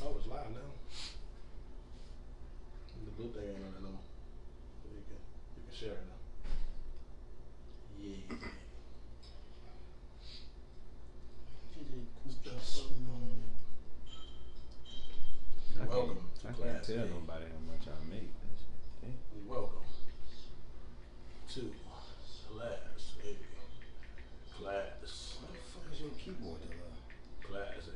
Oh, it's live now. The blue thing ain't on there no more. So you can share it now. Yeah. Stuff. Welcome to I can't Class tell A. nobody how much I make. Welcome to Class A. Class. What the fuck is your keyboard there? Class A.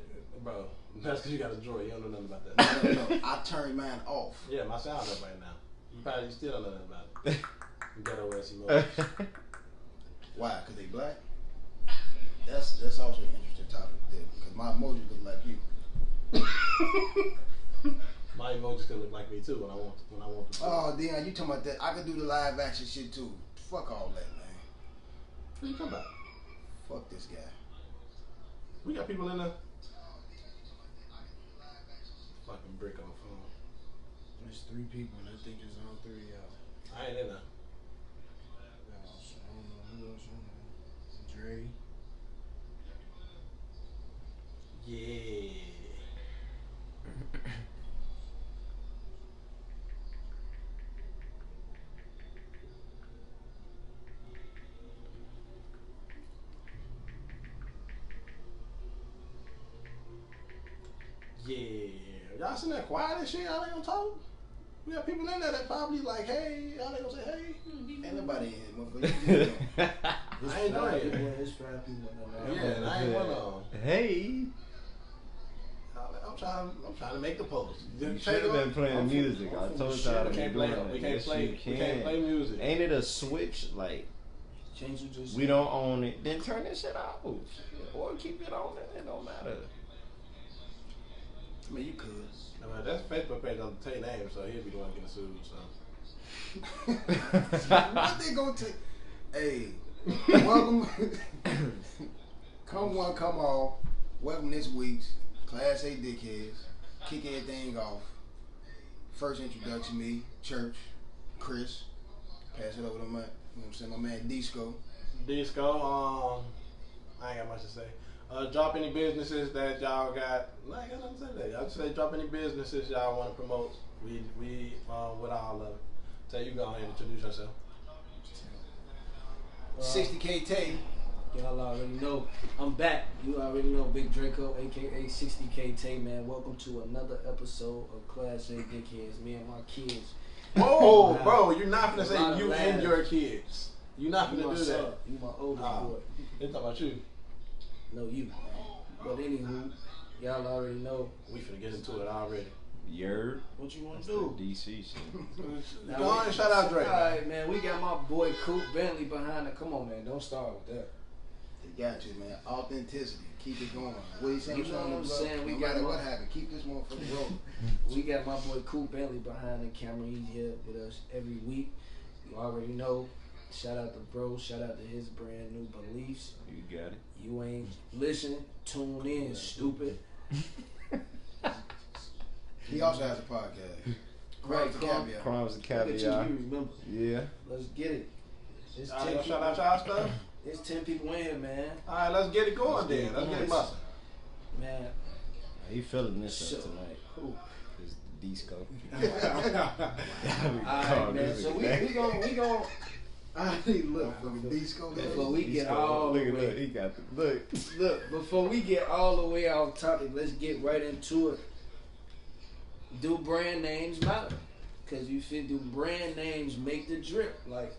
Bro, that's because you got a drawer. You don't know nothing about that. No, I turned mine off. Yeah, my sound's up right now. You probably still don't know nothing about it. You got OS emojis. Why? Because they black? That's also an interesting topic there. Because my emojis look like you. My emojis can look like me too when I want them to. Oh, Dion, you talking about that? I could do the live action shit too. Fuck all that, man. What you talking about? Fuck this guy. We got people in there. Fucking brick on the phone. There's 3 people, and I think it's all 3 of y'all. I ain't in there. I don't know who else on there. Dre. Yeah. Yeah. Y'all sitting there quiet and shit? Y'all ain't gonna talk? We got people in there that probably like, hey, y'all ain't gonna say hey. Ain't nobody in here, motherfucker. I ain't know it. It's 5 people in there. Yeah, and I ain't one of them. Hey. I'm trying to make the post. You should have been playing music. I told y'all to We be can't play. doing it. We can't Yes, play. you We can't play music. Ain't it a switch? Like, Change it just we don't own it. Then turn this shit off. Or keep it on. It don't matter. I mean, you could. No, man, that's Facebook page on the name, so he'll be the one getting sued. So. What they gonna take? Hey, welcome. Come one, come all. Welcome this week's Class A Dickheads. Kick everything off. First introduction, me, Church, Chris. Pass it over to my, you know what I'm saying, my man Disco. Disco, I ain't got much to say. Drop any businesses that y'all got. I ain't got nothing to say today. I'll just say drop any businesses y'all want to promote. We with all of it. So you go ahead and introduce yourself. 60K Tay. Y'all already know. I'm back. You already know Big Draco, aka 60K Tay, man. Welcome to another episode of Class A Dickheads. Me and my kids. Whoa, bro, you're not gonna say A lot of you laughs. and your kids. You're not You gonna my do son. that. You my oldest boy. They talking about you. No, you. But anywho, y'all already know. We finna get into it already. Yerd. What you want That's to do? the DC shit. Go on and shout out Drake. Alright, man. We got my boy Coop Bentley behind it. Come on, man. Don't start with that. They got you, man. Authenticity. Keep it going. What you saying? You know what I'm saying? We No got matter my- what happened, keep this motherfucker rolling. We got my boy Coop Bentley behind the camera. He's here with us every week. You already know. Shout out to bro. Shout out to his brand new beliefs. You got it. You ain't listening. Tune in, stupid. He also has a podcast. Right, Crimes and Carl. Caviar. Crimes and Look at you, caviar. you remember. Yeah. Let's get it. It's Y'all 10 gonna shout people. out y'all stuff? It's 10 people in here, man. Alright, let's get it going Let's get then. it Let's get going. it busting. Man, He feeling this So- up tonight. who? It's disco. Alright, man. So we gon' look. Fucking disco. Before we get all look the at way, look, he got the look. look, before we get all the way off topic, let's get right into it. Do brand names matter? Cause you feel do brand names make the drip? Like,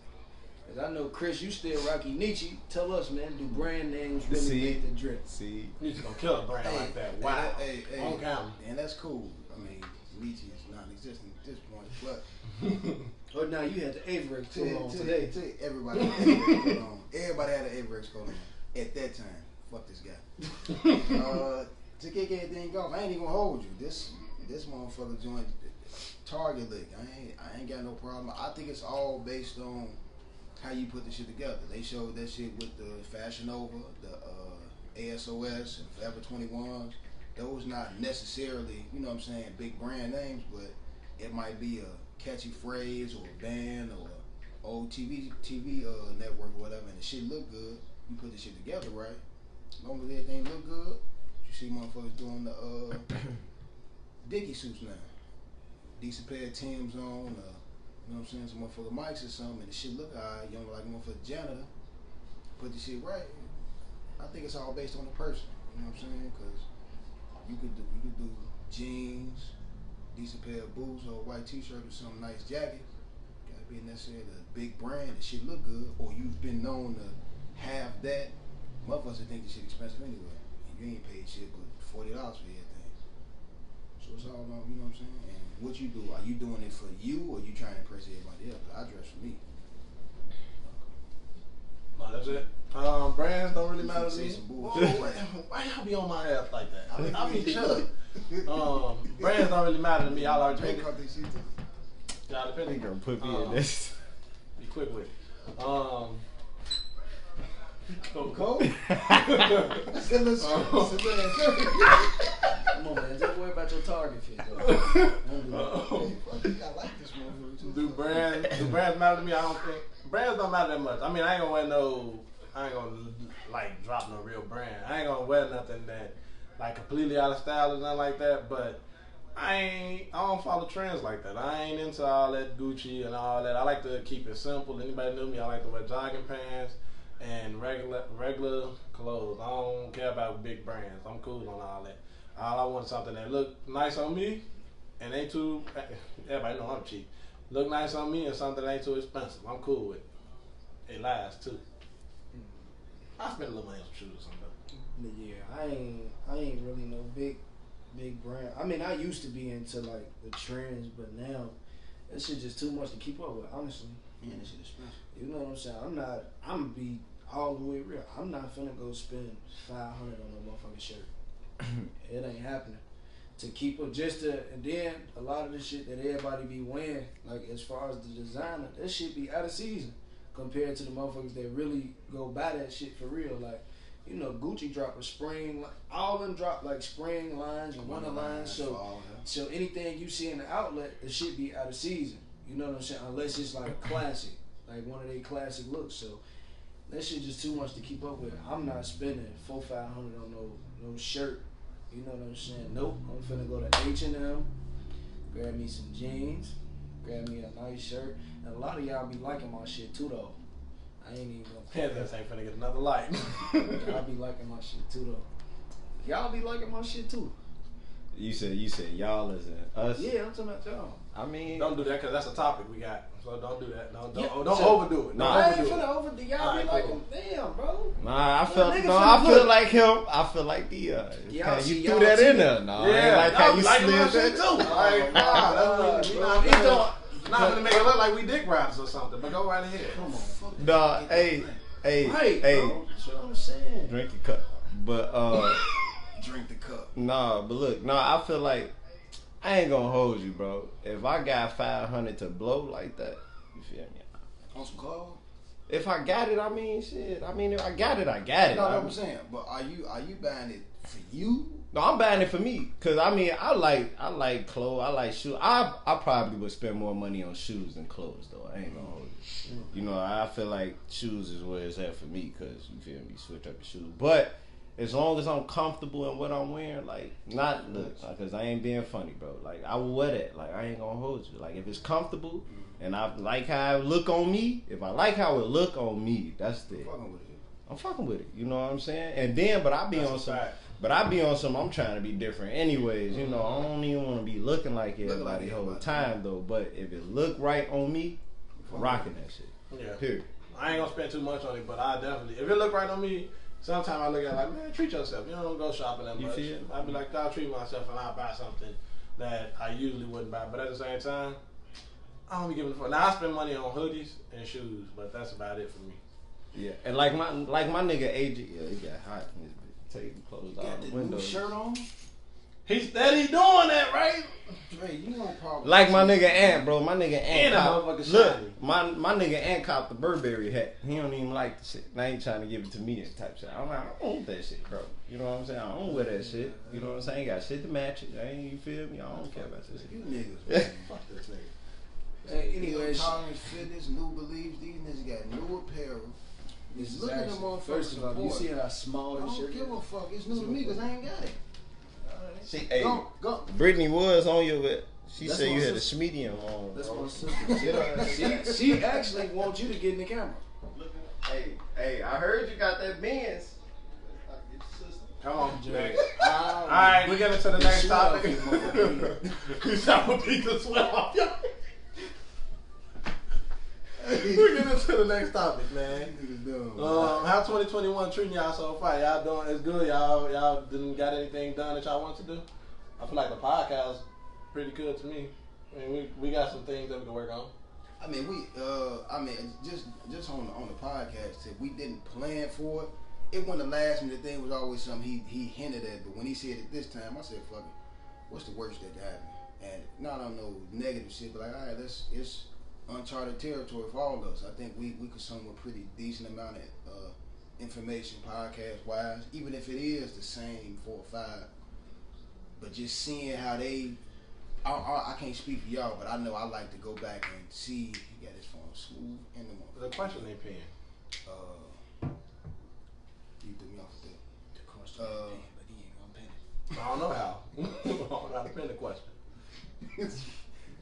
cause I know Chris, you still Rocky Nietzsche. Tell us, man, do brand names really See? make the drip? See, You just gonna kill a brand like that. Wow. Hey, On camera. and that's cool. I mean, Nietzsche is non-existent at this point, but Oh, now you had the Avery tell too on today. everybody had an Averex coat on. Everybody had an Averex coat on at that time. Fuck this guy. To kick everything off, I ain't even gonna hold you. This motherfucker joined Target League. I ain't got no problem. I think it's all based on how you put the shit together. They showed that shit with the Fashion Nova, the ASOS, and Forever 21s. Those not necessarily, you know what I'm saying, big brand names, but it might be a catchy phrase or a band or a old TV network or whatever, and the shit look good. You put the shit together, right? As long as everything look good, you see motherfuckers doing the Dickie suits now. Decent pair of Timbs on, you know what I'm saying, some motherfucking mics or something, and the shit look alright. You don't look like a motherfucking janitor. Put the shit right. I think it's all based on the person. You know what I'm saying? Because you could do jeans, decent pair of boots, or a white t-shirt or some nice jacket. Gotta be necessarily a big brand. The shit look good, or you've been known to have that. Motherfuckers think the shit expensive anyway. And you ain't paid shit but $40 for everything. So it's all about, you know what I'm saying? And what you do, are you doing it for you, or you trying to impress everybody else? I dress for me. No, that's it. Brands don't really matter to me. Whoa, Why y'all be on my ass like that? I be chilling. Brands don't really matter to me. Y'all are drinking. Y'all They depending. gonna put me in this. Be quick with it. Cold? Come on, man. Don't worry about your target fit, though. I like this motherfucker. Do brands matter to me? I don't think brands don't matter that much. I mean, I ain't gonna like drop no real brand. I ain't gonna wear nothing that like completely out of style or nothing like that. But I don't follow trends like that. I ain't into all that Gucci and all that. I like to keep it simple. Anybody know me? I like to wear jogging pants and regular clothes. I don't care about big brands. I'm cool on all that. All I want is something that look nice on me and ain't too. Everybody know I'm cheap. Look nice on me and something that ain't too expensive. I'm cool with it. It lasts too. I spend a little money on some shoes or something. Yeah, I ain't really no big brand. I mean, I used to be into like the trends, but now that shit just too much to keep up with. Honestly, Yeah, this shit expensive. you know what I'm saying? I'm gonna be all the way real. I'm not finna go spend $500 on a motherfucking shirt. It ain't happening. To keep up, and then a lot of the shit that everybody be wearing, like as far as the designer, that shit be out of season compared to the motherfuckers that really go buy that shit for real. Like, you know, Gucci drop a spring, all of them drop like spring lines and winter lines. So anything you see in the outlet, the shit be out of season. You know what I'm saying? Unless it's like classic, like one of their classic looks. So that shit just too much to keep up with. I'm not spending $400-500 on no shirt. You know what I'm saying? Nope. I'm finna go to H&M, grab me some jeans, grab me a nice shirt. And a lot of y'all be liking my shit too, though. I ain't even gonna. This ain't finna get another like. Y'all be liking my shit too, though. Y'all be liking my shit too. You said y'all as in us. Yeah, I'm talking about y'all. I mean, Don't do that because that's a topic we got. So don't do that. Don't Yeah, overdo it. Nah. I ain't overdo it. finna overdo. Y'all be Alright, liking, cool. damn, bro. nah, I niggas feel look. like him. I feel like Dion. Y'all You see, threw y'all that see in Yeah, there. No, I ain't like how you liking my slid shit that. too. Like, nah, that's It not gonna make it look like we dick riders or something. But go right ahead. Come on. Nah, hey, Right, bro. That's what I'm saying. drink your cup. But Drink the cup. nah, but look, I feel like I ain't gonna hold you, bro. If I got 500 to blow like that, you feel me? On some clothes? If I got it, I mean, shit. I mean, if I got it, I got it. No, what I'm saying. But are you buying it for you? No, I'm buying it for me. Cause I mean, I like clothes. I like shoes. I probably would spend more money on shoes than clothes, though. I ain't gonna hold you. You know, I feel like shoes is where it's at for me. Cause you feel me, switch up your shoes. But as long as I'm comfortable in what I'm wearing, like, not look, cause I ain't being funny, bro. Like, I will wear that. Like, I ain't gonna hold you. Like, if it's comfortable and I like how it look on me, if I like how it look on me, that's the. I'm fucking with it. You know what I'm saying? And then, but I be on some. I'm trying to be different, anyways. You know, I don't even want to be looking like everybody the whole time, though. But if it look right on me, I'm rocking that shit. Yeah. Period. I ain't gonna spend too much on it, but I definitely, if it look right on me, sometimes I look at it like, man, treat yourself. You don't go shopping that You much. feel? I be like, I'll treat myself and I'll buy something that I usually wouldn't buy. But at the same time, I don't be giving a fuck. Now I spend money on hoodies and shoes, but that's about it for me. Yeah, and like my nigga AJ, yeah, he got hot in his bitch. Take the clothes out the window. New shirt on? He's steady doing that, right? Hey, you gonna probably Like my nigga Ant, bro. My nigga Ant And that cop, motherfucker look, shiny. my nigga Ant cop the Burberry hat. He don't even like the shit. Now he trying to give it to me and type shit. I'm like, I don't want that shit, bro. You know what I'm saying? I don't wear that shit. You know what I'm saying? Ain't got shit to match it. You feel me? I don't care about this shit. You niggas, man. Fuck this nigga. Hey, anyway, Tolerance, fitness, new beliefs. These niggas got new apparel. Just look at them motherfuckers. First of all, you see how small I this don't shirt give is? a fuck. It's new to me because I ain't got it. Hey, Go. Brittany was on your bed. She That's said my you had a sister. medium on. That's my sister. She actually wants you to get in the camera. Hey, I heard you got that Benz. Come on, Jay. All Alright, we get into the next sweat off topic. you, motherfucker. You trying to beat the sweat off y'all. We get into the next topic, man. How 2021 treating y'all so far? Y'all doing it's good. Y'all didn't got anything done that y'all want to do? I feel like the podcast pretty good to me. I mean, we got some things that we can work on. I mean, just on the podcast tip, we didn't plan for it. It wasn't a last minute thing. It was always something he hinted at. But when he said it this time, I said, "Fuck it. What's the worst that could happen?" And not on no negative shit, but like, all right, it's uncharted territory for all of us. I think we consume a pretty decent amount of information podcast wise, even if it is the same 4 or 5. But just seeing how they, I can't speak for y'all, but I know I like to go back and see. He got his phone smooth in the morning. The question ain't pen. You threw me off with that. The question ain't but he ain't gonna pin it. I don't know how. I don't know how to pin the question.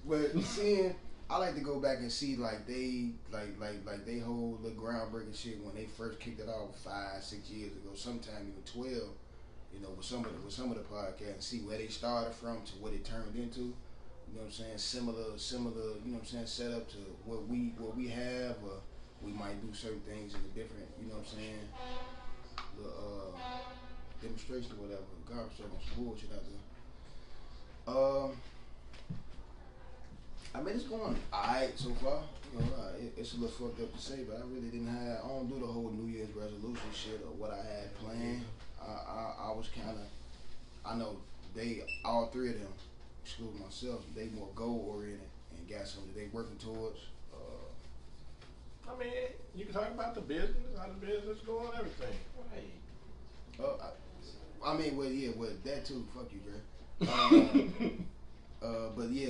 But seeing, I like to go back and see like they they whole little groundbreaking shit when they first kicked it off 5, 6 years ago, sometime even 12. You know, with some of the podcasts, and see where they started from to what it turned into. You know what I'm saying? Similar. You know what I'm saying? Setup to what we have. We might do certain things in a different. You know what I'm saying? The demonstration or whatever. Garbage truck and some bullshit out there. I mean, it's going alright so far. You know, it's a little fucked up to say, but I really didn't have. I don't do the whole New Year's resolution shit or what I had planned. I was kind of. I know they all 3 of them, excluding myself, they more goal oriented and got something they working towards. I mean, you can talk about the business, how the business going, everything. Hey. I mean, well, that too. Fuck you, Dre.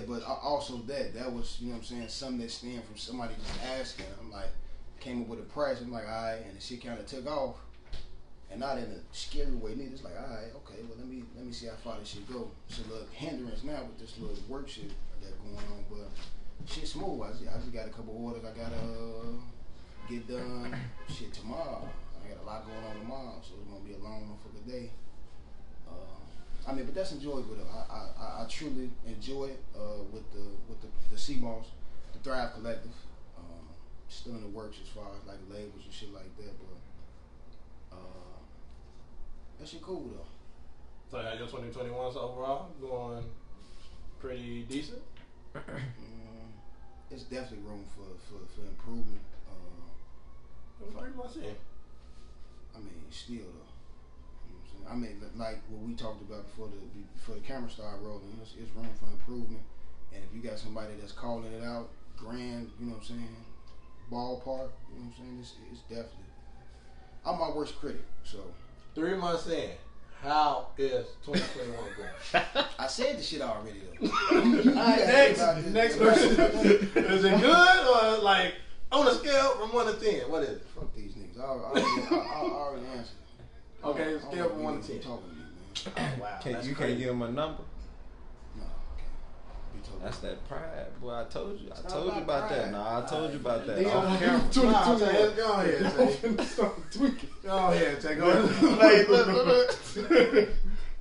But also that was, you know what I'm saying, something that stemmed from somebody just asking. I'm like, came up with a price. I'm like, all right, and the shit kind of took off, and not in a scary way. Neither. It's like, all right, okay, well let me see how far this shit go. It's a little hindrance now with this little work shit that's going on, but shit smooth. I just got a couple orders I gotta get done. Shit tomorrow. I got a lot going on tomorrow, so it's gonna be a long motherfucking day. I mean, but that's enjoyable though. I truly enjoy it with the CMOS, the Thrive Collective. Still in the works as far as like labels and shit like that, but that shit cool though. So your 2021 overall going pretty decent. It's definitely room for improvement. Pretty much it. I mean, still though. I mean, like what we talked about before the camera started rolling, it's room for improvement. And if you got somebody that's calling it out, grand, you know what I'm saying, ballpark, you know what I'm saying, it's definitely. I'm my worst critic, so. 3 months in, how is 2021 going? I said the shit already though. Alright, next question. Is it good or like on a scale from 1 to 10? What is it? Fuck these niggas. I already answered. Okay, scale from 1 to 10. Talking to me, man. Oh, wow. You can't give him a number. No, okay. That's that pride, boy. I told you. I not told you about about that. pride. Nah, I told you about that. They Off camera. Nah, go ahead, Tay. Go ahead, Tay. Go ahead.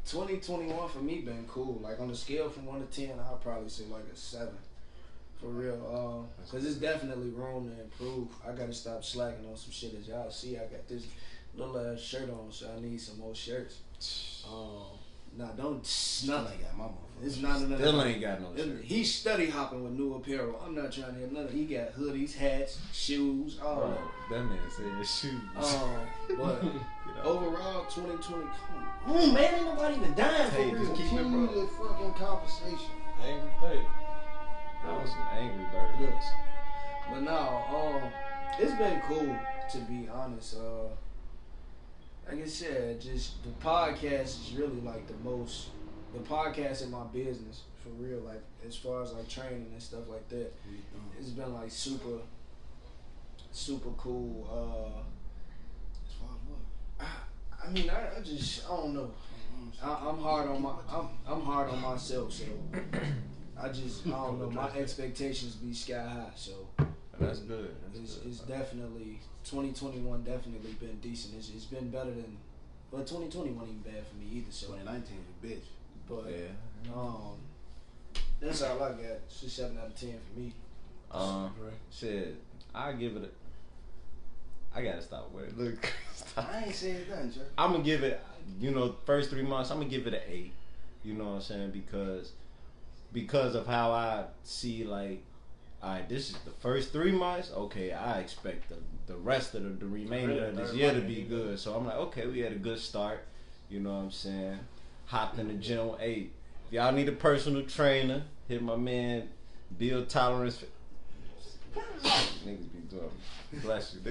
2021 for me been cool. Like on a scale from 1 to 10, I'll probably say like a 7. For real, cause there's definitely room to improve. I gotta stop slacking on some shit. As y'all see, I got this little ass shirt on, so I need some more shirts. Nah, don't. Still ain't got my motherfucker. It's not another. Still ain't got no shirt. He's study hopping with new apparel. I'm not trying to hear nothing. He got hoodies, hats, shoes, all Bro, that man said shoes. but overall, 2020. Come on, man, ain't nobody even dying Hey, for just real. keep it, Continue bro. the fucking conversation. Angry Tay. That was some angry bird. Looks. But no, it's been cool to be honest. Like I said, just the podcast is really like the podcast in my business for real. Like as far as like training and stuff like that, it's been like super cool. As far as what? I mean, I don't know. I'm hard on I'm hard on myself, so I don't know. My expectations be sky high, so That's good. It's definitely 2021 definitely been decent. It's been better than, but 2020 wasn't even bad for me either. So 2019 was a bitch. but Yeah. that's all I got. It's a 7 out of 10 for me. Shit, I give it. I gotta stop with it. Look, stop. I ain't saying nothing, Jerry. I'm gonna give it. First 3 months, I'm gonna give it an 8. You know what I'm saying? Because of how I see, like, all right, this is the first 3 months. Okay, I expect the rest of the remainder of this year to be good. So I'm like, okay, we had a good start. You know what I'm saying? Hopped in the gym. Hey, if y'all need a personal trainer, hit my man Bill Tolerance. Niggas be doing. Bless you.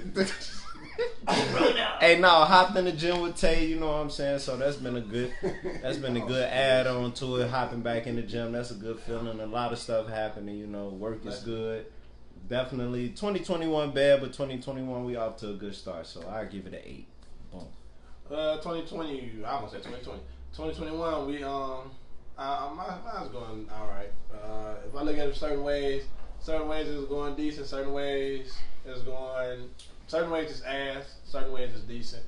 Hey, no, hopped in the gym with Tay. You know what I'm saying? So that's been a good add on to it. Hopping back in the gym, that's a good feeling. A lot of stuff happening. Work is good. Definitely 2021 bad, but 2021 we off to a good start. So I give it an 8. Boom. 2020, I almost said 2020. 2021, mine's going all right. If I look at it certain ways it's going decent. Certain ways is ass. Certain ways is decent.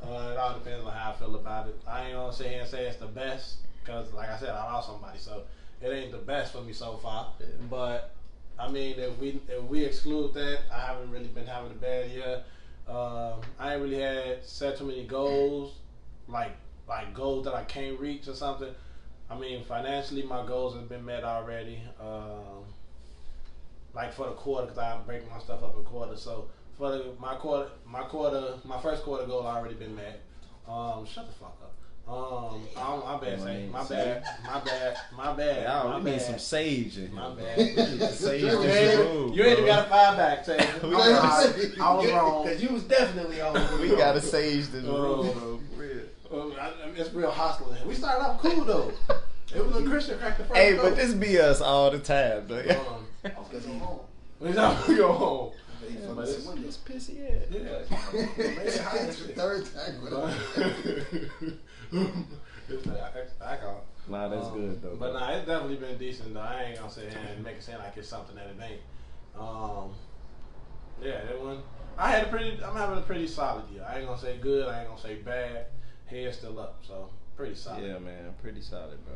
It all depends on how I feel about it. I ain't gonna sit here and say it's the best because, like I said, I lost somebody, so it ain't the best for me so far. Yeah. But I mean, if we exclude that, I haven't really been having a bad year. I ain't really had set too many goals, like goals that I can't reach or something. I mean, financially, my goals have been met already. Like for the quarter, because I break my stuff up in quarters. So for my first quarter goal already been met. Shut the fuck up. My bad, Say. My bad. Y'all, we need some sage in here. My bad. Sage You this room, ain't even bro. got a 5 back, Tay. I was wrong. Because you was definitely on. We gotta sage this room, bro. For real. It's real hostile in here. We started off cool though. It was a Christian cracked the first Hey, door. but this be us all the time, though. Because he home. We go home. He fucking But said one day. It's pissy ass. Yeah. It's the third time. I call. Nah, that's good though. But nah, it's definitely been decent though. I ain't gonna sit here and make it seem like it's something that it ain't. Yeah, that one. I'm having a pretty solid year. I ain't gonna say good. I ain't gonna say bad. Head's still up, so pretty solid. Yeah, man, pretty solid, bro.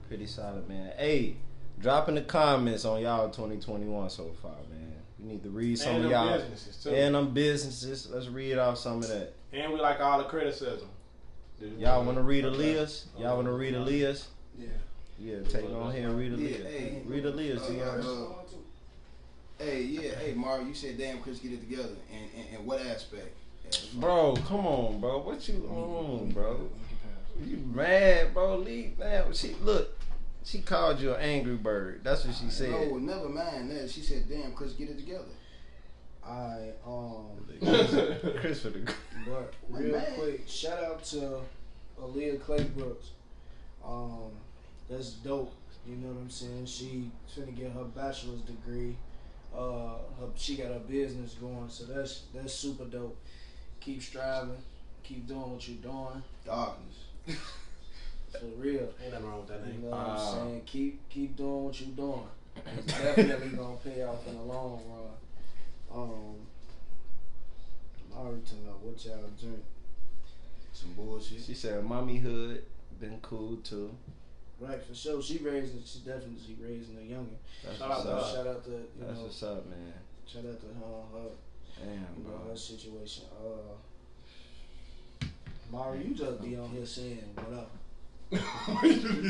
Pretty solid, man. Hey, drop in the comments on y'all 2021 so far, man. We need to read some And of them y'all. businesses too. And them businesses. Let's read off some of that. And we like all the criticism. Y'all want to read Aaliyah's? Y'all want to read Aaliyah's? Yeah. Yeah, take on here and read Aaliyah. Hey, Read Aaliyah's. Hey, Mario, you said damn Chris get it together. And what aspect? Bro, come on, bro. What you on, bro? You mad, bro? Leave now. She called you an angry bird. That's what she said. No, never mind that. She said, damn, Chris, get it together. Chris for the. But real quick, shout out to Aaliyah Claybrooks. That's dope. You know what I'm saying? She finna get her bachelor's degree. She got her business going, so that's super dope. Keep striving. Keep doing what you're doing. Darkness. For real. Ain't nothing wrong with that name. You know what I'm saying? Keep doing what you're doing. It's definitely gonna pay off in the long run. I'm already talking about what y'all drink. Some bullshit. She said, "Mommy hood been cool too." Right, for sure. She's definitely raising a youngin. That's Shout what's out to up. Shout out to That's what's up, man. shout out to her Damn, bro. her situation. Mari, you just be on here saying whatever. You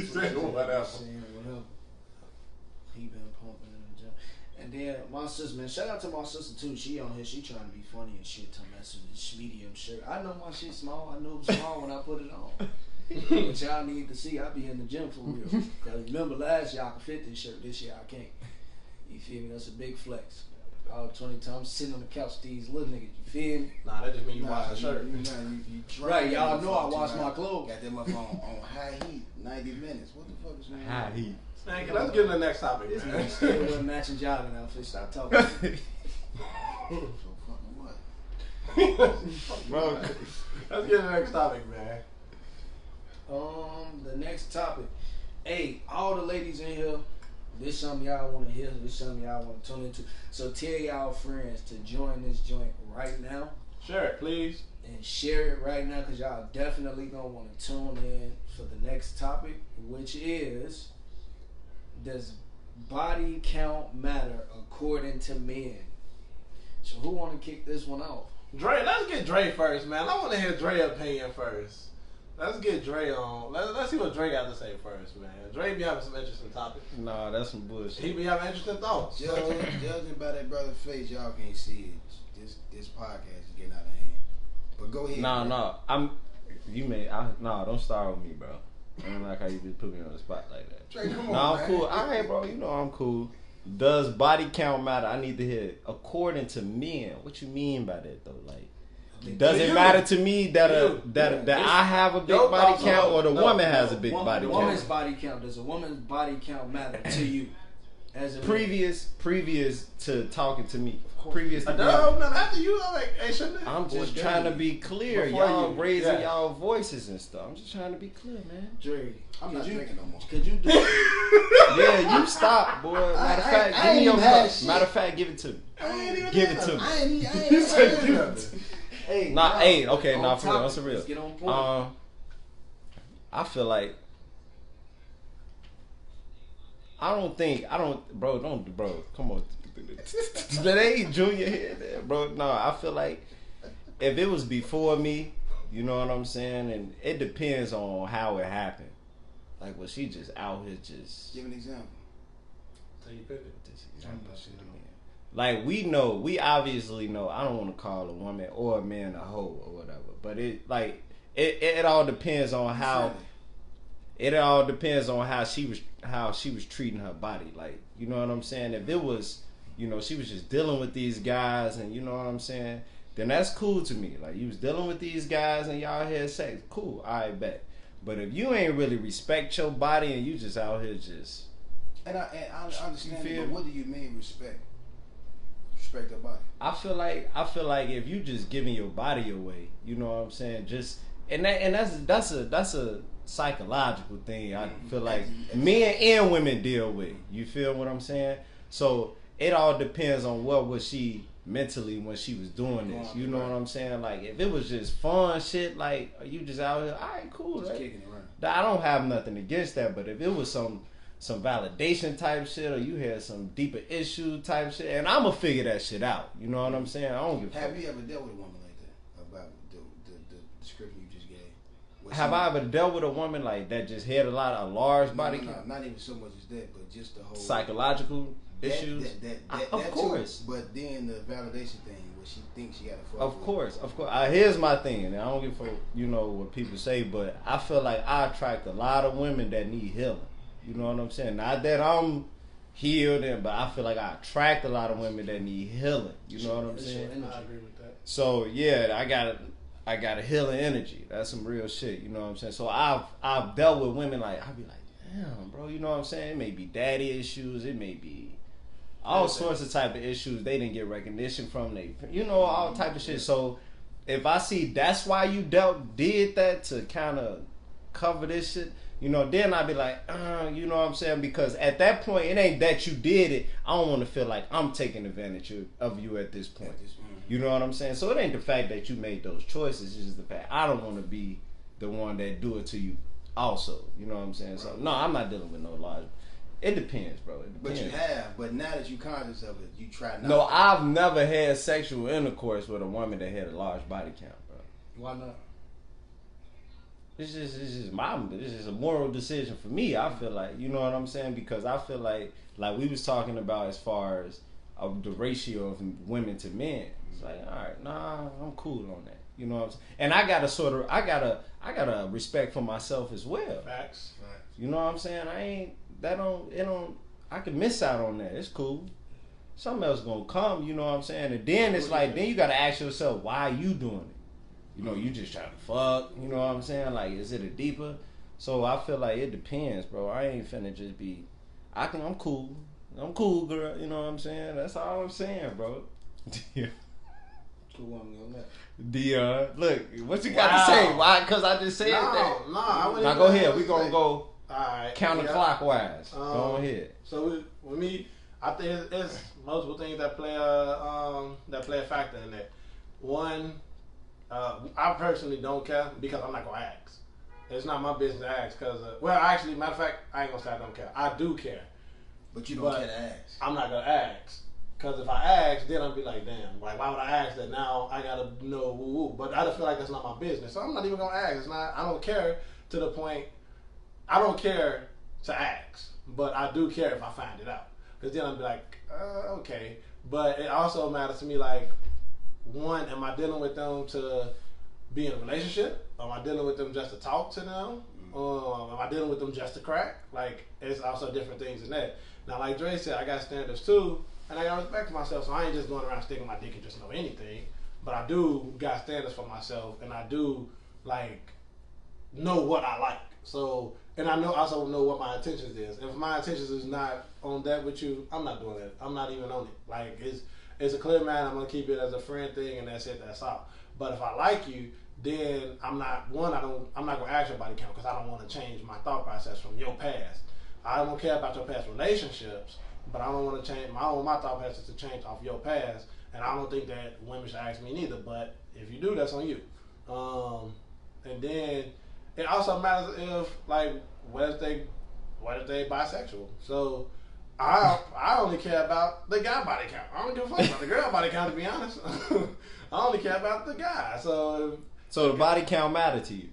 said whatever. Saying whatever. He been pumping in the gym. And then my sister, man, shout out to my sister too. She on here, she trying to be funny and shit. Talking about some medium shirt. I know my shit small. I know it's small when I put it on. But y'all need to see, I be in the gym for real. Cause remember last year I could fit this shirt. This year I can't. You feel me? That's a big flex. All 20 times sitting on the couch with these little niggas. You feel me? Nah, that just means you wash the shirt. You Right, y'all know I wash my clothes. Got that motherfucker on high heat, 90 minutes. What the fuck is going on? High heat. Man, let's get to the next topic, This man. nigga still wearing matching jogging outfits. Stop talking. So fucking what? Bro, Let's get to the next topic, man. The next topic. Hey, all the ladies in here, this something y'all want to hear. This something y'all want to tune into. So tell y'all friends to join this joint right now. Share it, please. And share it right now, because y'all definitely going to want to tune in for the next topic, which is, does body count matter according to men? So who want to kick this one off? Dre, let's get Dre first, man. I want to hear Dre's opinion first. Let's get Dre on. Let's see what Dre got to say first, man. Dre be having some interesting topics. Nah, that's some bullshit. He be having interesting thoughts. Judging by that brother's face, y'all can't see it. This podcast is getting out of hand. But go ahead. No. Don't start with me, bro. I don't like how you just put me on the spot like that. Dre, come on, I'm man. cool. All right, bro. You know I'm cool. Does body count matter? I need to hear it. According to men. What you mean by that though? Like, does it matter to me that I have a big body count or the woman has a big body count? Woman's body count. Does a woman's body count matter to you? As a previous to talking to me. Previous to no, after you, I'm like, hey, shouldn't it? I'm just trying to be clear. Before y'all you, raising y'all voices and stuff. I'm just trying to be clear, man. Dre, I'm not drinking no more. Could you do it? Yeah, you stop, boy. Matter of fact, give me your cup. Matter of fact, give it to me. Give it to me. I ain't even Hey, okay, for real. That's real. Let's get on point. I feel like bro, come on. That ain't junior here, there, bro. No, I feel like if it was before me, you know what I'm saying, and it depends on how it happened. Like, was she just out here just... Give an example. So you pick it. Like, we obviously know, I don't want to call a woman or a man a hoe or whatever, but it all depends on how... It all depends on how she was treating her body. Like, you know what I'm saying? If it was, you know, she was just dealing with these guys and you know what I'm saying, then that's cool to me. Like, you was dealing with these guys and y'all had sex. Cool, I bet. But if you ain't really respect your body and you just out here just... And I understand, but what do you mean respect? Respect your body. I feel like if you just giving your body away, you know what I'm saying, just... And that's a psychological thing. I feel like men and women deal with. You feel what I'm saying? So it all depends on what was she mentally when she was doing this. You know what I'm saying? Like, if it was just fun shit, like you just out here, all right, cool, Just right? kicking it around. I don't have nothing against that. But if it was some validation type shit, or you had some deeper issue type shit, and I'ma figure that shit out. You know what I'm saying? I don't give a fuck. Have you ever dealt with a woman like that? About the description you just gave? Have I ever dealt with a woman like that just had a large body count? Not even so much as that, but just the whole psychological issues. Of course. Too, but then the validation thing, where she thinks she got to fuck. Of course. Here's my thing, and I don't give a fuck, you know, what people say, but I feel like I attract a lot of women that need healing. You know what I'm saying? Not that I'm healed, but I feel like I attract a lot of women that need healing. You know what I'm saying? I agree with that. So yeah, I got a healing energy. That's some real shit. You know what I'm saying? So I've dealt with women like, I'll be like, damn, bro. You know what I'm saying? It may be daddy issues. It may be all sorts of type of issues. They didn't get recognition from they, you know, all type of shit. So if I see that's why you did that to kind of cover this shit, you know, then I'd be like, you know what I'm saying? Because at that point, it ain't that you did it. I don't want to feel like I'm taking advantage of you at this point. You know what I'm saying? So it ain't the fact that you made those choices. It's just the fact I don't want to be the one that do it to you also. You know what I'm saying? So, no, I'm not dealing with no large. It depends, bro. It depends. But you have. But now that you're conscious of it, you try not. No, I've never had sexual intercourse with a woman that had a large body count, bro. Why not? It's just a moral decision for me. I feel like, you know what I'm saying, because I feel like we was talking about as far as the ratio of women to men. It's like, all right, nah, I'm cool on that. You know what I'm saying? And I got a respect for myself as well. Facts. You know what I'm saying? I can miss out on that. It's cool. Something else gonna come. You know what I'm saying? And then it's like, then you gotta ask yourself, why are you doing it? You know, you just trying to fuck. You know what I'm saying? Like, is it a deeper? So I feel like it depends, bro. I ain't finna just be. I'm cool. I'm cool, girl. You know what I'm saying? That's all I'm saying, bro. Yeah. Who I'm gonna let? Dion, look, what you got to say? Why? Because I just said that. Now go ahead. We gonna go counterclockwise. Go ahead. So with me, I think it's multiple things that play a factor in that. One, I personally don't care because I'm not gonna ask. It's not my business to ask because, actually, matter of fact, I ain't gonna say I don't care. I do care. But you don't care to ask. I'm not gonna ask. Because if I ask, then I'll be like, damn, like, why would I ask that now? I gotta know woo-woo. But I just feel like that's not my business. So I'm not even gonna ask. It's not, I don't care to the point, I don't care to ask. But I do care if I find it out. Because then I'll be like, okay. But it also matters to me, like, one, am I dealing with them to be in a relationship? Am I dealing with them just to talk to them? Am I dealing with them just to crack? Like, it's also different things in that. Now, like Dre said, I got standards too. And I got respect for myself, so I ain't just going around sticking my dick and just know anything. But I do got standards for myself, and I do like know what I like. So, and I also know what my intentions is. If my intentions is not on that with you, I'm not doing it. I'm not even on it. Like it's a clear man. I'm gonna keep it as a friend thing, and that's it. That's all. But if I like you, then I'm not gonna ask your body count because I don't want to change my thought process from your past. I don't care about your past relationships. But I don't want to change. I don't want my thought process to change off your past, and I don't think that women should ask me neither. But if you do, that's on you. And then it also matters if like what if they bisexual. So I only care about the guy body count. I don't give a fuck about the girl body count. To be honest, I only care about the guy. So the body count matter to you?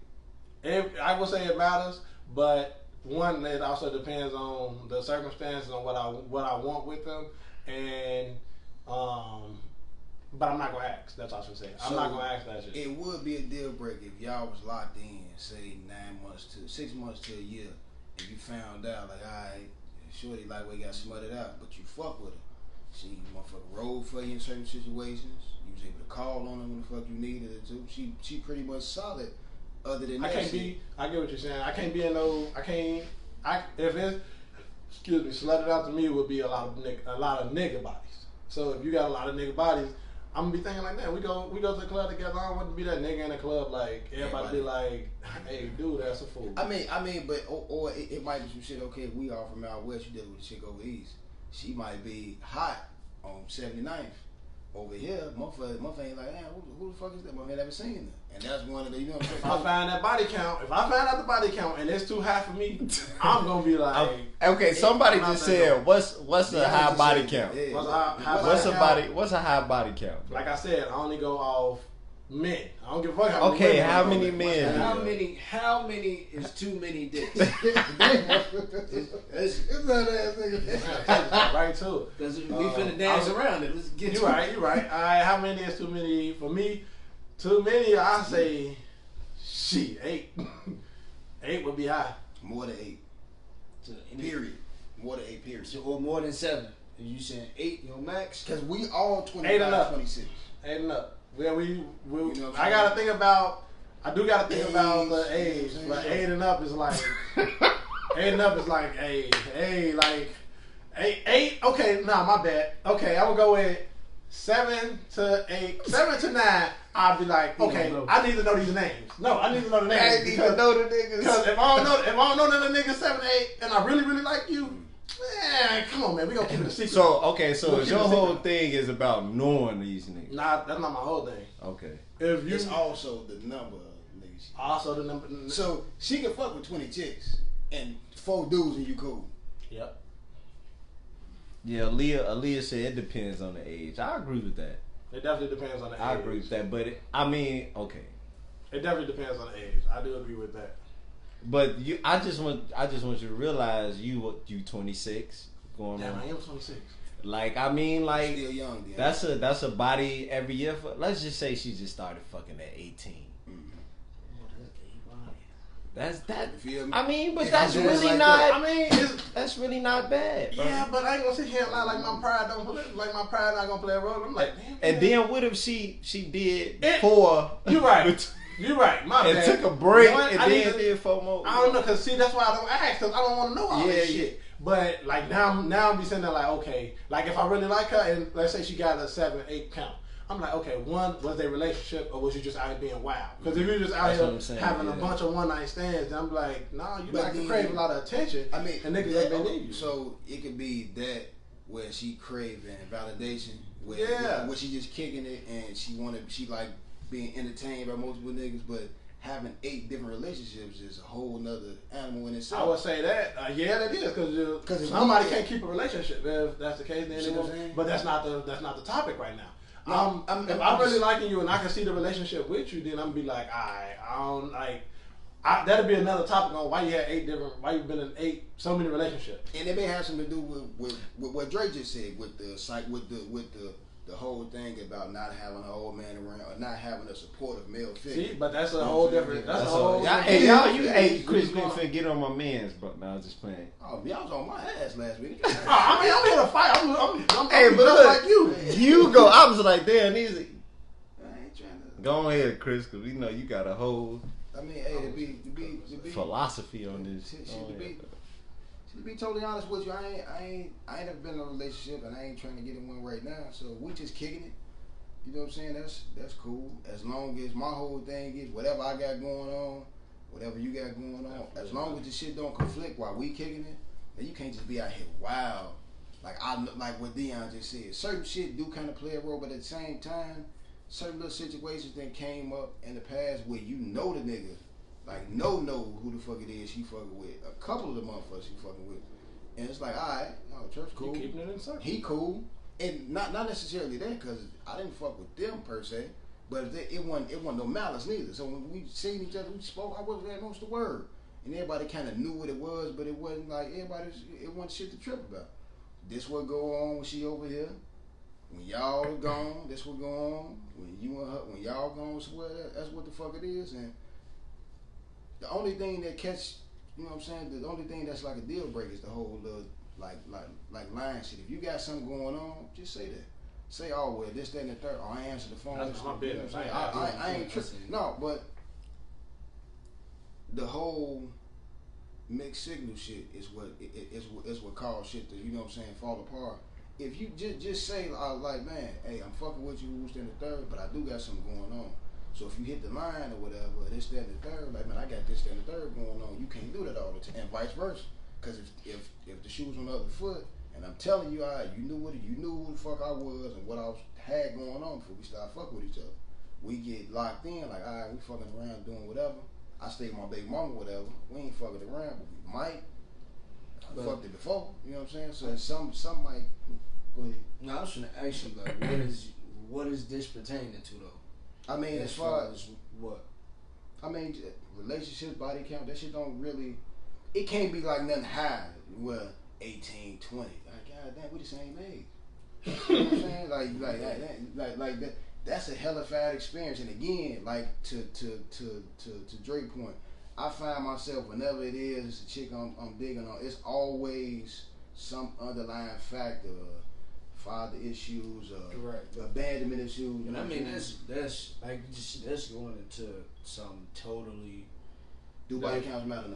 I would say it matters, but. One, it also depends on the circumstances, on what I want with them, and but I'm not gonna ask. That's all I should say. I'm not gonna ask that shit. It would be a deal breaker if y'all was locked in, say 6 months to a year, and you found out like, alright, shorty like we got smothered out, but you fuck with her. She motherfucker rolled for you in certain situations. You was able to call on her when the fuck you needed her to. She pretty much solid. Other than that, I get what you're saying. I can't be in no. If it's, excuse me, slutted out to me would be a lot of nigga bodies. So if you got a lot of nigga bodies, I'm gonna be thinking like that. We go to the club together. I don't want to be that nigga in the club like everybody be like, hey, dude, that's a fool. I mean, but or it might be some shit. Okay, if we all from out west, you dealing with a chick over east. She might be hot on 79th. Over here, motherfucker ain't like, who the fuck is that? Motherfucker never seen her. And that's one of the, you know what I'm saying? If I find that body count, if I find out the body count and it's too high for me, I'm gonna be like, okay. Somebody just said, what's a high body count? What's a high body count? Like I said, I only go off men. I don't give a fuck how many okay, women how many men? How many is too many dicks? It's not that nigga. Right too. Because we finna dance around it. Let's get you right. All right, how many is too many for me? Too many, I say, shit, 8. 8 would be high. More than 8. Period. More than 8. Period. Or more than 7. You saying 8, your max? Because we all 25, 8 and up. 26. 8 and up. We you know I gotta think about. I do gotta think about the age. But 8 and up is like 8 and up is like like 8. Okay, nah, my bad. Okay, I will go with 7 to 8, 7 to 9. I'll be like, okay, I need to know these names. No, I need to know the names. I need to know the niggas. Because if I don't know none of the niggas 7, 8, and I really, really like you, man, come on, man, we gonna keep it a secret. So your whole thing is about knowing these niggas. Nah, that's not my whole thing. Okay. It's also the number of niggas. Also the number. So she can fuck with 20 chicks and 4 dudes and you cool. Yep. Yeah, Aaliyah said it depends on the age. I agree with that. It definitely depends on the age. I agree with that, but okay. It definitely depends on the age. I do agree with that. But I just want you to realize you 26 going Damn, on. I am 26. Like I mean, like still young, that's a body every year. Let's just say she just started fucking at 18. That's that. I mean, but that's really like not. That. I mean, that's really not bad. Bro. Yeah, but I ain't gonna sit here and lie like my pride don't play. Like my pride not gonna play a role. I'm like, damn. And then what if she did 4? You right. You right. My and bad. took a break One, and then did 4 more. I don't know, cause see, that's why I don't ask, cause I don't want to know all this shit. But like now I'm be sitting there like, okay, like if I really like her and let's say she got a 7, 8 count, I'm like, okay, one, was their relationship or was you just out here being wild? Because if you're just out That's what I'm here saying, having yeah. a bunch of one night stands, I'm like, nah, you But like to then- crave a lot of attention. I mean, and niggas that- ain't been in you. so it could be that where she craving validation, where, Yeah. where she just kicking it and she like being entertained by multiple niggas, but having 8 different relationships is a whole nother animal in itself. I would say that, yeah, that is because 'Cause if somebody we- can't keep a relationship. If that's the case, then See it what I'm won't. saying? But that's not the topic right now. No, If I'm really liking you and I can see the relationship with you, then I'm be like, alright, I don't like. That'd be another topic on why you had 8 different, why you've been in so many relationships. And it may have something to do with what Dre just said with the whole thing about not having an old man around or not having a supportive male figure. See, but that's a whole different. That's a whole. Y'all, hey, hey, Chris, you finna get on my man's, bro. Nah, I'm just playing. Oh, y'all was on my ass last week. I mean, I'm here to fight. I'm Hey, but just look, like you. You go. I was like, damn, these. I ain't trying to. Go ahead, Chris, because we know you got a whole I mean, hey, to be philosophy on this. Shit, Oh, to yeah. be totally honest with you, I ain't never been in a relationship, and I ain't trying to get in one right now. So we just kicking it. You know what I'm saying? That's cool. As long as my whole thing is whatever I got going on, whatever you got going on, as long as the shit don't conflict while we kicking it, then you can't just be out here wild. Like what Dion just said. Certain shit do kind of play a role, but at the same time, certain little situations that came up in the past where you know the nigga, like know who the fuck it is she fucking with. A couple of the motherfuckers she fucking with, and it's like, all right, no, church cool. You keeping it in circle. He cool, and not necessarily that because I didn't fuck with them per se, but it wasn't no malice neither. So when we seen each other, we spoke. I wasn't that much the word, and everybody kind of knew what it was, but it wasn't like it wasn't shit to trip about. This what go on when she over here. When y'all gone, this what go on. When you and her, when y'all gone somewhere, that's what the fuck it is. And the only thing that catch, you know what I'm saying? The only thing that's like a deal breaker is the whole like lying shit. If you got something going on, just say that. Say, oh well, this, that, and the third. Or I answer the phone. That's my business. You know what I'm saying? I ain't tripping. No, but the whole mixed signal shit is what caused shit to, you know what I'm saying, fall apart. If you just say like, man, hey, I'm fucking with you, this, that, and the third, but I do got something going on. So if you hit the line or whatever, this, that, and the third, like, man, I got this, that, and the third going on. You can't do that all the time, and vice versa. Because if the shoe's on the other foot, and I'm telling you, you knew who the fuck I was and what I had going on before we started fucking with each other. We get locked in, like, all right, we fucking around doing whatever. I stay with my baby mama, whatever. We ain't fucking around, but we might. I fucked it before, you know what I'm saying? So some might. Go ahead. No, I was trying to ask you, like, what is this pertaining to, though? I mean, As far as what? I mean, relationships, body count, that shit don't really. It can't be like nothing high. Well, 18, 20. Like, god damn, we the same age. You know what I'm saying? Like that. That's a hella fat experience. And again, like to Drake's point, I find myself whenever it is it's a chick I'm digging on, it's always some underlying factor, father issues, abandonment issues. And I mean that's like that's going into some totally. Do body counts matter?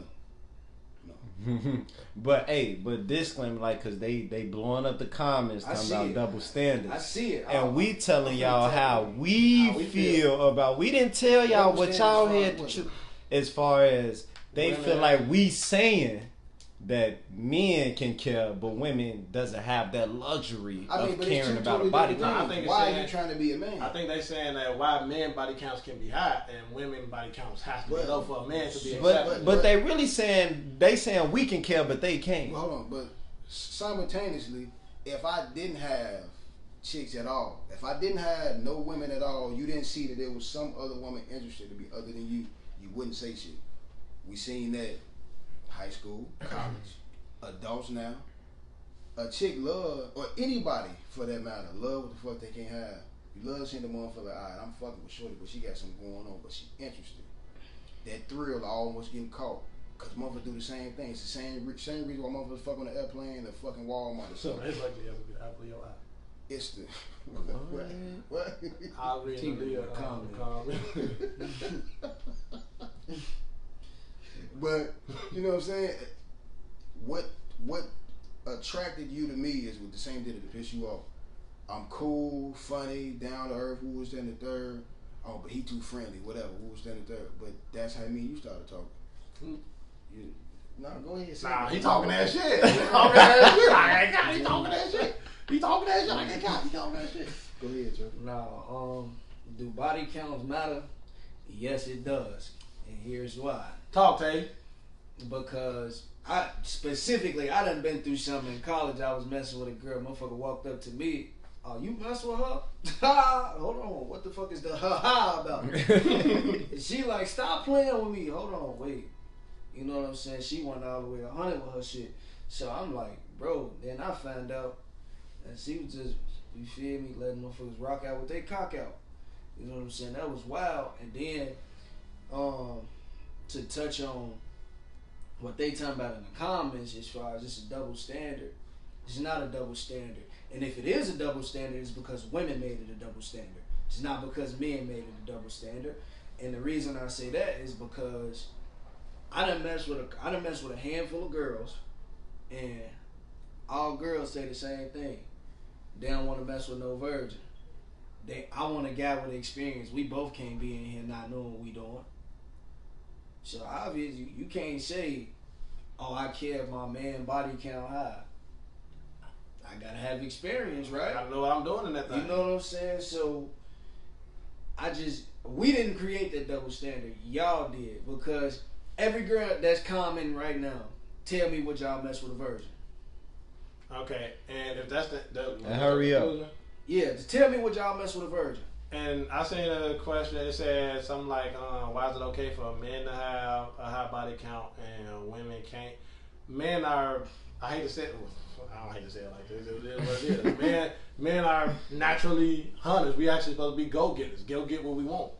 No. But disclaimer, like, cause they blowing up the comments talking about double standards. I see it, and we telling y'all how we feel about. We didn't tell y'all what y'all had to choose. As far as they feel like we saying that men can care, but women doesn't have that luxury of caring about a body count. Why are you trying to be a man? I think they saying that why men body counts can be high and women body counts have to be low for a man to be accepted. But they really saying we can care, but they can't. Well, hold on, but simultaneously, if I didn't have chicks at all, if I didn't have no women at all, you didn't see that there was some other woman interested to be other than you, you wouldn't say shit. We seen that high school, college, adults now. A chick love, or anybody for that matter, love what the fuck they can't have. You love seeing the motherfucker, alright, I'm fucking with shorty, but she got something going on, but she interested. That thrill of almost getting caught. Cause motherfuckers do the same thing. It's the same reason why motherfuckers fuck on the airplane, the fucking Walmart or something. It's like the apple of your eye. It's the what? I'll read the comment. But you know what I'm saying? What attracted you to me is with the same thing that piss you off. I'm cool, funny, down to earth. Who was then the third? Oh, but he too friendly. Whatever. Who was then the third? But that's how me and you started talking. You, nah, go ahead. Nah, he talking that shit. He talking that shit. I ain't got. He talking that shit. He talking that shit. I ain't got. He talking that shit. Go ahead, Joe. Now, do body counts matter? Yes, it does, and here's why. Talk, Tay. Because I done been through something in college. I was messing with a girl. Motherfucker walked up to me. Oh, you mess with her? Ha! Hold on. What the fuck is the ha about? And she like, stop playing with me. Hold on, wait. You know what I'm saying? She went all the way 100 with her shit. So I'm like, bro. Then I found out that she was just, you feel me, letting motherfuckers rock out with their cock out. You know what I'm saying? That was wild. And then, to touch on what they talking about in the comments as far as it's a double standard, it's not a double standard. And if it is a double standard, it's because women made it a double standard. It's not because men made it a double standard. And the reason I say that is because I done messed with a handful of girls, and all girls say the same thing. They don't want to mess with no virgin. I want a guy with experience. We both can't be in here not knowing what we doing. So obviously you can't say, oh, I care if my man body count high. I gotta have experience, right? I know what I'm doing in that thing. You know what I'm saying? So we didn't create that double standard. Y'all did, because every girl that's commenting right now, tell me would y'all mess with a virgin? Okay, and if that's and hurry up. Yeah, just tell me would y'all mess with a virgin? And I seen a question that said something like, why is it okay for men to have a high body count and women can't? Men are, I don't hate to say it like this, it is what it is. Men are naturally hunters. We actually supposed to be go-getters, go get what we want.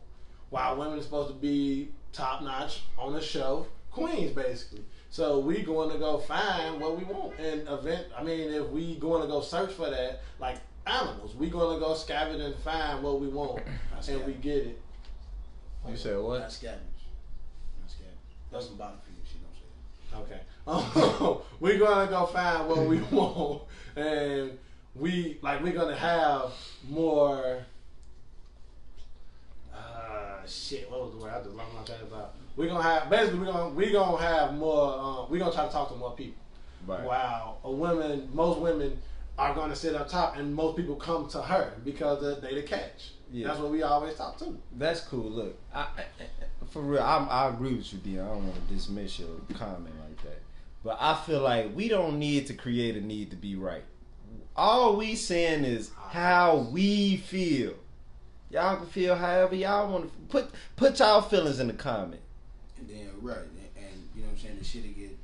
While women are supposed to be top-notch, on the shelf, queens basically. So we going to go find what we want. And if we going to go search for that, like animals, we going to go scavenge and find what we want, and we get it. You said what? Not scavenge. Not scavenge. That's the bottom for you. She don't say that. Okay. We're gonna go find what we want, and we're gonna have more. Shit. What was the word? I just lost my train of thought. We're gonna have have more. We're gonna try to talk to more people. Right. Wow. Most women are gonna sit up top, and most people come to her because they the catch. Yeah. That's what we always talk to. That's cool. Look, for real, I agree with you, D. I don't want to dismiss your comment like that. But I feel like we don't need to create a need to be right. All we saying is how we feel. Y'all can feel however y'all want to. Put y'all feelings in the comment. And then, right, and you know what I'm saying, the shit will get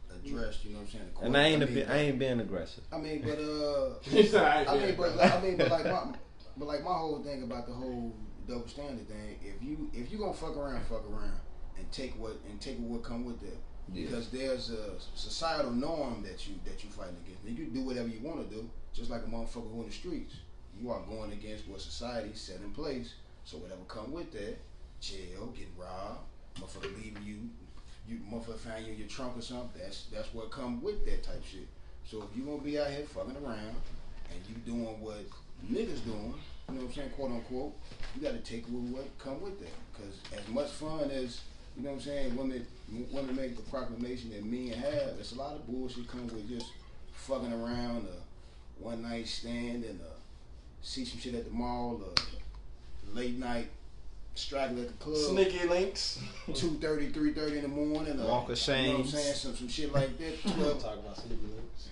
addressed, you know what I'm saying? And I ain't being aggressive. I mean, but like my whole thing about the whole double standard thing, if you gonna fuck around and take what come with that. Yeah. Because there's a societal norm that you fighting against. And you do whatever you want to do, just like a motherfucker who in the streets. You are going against what society set in place. So whatever come with that, jail, getting robbed, motherfucker leaving you motherfucker find you in your trunk or something. That's what come with that type shit. So if you gonna be out here fucking around and you doing what niggas doing, you know what I'm saying, quote unquote, you got to take what come with that. Because as much fun as, you know what I'm saying, women make the proclamation that men have, there's a lot of bullshit come with just fucking around, a one night stand, and see some shit at the mall, late night straggle at the club, sneaky links, 2:30, 3:30 in the morning, walk of shame, you know what I'm saying, some shit like that. 12, talk about sneaky links.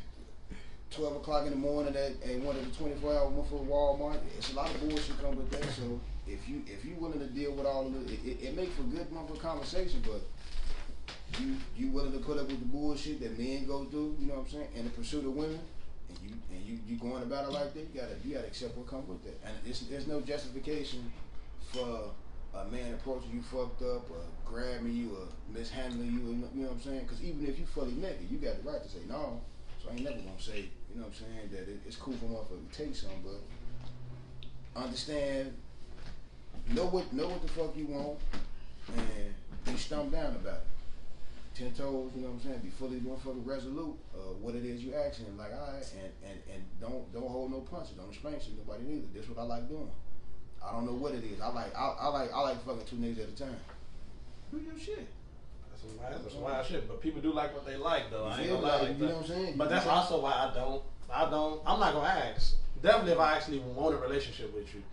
12 o'clock in the morning at one of the 24-hour motherfucking Walmart. It's a lot of bullshit come with that. So if you willing to deal with all of it make for good motherfucking conversation. But you willing to put up with the bullshit that men go through, you know what I'm saying, in the pursuit of women, and you going about it like that, you gotta accept what comes with that. And there's no justification for a man approaching you fucked up or grabbing you or mishandling you, you know what I'm saying? Because even if you fully naked, you got the right to say no. So I ain't never gonna say, you know what I'm saying, that it's cool for motherfucker to take something, but understand, know what the fuck you want, and be stumped down about it. 10 toes, you know what I'm saying? Be fully motherfucking resolute what it is you asking. Like, all right, and don't hold no punches. Don't explain shit to nobody neither. This what I like doing. I don't know what it is. I like fucking 2 niggas at a time. Do your shit. That's some wild shit. But people do like what they like, though. I ain't gonna lie like like you that. know what I'm saying? But that's also why I'm not gonna ask. Definitely if I actually want a relationship with you,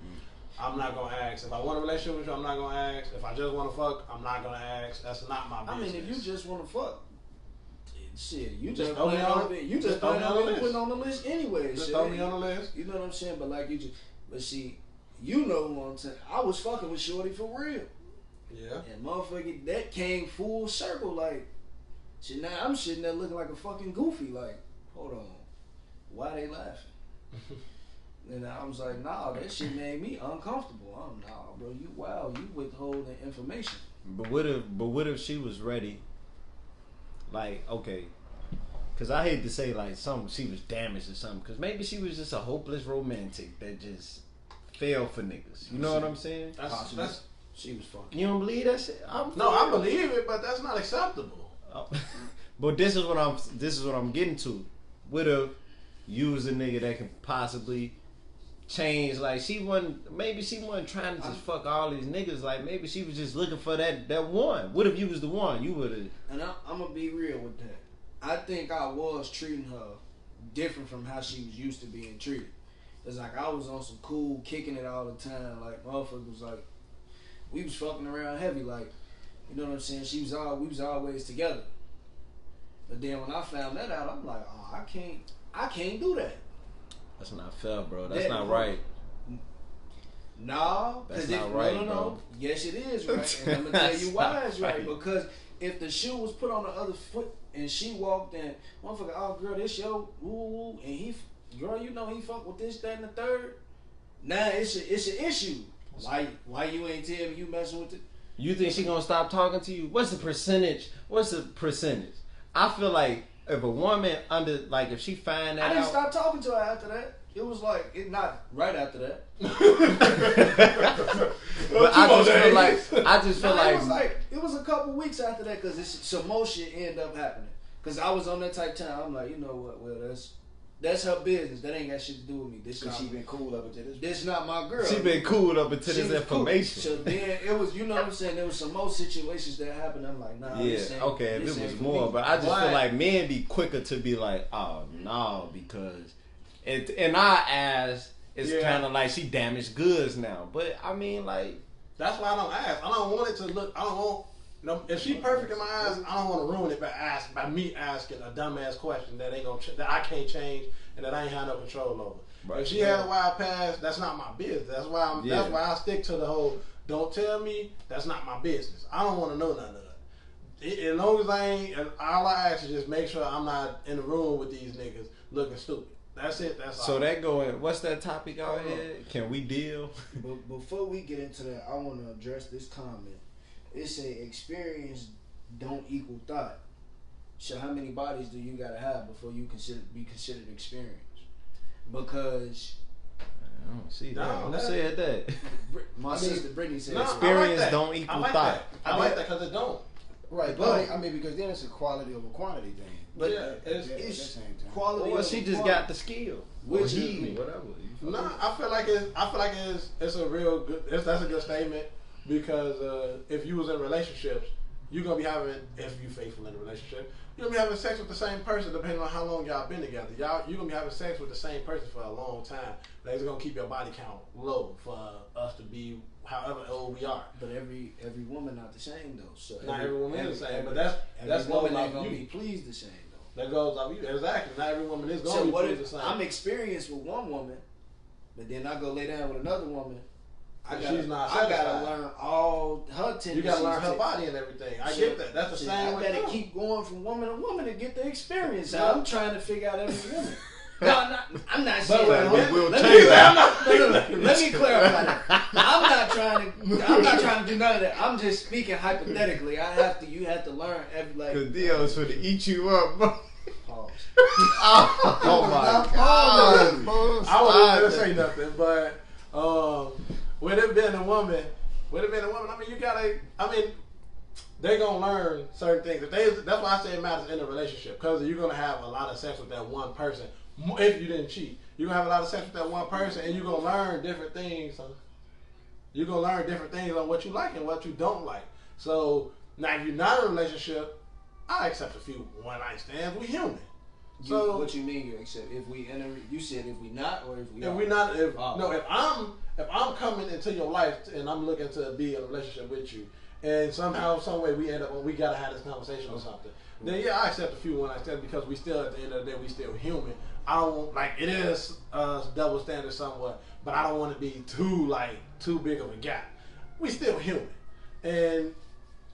I'm not gonna ask. If I want a relationship with you, I'm not gonna ask. If I just wanna fuck, I'm not gonna ask. That's not my business. I mean, if you just wanna fuck, shit, you Just just throw me on it. You just throw me on the list. Put on the list anyway. Just shit. throw me on the list. You know what I'm saying? But like you just, but see, you know what I'm saying. I was fucking with Shorty for real. Yeah. And motherfucker, that came full circle. Like, shit, now I'm sitting there looking like a fucking goofy. Like, hold on, why they laughing? And I was like, nah, that shit made me uncomfortable. Nah, bro, you wild. You withholding information. But what if she was ready? Like, okay, because I hate to say like she was damaged or something. Because maybe she was just a hopeless romantic that just fell for niggas. You know what I'm saying? That's She was fucking. You don't believe that shit? I believe it, but that's not acceptable. But this is what I'm getting to. What if you was a nigga that can possibly change? Like maybe she wasn't trying to just fuck all these niggas. Like maybe she was just looking for that one. What if you was the one? You would have. And I'm gonna be real with that. I think I was treating her different from how she was used to being treated. It's like I was on some cool, kicking it all the time. Like motherfuckers was like, we was fucking around heavy. Like, you know what I'm saying? We was always together. But then when I found that out, I'm like, oh, I can't do that. That's not fair, bro. That's not right. Nah, that's not right, no. bro. Yes, it is right, and I'm gonna tell you why it's right. Because if the shoe was put on the other foot and she walked in, motherfucker, oh girl, this yo, woo, and he, girl, you know he fuck with this, that, and the third. Nah, it's an issue. Why you ain't tell me you messing with it? You think she gonna stop talking to you? What's the percentage? I feel like if a woman if she find that I didn't out, stop talking to her after that. It was like not right after that. but I just feel like it was a couple weeks after that because some more shit ended up happening. Because I was on that type of time. I'm like, you know what? Well, that's her business. That ain't got shit to do with me. She been cool up until this. This not my girl. She been cool up until this information. Cool. So then it was, you know what I'm saying? There was some more situations that happened. I'm like, nah. Yeah, okay. If it was more, but I just feel like men be quicker to be like, oh no, because in our eyes, it's kind of like she damaged goods now. But I mean, like, that's why I don't ask. I don't want it to look. I don't want. If she perfect in my eyes, I don't want to ruin it by me asking a dumbass question that ain't gonna that I can't change and that I ain't have no control over. Right. If she had a wild past, that's not my business. That's why that's why I stick to the whole don't tell me. That's not my business. I don't want to know none of that. As long as I ain't, all I ask is just make sure I'm not in the room with these niggas looking stupid. That's it. That's so all. That going. What's that topic out here? Can we deal? But before we get into that, I want to address this comment. It say experience don't equal thought. So how many bodies do you gotta have before you be considered experienced? Because I don't see that. Who said that? My sister Brittany said experience like don't equal thought. I like that because it don't. Right, but I mean because then it's a quality over quantity thing. But it's quality. Well, she just got the skill. Which whatever. No, I feel like it's a real good. That's a good statement. Because if you was in relationships, you're going to be having, if you faithful in a relationship, you're going to be having sex with the same person depending on how long y'all been together. You're going to be having sex with the same person for a long time. That's going to keep your body count low for us to be however old we are. But every woman not the same though. So not every woman is the same, but that's woman ain't going to be pleased the same though. That goes off you. Exactly. Not every woman is going to be pleased the same. I'm experienced with one woman, but then I go lay down with another woman. I gotta learn all her tendencies. You gotta learn her body and everything. I get that. That's the same way. I gotta keep going from woman to woman to get the experience. I'm trying to figure out every woman. No, I'm not saying. Let me clarify that. I'm not trying to do none of that. I'm just speaking hypothetically. You have to learn every like. Cause Dio's finna eat you up, bro. Pause. Oh my God. I wasn't gonna say nothing, but. Would it been a woman? I mean, they're gonna learn certain things. That's why I say it matters in a relationship, because you're gonna have a lot of sex with that one person. If you didn't cheat, you're gonna have a lot of sex with that one person, and you're gonna learn different things. You're gonna learn different things on what you like and what you don't like. So now, if you're not in a relationship, I accept a few one night stands. We human. So what you mean you accept? If we enter, you said if we not or if we if are? we not, if no, if I'm coming into your life and I'm looking to be in a relationship with you, and somehow, some way we end up, we gotta have this conversation or something, then yeah, I accept a few one night stands, because we still, at the end of the day, we still human. I don't like, it is double standard somewhat, but I don't want to be too big of a gap. We still human, and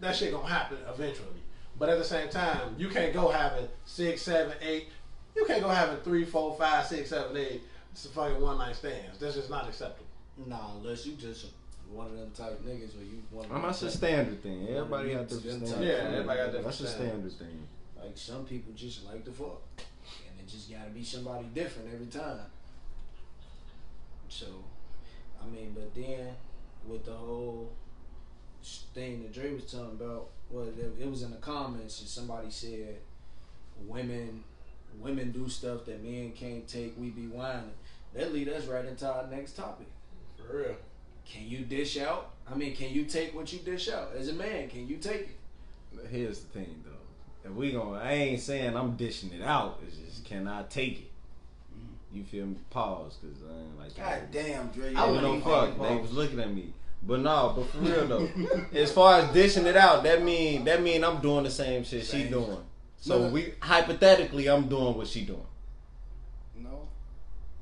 that shit gonna happen eventually. But at the same time, you can't go having 6, 7, 8. You can't go having 3, 4, 5, 6, 7, 8. It's a fucking one night stands. That's just not acceptable. Nah, unless you just one of them type niggas, or you one. That's a standard thing. Everybody got different standards. Yeah, everybody got different. That's a standard thing. Like some people just like to fuck, and it just gotta be somebody different every time. So, I mean, but then with the whole thing that Dre was talking about, well, it was in the comments, and somebody said women do stuff that men can't take. We be whining. That lead us right into our next topic. For real. Can you dish out? I mean, can you take what you dish out? As a man, can you take it? Here's the thing, though. If I ain't saying I'm dishing it out. It's just, can I take it? You feel me? Pause, because I ain't like. God damn, Dre. I wouldn't fuck. They was looking at me. But but for real though, as far as dishing it out, that mean I'm doing the same shit she doing. So hypothetically, I'm doing what she doing. No,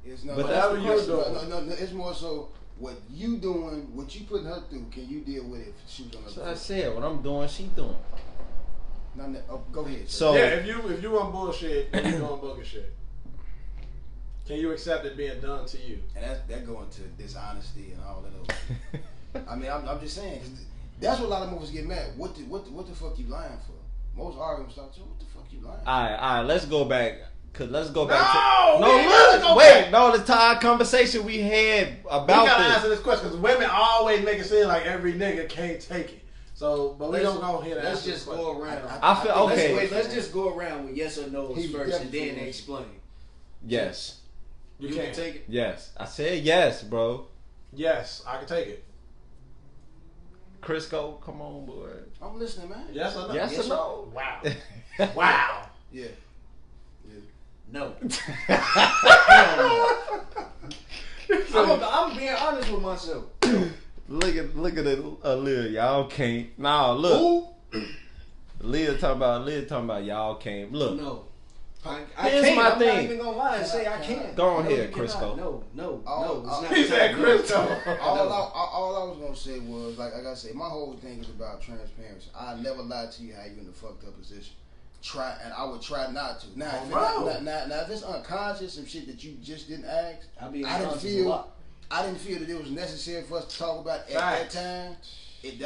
it's not. But that's what you're doing. No, it's more so what you doing, what you putting her through. Can you deal with it if she was on the So I said, what I'm doing, she doing. Go ahead. So yeah, if you on bullshit, and you doing bogus shit, can you accept it being done to you? And that going to dishonesty and all of those. I mean, I'm just saying, 'cause that's what a lot of mothers get mad. What the fuck you lying for? Most arguments start to, what the fuck you lying for? All right, let's go back. Let's go back No, the entire conversation we had about we gotta this. answer this question, because women always make it seem like every nigga can't take it. So, but we don't go here. Let's just go around. I feel okay. Let's just go around with yes or no's first, and then explain. Yes. You can can't take it. Yes, I said yes, bro. Yes, I can take it. Crisco, come on, boy. I'm listening, man. Yes or no? Yes or no? Wow. Wow. Yeah. No. I'm being honest with myself. Look at Lil, y'all can't. Nah, look. Lil talking about y'all can't. Look. No. I Here's can't. my I'm thing. not even gonna lie and say I can't. Go on No, here, you cannot. Crisco. No. It's not. He said Crisco. All I was gonna say was, like I said, my whole thing is about transparency. I never lied to you how you in the fucked up position. And I would try not to. Now, if it's unconscious and shit that you just didn't ask, I didn't feel that it was necessary for us to talk about at that time. That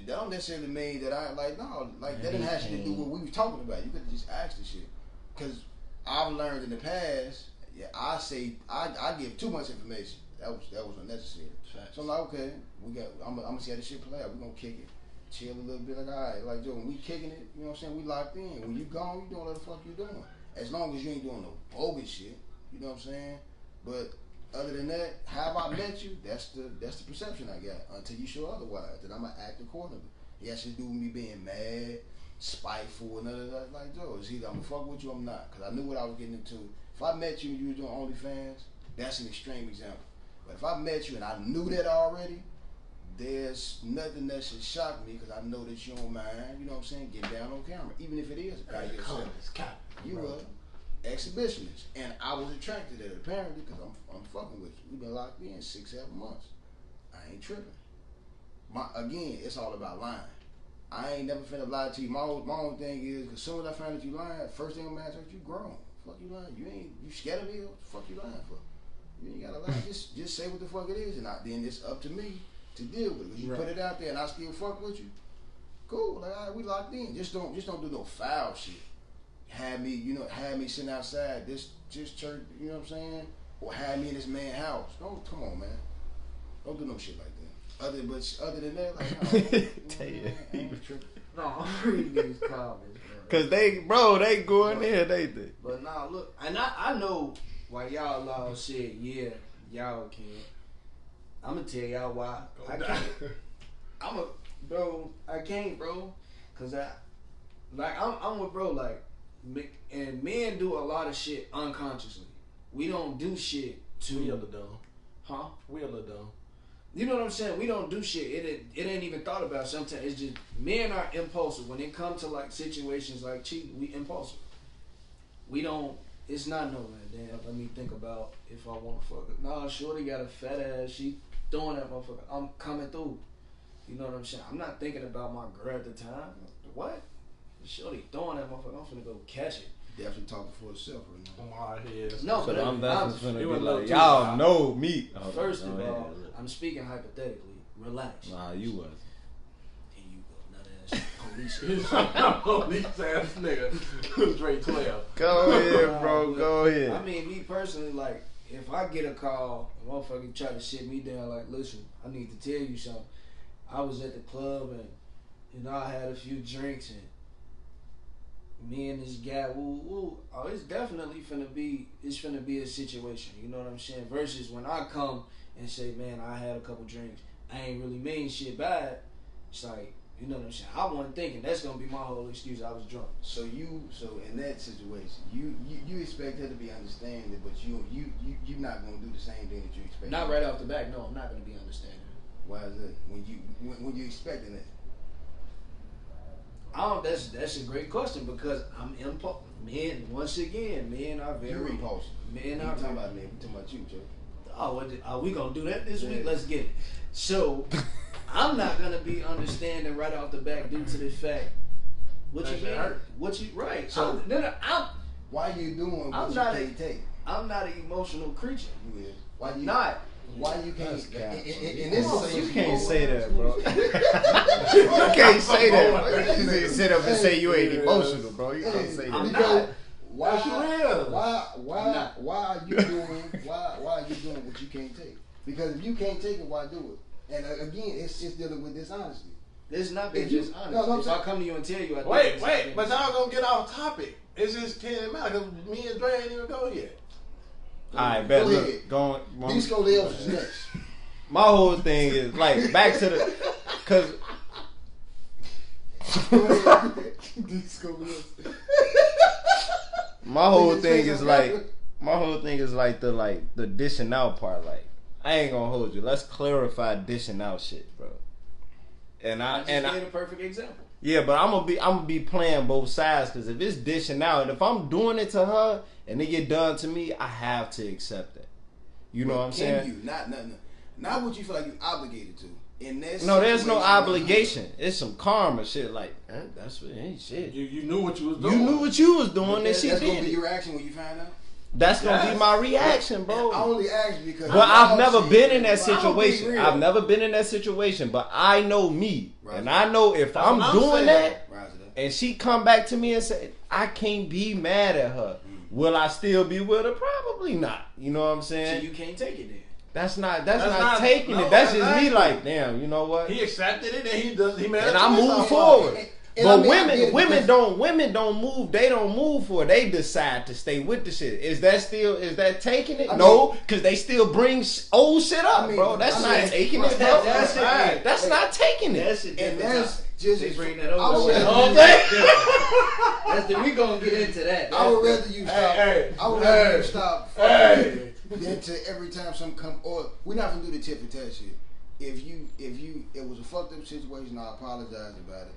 don't necessarily mean that that didn't have shit to do with what we were talking about. You could have just asked the shit. Because I've learned in the past, I say I give too much information. That was unnecessary. So I'm like, okay, I'm gonna see how this shit play out. We're gonna kick it, chill a little bit. Like, all right, like, Joe, when we kicking it, you know what I'm saying? We locked in. When you gone, you doing what the fuck you doing. As long as you ain't doing no bogus shit, you know what I'm saying? But other than that, how I met you, that's the perception I got. Until you show otherwise, that I'm gonna act accordingly. It has to do with me being mad, spiteful, and none of that. Like, Joe, it's either I'm gonna fuck with you or I'm not. Because I knew what I was getting into. If I met you and you were doing OnlyFans, that's an extreme example. But if I met you and I knew that already, there's nothing that should shock me, because I know that you don't mind, you know what I'm saying, getting down on camera. Even if it is about yourself. You were exhibitionist. And I was attracted to it, apparently, because I'm fucking with you. We've been locked in 6-7 months. I ain't tripping. Again, it's all about lying. I ain't never finna lie to you. My own thing is, because as soon as I find that you lying, first thing I'm gonna ask you grown. Fuck you lying. You scared of me? What the fuck you lying for? You ain't gotta lie. Just say what the fuck it is, and then it's up to me to deal with it. Because you put it out there and I still fuck with you, cool. Like, all right, we locked in. Just don't do no foul shit. Have me sitting outside this church, you know what I'm saying? Or have me in this man's house. Come on, man. Don't do no shit like that. Other than that, like, no, I ain't tripping. No, I'm reading these comments, bro. Cause they go in there, they think. But nah, look, and I know why y'all all said, yeah, y'all can. I'm gonna tell y'all why I can't. I can't, bro. Cause I'm with bro, like, and men do a lot of shit unconsciously. We don't do shit to. We are the dumb. Huh? We are the dumb. You know what I'm saying? We don't do shit. It ain't even thought about sometimes. It's just, men are impulsive. When it comes to like situations like cheating, we impulsive. We don't, it's not no, man, damn, let me think about if I want to fuck her. Nah, shorty got a fat ass. She throwing that motherfucker. I'm coming through. You know what I'm saying? I'm not thinking about my girl at the time. What? Shorty throwing that motherfucker. I'm finna go catch it. Definitely talking for itself right now. My head. No, So but I'm definitely finna be was like, too y'all high. know me. First of all, I'm speaking hypothetically. Relax. Nah, you wasn't. Here you go, nut ass police. Police ass nigga. Straight 12. Go ahead, bro. Go ahead. I mean, me personally, like, if I get a call, a motherfucker try to shit me down, like, listen, I need to tell you something. I was at the club and I had a few drinks and me and this guy, woo. Oh, it's definitely finna be a situation. You know what I'm saying? Versus when I come and say, man, I had a couple drinks. I ain't really mean shit bad. It's like, you know what I'm saying? I wasn't thinking that's gonna be my whole excuse. I was drunk. So in that situation, you expect her to be understanding, but you not gonna do the same thing that you expect. Not right off the back. No, I'm not gonna be understanding. Why is that? When you expecting it? That's a great question because I'm impulsive. Men, once again, men are very You're impulsive. Men We are talking about men. We talking about you, Joe. Oh, are we gonna do that this week? Yeah. Let's get it. So, I'm not gonna be understanding right off the back due to the fact. What That you shit mean? hurt. What you right? So- I'm Why you doing I'm what not you can't take? I'm not an emotional creature. You is. Why you Not. Why you can't? That's cap. In this So situation, you can't say that, bro. You can't say that, bro. You just sit up and say you ain't emotional, bro. You can't say I'm that. not. Why Yes, you is. why are you doing what you can't take? Because if you can't take it, why do it? And again, it's dealing with dishonesty. It's not being If you- dishonest. no, if I'm I come to you and tell you, I think Wait, it's but y'all gonna get off topic. It's just can't matter because me and Dre ain't even go yet. Alright, bet. Go Look, ahead. going. Disco Leos is next. My whole thing is like back to the, cause Disco Leos. my whole thing is like the dishing out part. Like I ain't gonna hold you. Let's clarify dishing out shit, bro. I just gave a perfect example. Yeah, but I'm gonna be playing both sides because if it's dishing out, and if I'm doing it to her and it get done to me, I have to accept that. You know what I'm saying? Can you not what you feel like you obligated to? In that No, there's no situation, obligation. It's some karma shit. Like that's what ain't shit. You knew what you was doing. You knew what you was doing, and she That's gonna did be it. your reaction when you find out. That's gonna be Yes. my reaction, bro. I only asked because. But I've never been in that But I'm gonna be situation. real. I've never been in that situation. But I know me, Right. and I know if That's I'm what I'm doing saying. that, Rise it up. and she come back to me and say, I can't be mad at her. Will I still be with her? Probably not. You know what I'm So saying? you can't take it then. That's not not- taking no, it. That's just me. exactly. Like, damn. You know what? He accepted it and he made And a I choice move off of forward. it. And I But mean, I get it women because- don't move. They don't move for it. They decide to stay with the shit. Is that taking it? I mean- No, because they still bring old shit up, I mean, bro. That's I not mean, taking right, it, bro. that's it. Right. That's not taking it. That's a And different that's topic. just They as- bring that I would over. rather- That's the, we gonna get into that. I would rather you stop. Hey, I would rather hey, you stop hey. than to every time some come. Or we're not gonna do the tit for tat shit. If it was a fucked up situation, I apologize about it.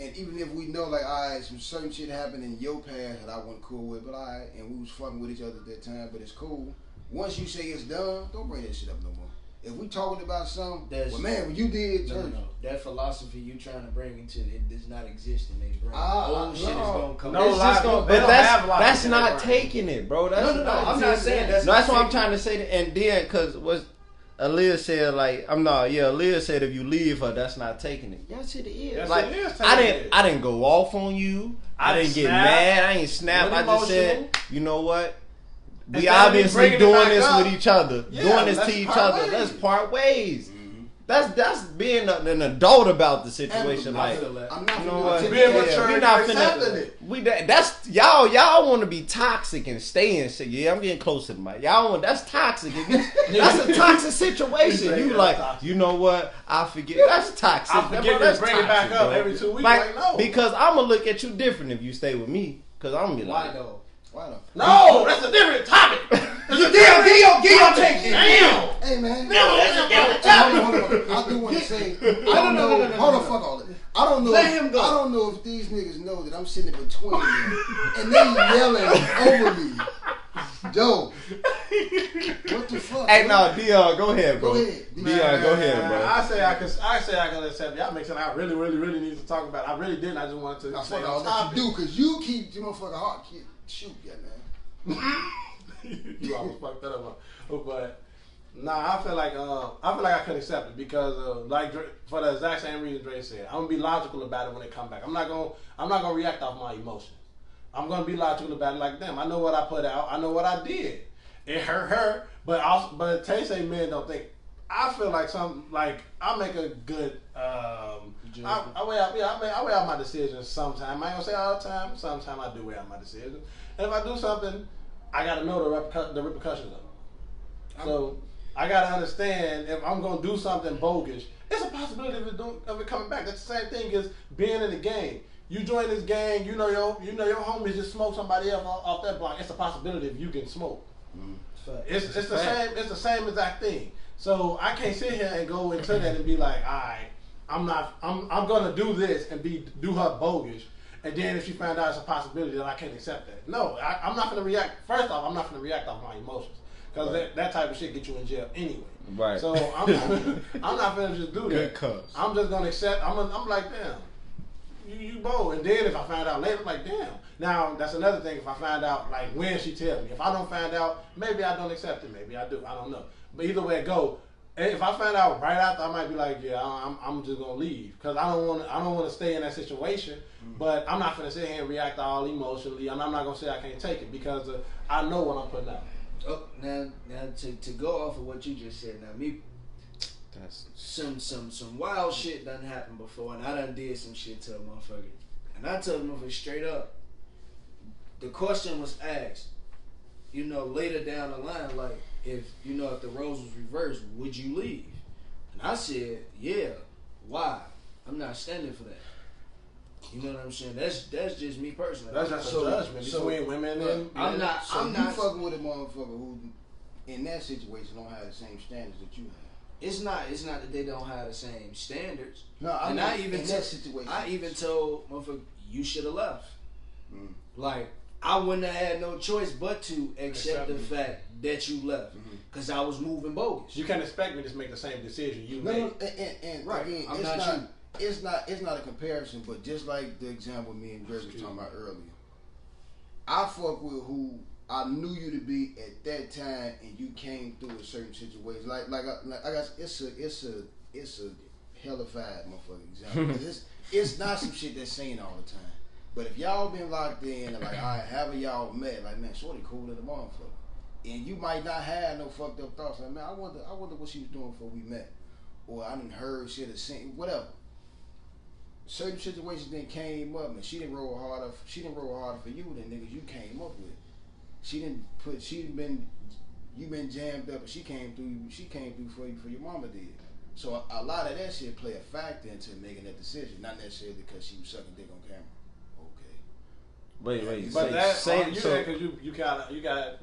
And even if we know, like, alright, some certain shit happened in your past that I wasn't cool with, but alright, and we was fucking with each other at that time, but it's cool. Once you say it's done, don't bring that shit up no more. If we talking about something, That's- well, man, when you did, No. That philosophy you trying to bring into it does not exist in their brain. Old shit is gonna come. No, It's lie- just gonna, they but don't have life that's in not their brain. taking it, bro. That's No, I'm not saying that's No, that's not what I'm taking trying to say. And then, cause what Aaliyah said, like, Aaliyah said if you leave her, that's not taking it. Yes, it is. Yes, like, it is taking I it. didn't go off on you. I didn't get snap. mad. I ain't snap. I Wasn't just said, emotional. you know what? We Instead of me obviously bringing it doing back this up, with each other. yeah, doing this let's to each part other. ways. Let's part ways. That's being an adult about the situation. Like, I'm not, you know what? Being mature, we not accepting finna. it. That's y'all want to be toxic and stay in shit. Yeah, I'm getting close to the mic. Y'all want that's toxic. That's a toxic situation. You like, you know what? I forget. That's toxic. I forget to bring it back up every 2 weeks. Like, no, because I'm gonna look at you different if you stay with me. Cause I'm gonna be like, why though? No, that's a different topic. Give your take. Damn. Hey man. No, that's a different topic. Hold on. I do want to say. I don't know. Hold on, fuck all that. I don't know. Let him go. I don't know if these niggas know that I'm sitting in between them and they yelling over me. Joe, what the fuck? hey, no, Dion, go ahead, bro. Go ahead. Dion, go ahead, bro. I say I can accept. Y'all make something I really need to talk about. I really didn't. I just wanted to Now, say fuck on all that topic. you do, cause you keep your motherfucking heart shoot, yeah, man. You almost fucked that up, but nah, I feel like I could accept it because like for the exact same reason Dre said, I'm gonna be logical about it when it come back. I'm not gonna react off my emotions. I'm gonna be logical about it. Like, damn, I know what I put out. I know what I did. It hurt her, but Tay say men don't think. I feel like I make a good. I weigh out my decisions sometimes. I ain't gonna say all the time. Sometimes I do weigh out my decisions. And if I do something, I gotta know the repercussions of it. So I gotta understand if I'm gonna do something bogus, it's a possibility of it coming back. That's the same thing as being in the game. You join this gang, you know your homies just smoke somebody else off that block. It's a possibility if you can smoke. It's the same exact thing. So I can't sit here and go into that and be like, all right, I'm gonna do this and do her bogus. And then if she found out it's a possibility that I can't accept that. No, I'm not gonna react. First off, I'm not gonna react off my emotions because that type of shit get you in jail anyway. Right. So I'm not gonna just do that. Good cuz. I'm just gonna accept. I'm like, damn, you bold. And then if I find out later, I'm like, damn. Now that's another thing. If I find out like when she tell me, if I don't find out, maybe I don't accept it. Maybe I do. I don't know. But either way it go. If I find out right after, I might be like, yeah, I'm just gonna leave because I don't want to stay in that situation. But I'm not gonna sit here and react all emotionally, and I'm not gonna say I can't take it because I know what I'm putting out. Oh, now to go off of what you just said, now me, That's some wild shit done happened before, and I done did some shit to a motherfucker, and I told the motherfucker straight up. The question was asked, later down the line, like if the roles was reversed, would you leave? And I said, yeah. Why? I'm not standing for that. You know what I'm saying? That's just me personally. That's just a judgment between women and I'm not. You fucking with a motherfucker who, in that situation, don't have the same standards that you have. It's not that they don't have the same standards. No, I even in that situation. I even told motherfucker, you should have left. Like I wouldn't have had no choice but to accept the fact that you left because I was moving bogus. You can't expect me to make the same decision you No, made. and right. Again, I'm not you. It's not a comparison, but just like the example me and Greg was talking about earlier, I fuck with who I knew you to be at that time, and you came through a certain situation. Like I guess it's a hellified motherfucking example. it's not some shit that's seen all the time. But if y'all been locked in and like, all right, haven't y'all met? Like, man, shorty cool in the motherfucker, and you might not have no fucked up thoughts. Like, man, I wonder what she was doing before we met, or I didn't heard shit or seen whatever. Certain situations then came up, and she didn't roll harder. She didn't roll harder for you than niggas you came up with. You been jammed up, and she came through for you for your mama did. So a lot of that shit play a factor into making that decision, not necessarily because she was sucking dick on camera. Wait. But because you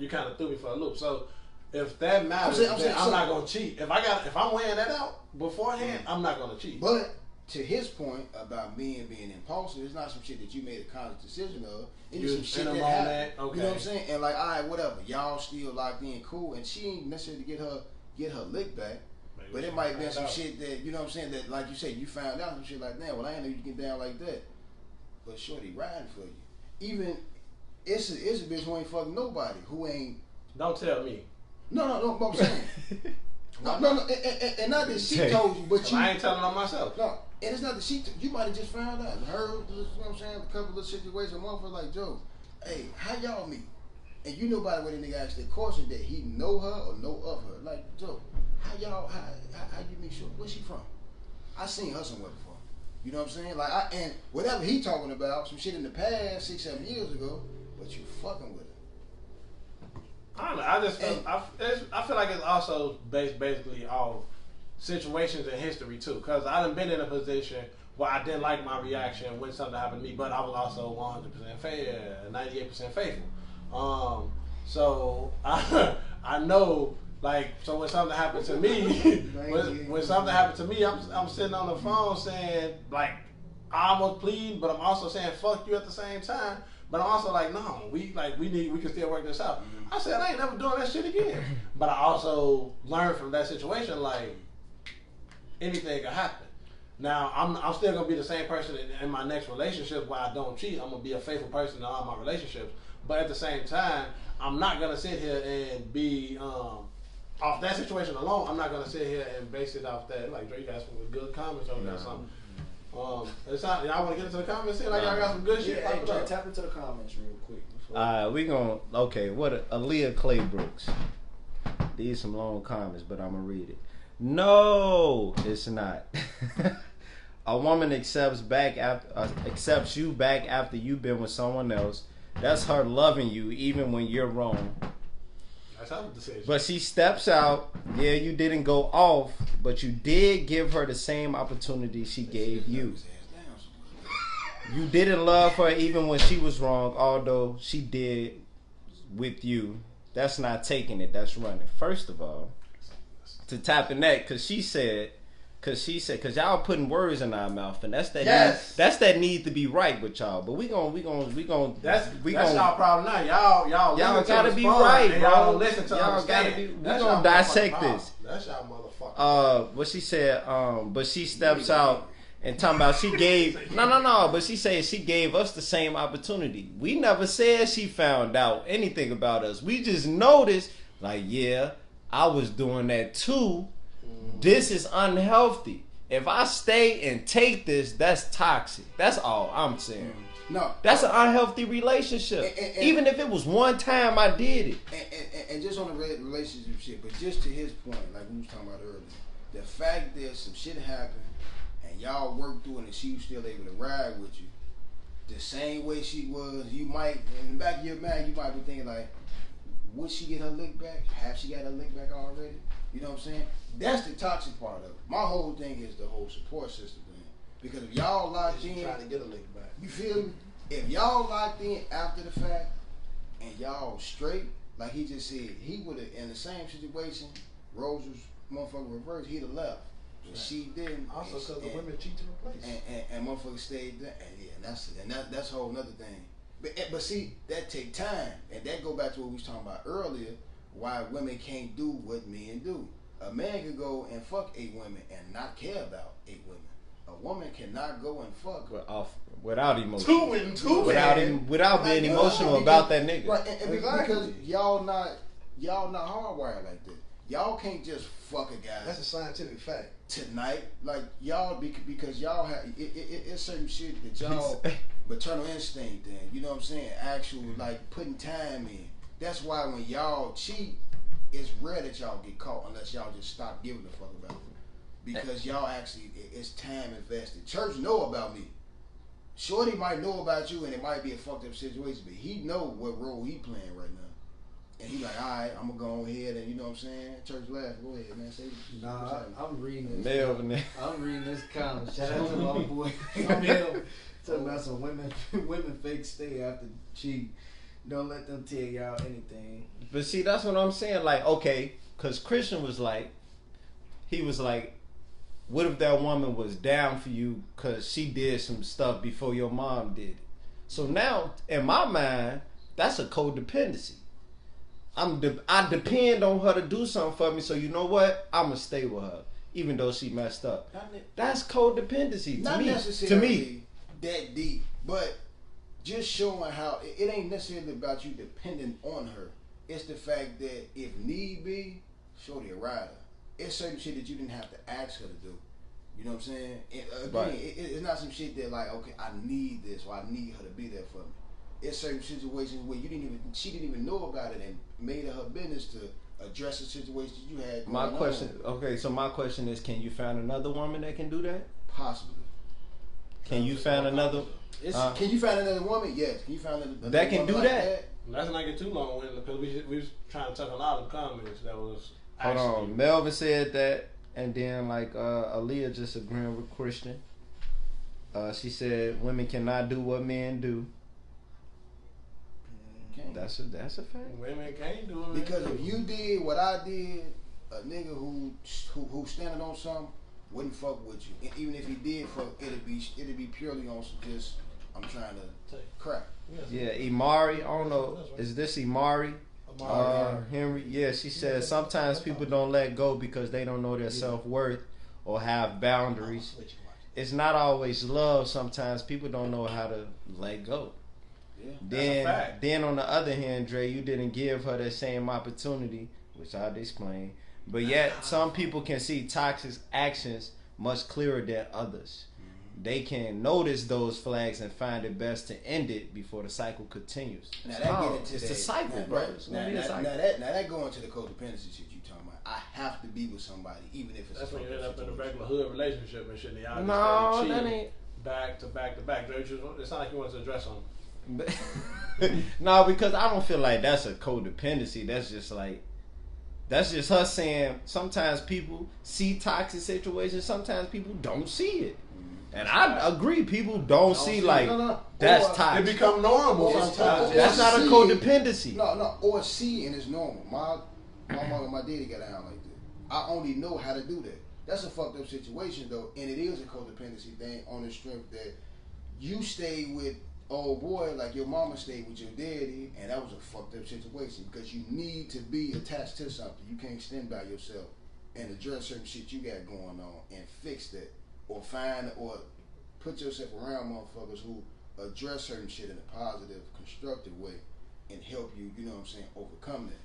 kind of threw me for a loop. So if that matters, I'm not gonna cheat. If I'm weighing that out beforehand, I'm not gonna cheat. But to his point about men being impulsive, it's not some shit that you made a conscious decision of. It's just some shit that happened. Okay. You know what I'm saying? And like, all right, whatever. Y'all still locked in, cool. And she ain't necessarily get her lick back. Maybe but it might have been some shit that, you know what I'm saying, that like you said, you found out some shit like that. Well, I ain't know you get down like that. But shorty riding for you. Even it's a bitch who ain't fucking nobody. Who ain't. Don't tell me. No. But I'm saying. No. And not that she told you, but I ain't telling on myself. No. And it's not that you might have just found out and heard, you know what I'm saying, a couple of situations. Motherfucker like, Joe, hey, how y'all meet? And you know by the way the nigga asked that question that he know her or know of her. Like, Joe, how you make sure? Where's she from? I seen her somewhere before. You know what I'm saying? Like, and whatever he talking about, some shit in the past, 6-7 years ago, but you fucking with it. I don't know. I just feel, I feel like it's also based basically off situations in history too. Because I done been in a position where I didn't like my reaction when something happened to me, but I was also 100% 98% faithful. So I know. Like, so when something happened to me, when something happened to me, I'm sitting on the phone saying, like, I almost plead, but I'm also saying fuck you at the same time. But I'm also like, no, we can still work this out. I said I ain't never doing that shit again. But I also learned from that situation, like, anything could happen. Now I'm still gonna be the same person in my next relationship where I don't cheat. I'm gonna be a faithful person in all my relationships. But at the same time, I'm not gonna sit here and be off that situation alone. I'm not gonna sit here and base it off that. Like, Dre, you got some good comments over there or something. It's not, y'all want to get into the comments? Seem like y'all got some good shit. Yeah, hey, Dre, tap into the comments real quick. We gonna what Aaliyah Claybrooks. These some long comments, but I'm gonna read it. No, it's not. A woman accepts you back after you've been with someone else. That's her loving you even when you're wrong. That's how the decision. But she steps out. Yeah, you didn't go off, but you did give her the same opportunity she gave you. You didn't love her even when she was wrong, although she did with you. That's not taking it, that's running. First of all, to tap in that, because y'all putting words in our mouth, and that's that need to be right with y'all. But we gonna that's y'all problem now. Y'all gotta be right, bro. Y'all don't listen to y'all understand. We gonna dissect this. That's y'all motherfucker. What she said, but she steps out and talking about she gave no, but she said she gave us the same opportunity. We never said she found out anything about us. We just noticed, like, yeah, I was doing that too. This is unhealthy. If I stay and take this, that's toxic. That's all I'm saying. No, that's an unhealthy relationship. And even if it was one time I did it. And just on the relationship shit, but just to his point, like we was talking about earlier, the fact that some shit happened and y'all worked through it and she was still able to ride with you, the same way she was, you might, in the back of your mind, you might be thinking like, would she get her lick back? Have she got her lick back already? You know what I'm saying? That's the toxic part of it. My whole thing is the whole support system thing. Because if y'all locked in, trying to get a lick back. You feel me? If y'all locked in after the fact and y'all straight, like he just said, he would have, in the same situation, Rose was motherfucker reversed, he'd have left. But she didn't. Also because the women cheat to replace. And motherfucker stayed there. And that's a whole nother thing. But see, that take time. And that go back to what we was talking about earlier, why women can't do what men do. A man can go and fuck 8 women and not care about 8 women. A woman cannot go and fuck without emotion. Without being emotional about that nigga. Right, and because y'all not hardwired like that. Y'all can't just fuck a guy. That's a scientific fact. Tonight, like y'all, because y'all have it's certain shit that y'all maternal instinct and you know what I'm saying, actual like putting time in. That's why when y'all cheat, it's rare that y'all get caught unless y'all just stop giving a fuck about it. Because y'all actually, it's time invested. Church know about me. Shorty might know about you and it might be a fucked up situation, but he know what role he playing right now. And he like, all right, I'm gonna go ahead and you know what I'm saying. Church laugh. Go ahead, man. Say. Nah, I'm reading this. I'm reading this comment. Shout out to my boy. Talking about some women fake stay after cheat. Don't let them tell y'all anything. But see, that's what I'm saying. Like, okay, because Christian was like, he was like, what if that woman was down for you because she did some stuff before your mom did it? So now, in my mind, that's a codependency. I depend on her to do something for me, so you know what? I'm gonna stay with her, even though she messed up. That's codependency not to me. Necessarily that deep, but just showing how it ain't necessarily about you depending on her. It's the fact that if need be, shorty a rider. It's certain shit that you didn't have to ask her to do. You know what I'm saying? It's not some shit that like, okay, I need this or I need her to be there for me. It's certain situations where she didn't even know about it and made it her business to address the situations you had. My question, okay, so my question is, can you find another woman that can do that? Possibly. Can you find another? Can you find another woman? Yes. Can you find another that can woman do like that? Let's not get too long with it because we was trying to touch on all the comments that was. Hold on, Melvin said that, and then like Aaliyah just agreeing with Christian. She said women cannot do what men do. That's a fact. Women can't do it because if you did what I did, a nigga who standing on something wouldn't fuck with you. And even if he did fuck, it'd be purely on some just I'm trying to crap. Yeah, Imari. I don't know. Is this Imari? Henry. Yeah, she said sometimes people don't let go because they don't know their self-worth or have boundaries. It's not always love. Sometimes people don't know how to let go. Yeah, then on the other hand, Dre, you didn't give her that same opportunity, which I'd explain. But yet, some people can see toxic actions much clearer than others. They can notice those flags and find it best to end it before the cycle continues. Now that get into it's the cycle, bro. Now that go into the codependency shit you talking about. I have to be with somebody, even if it's that's when you end up in a regular hood relationship and shit. And y'all no, that ain't back to back to back. Dre, it's not like you want to address on. No, because I don't feel like that's a codependency. That's just her saying sometimes people see toxic situations, sometimes people don't see it. And I agree, people don't see like that's toxic. It become normal sometimes. That's not a codependency. No, or see and it's normal. My mom and my daddy got down like that. I only know how to do that. That's a fucked up situation though, and it is a codependency thing on the strength that you stay with old boy like your mama stayed with your daddy, and that was a fucked up situation because you need to be attached to something. You can't stand by yourself and address certain shit you got going on and fix that, or find or put yourself around motherfuckers who address certain shit in a positive, constructive way and help you. You know what I'm saying? Overcome that.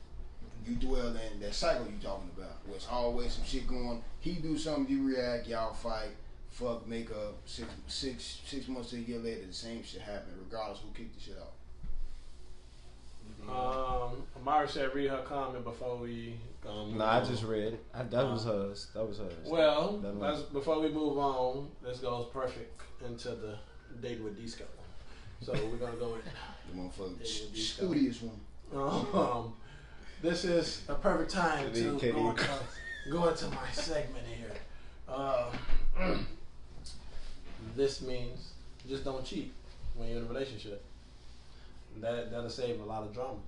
You dwell in that cycle you talking about, where it's always some shit going. He do something, you react, y'all fight. Fuck, make up 6 months to a year later, the same shit happen, regardless who kicked the shit out. Amara said read her comment before we. I just read it. That was hers. Well, before we move on, this goes perfect into the date with Disco. So we're gonna go with the motherfucking studious one. This is a perfect time to go into my segment here. This means just don't cheat when you're in a relationship. That'll save a lot of drama.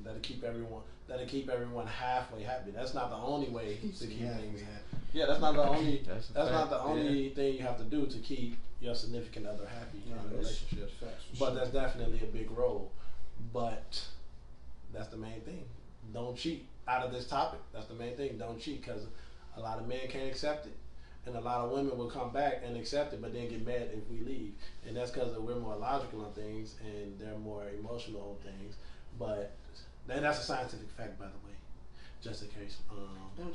That'll keep everyone halfway happy. That's not the only way to keep things happy. Yeah, that's not the only. That's not the only thing you have to do to keep your significant other happy in a relationship. But that's definitely a big role. But that's the main thing. Don't cheat. Out of this topic, that's the main thing. Don't cheat, because a lot of men can't accept it. And a lot of women will come back and accept it, but then get mad if we leave. And that's because we're more logical on things and they're more emotional on things. But that's a scientific fact, by the way. Just in case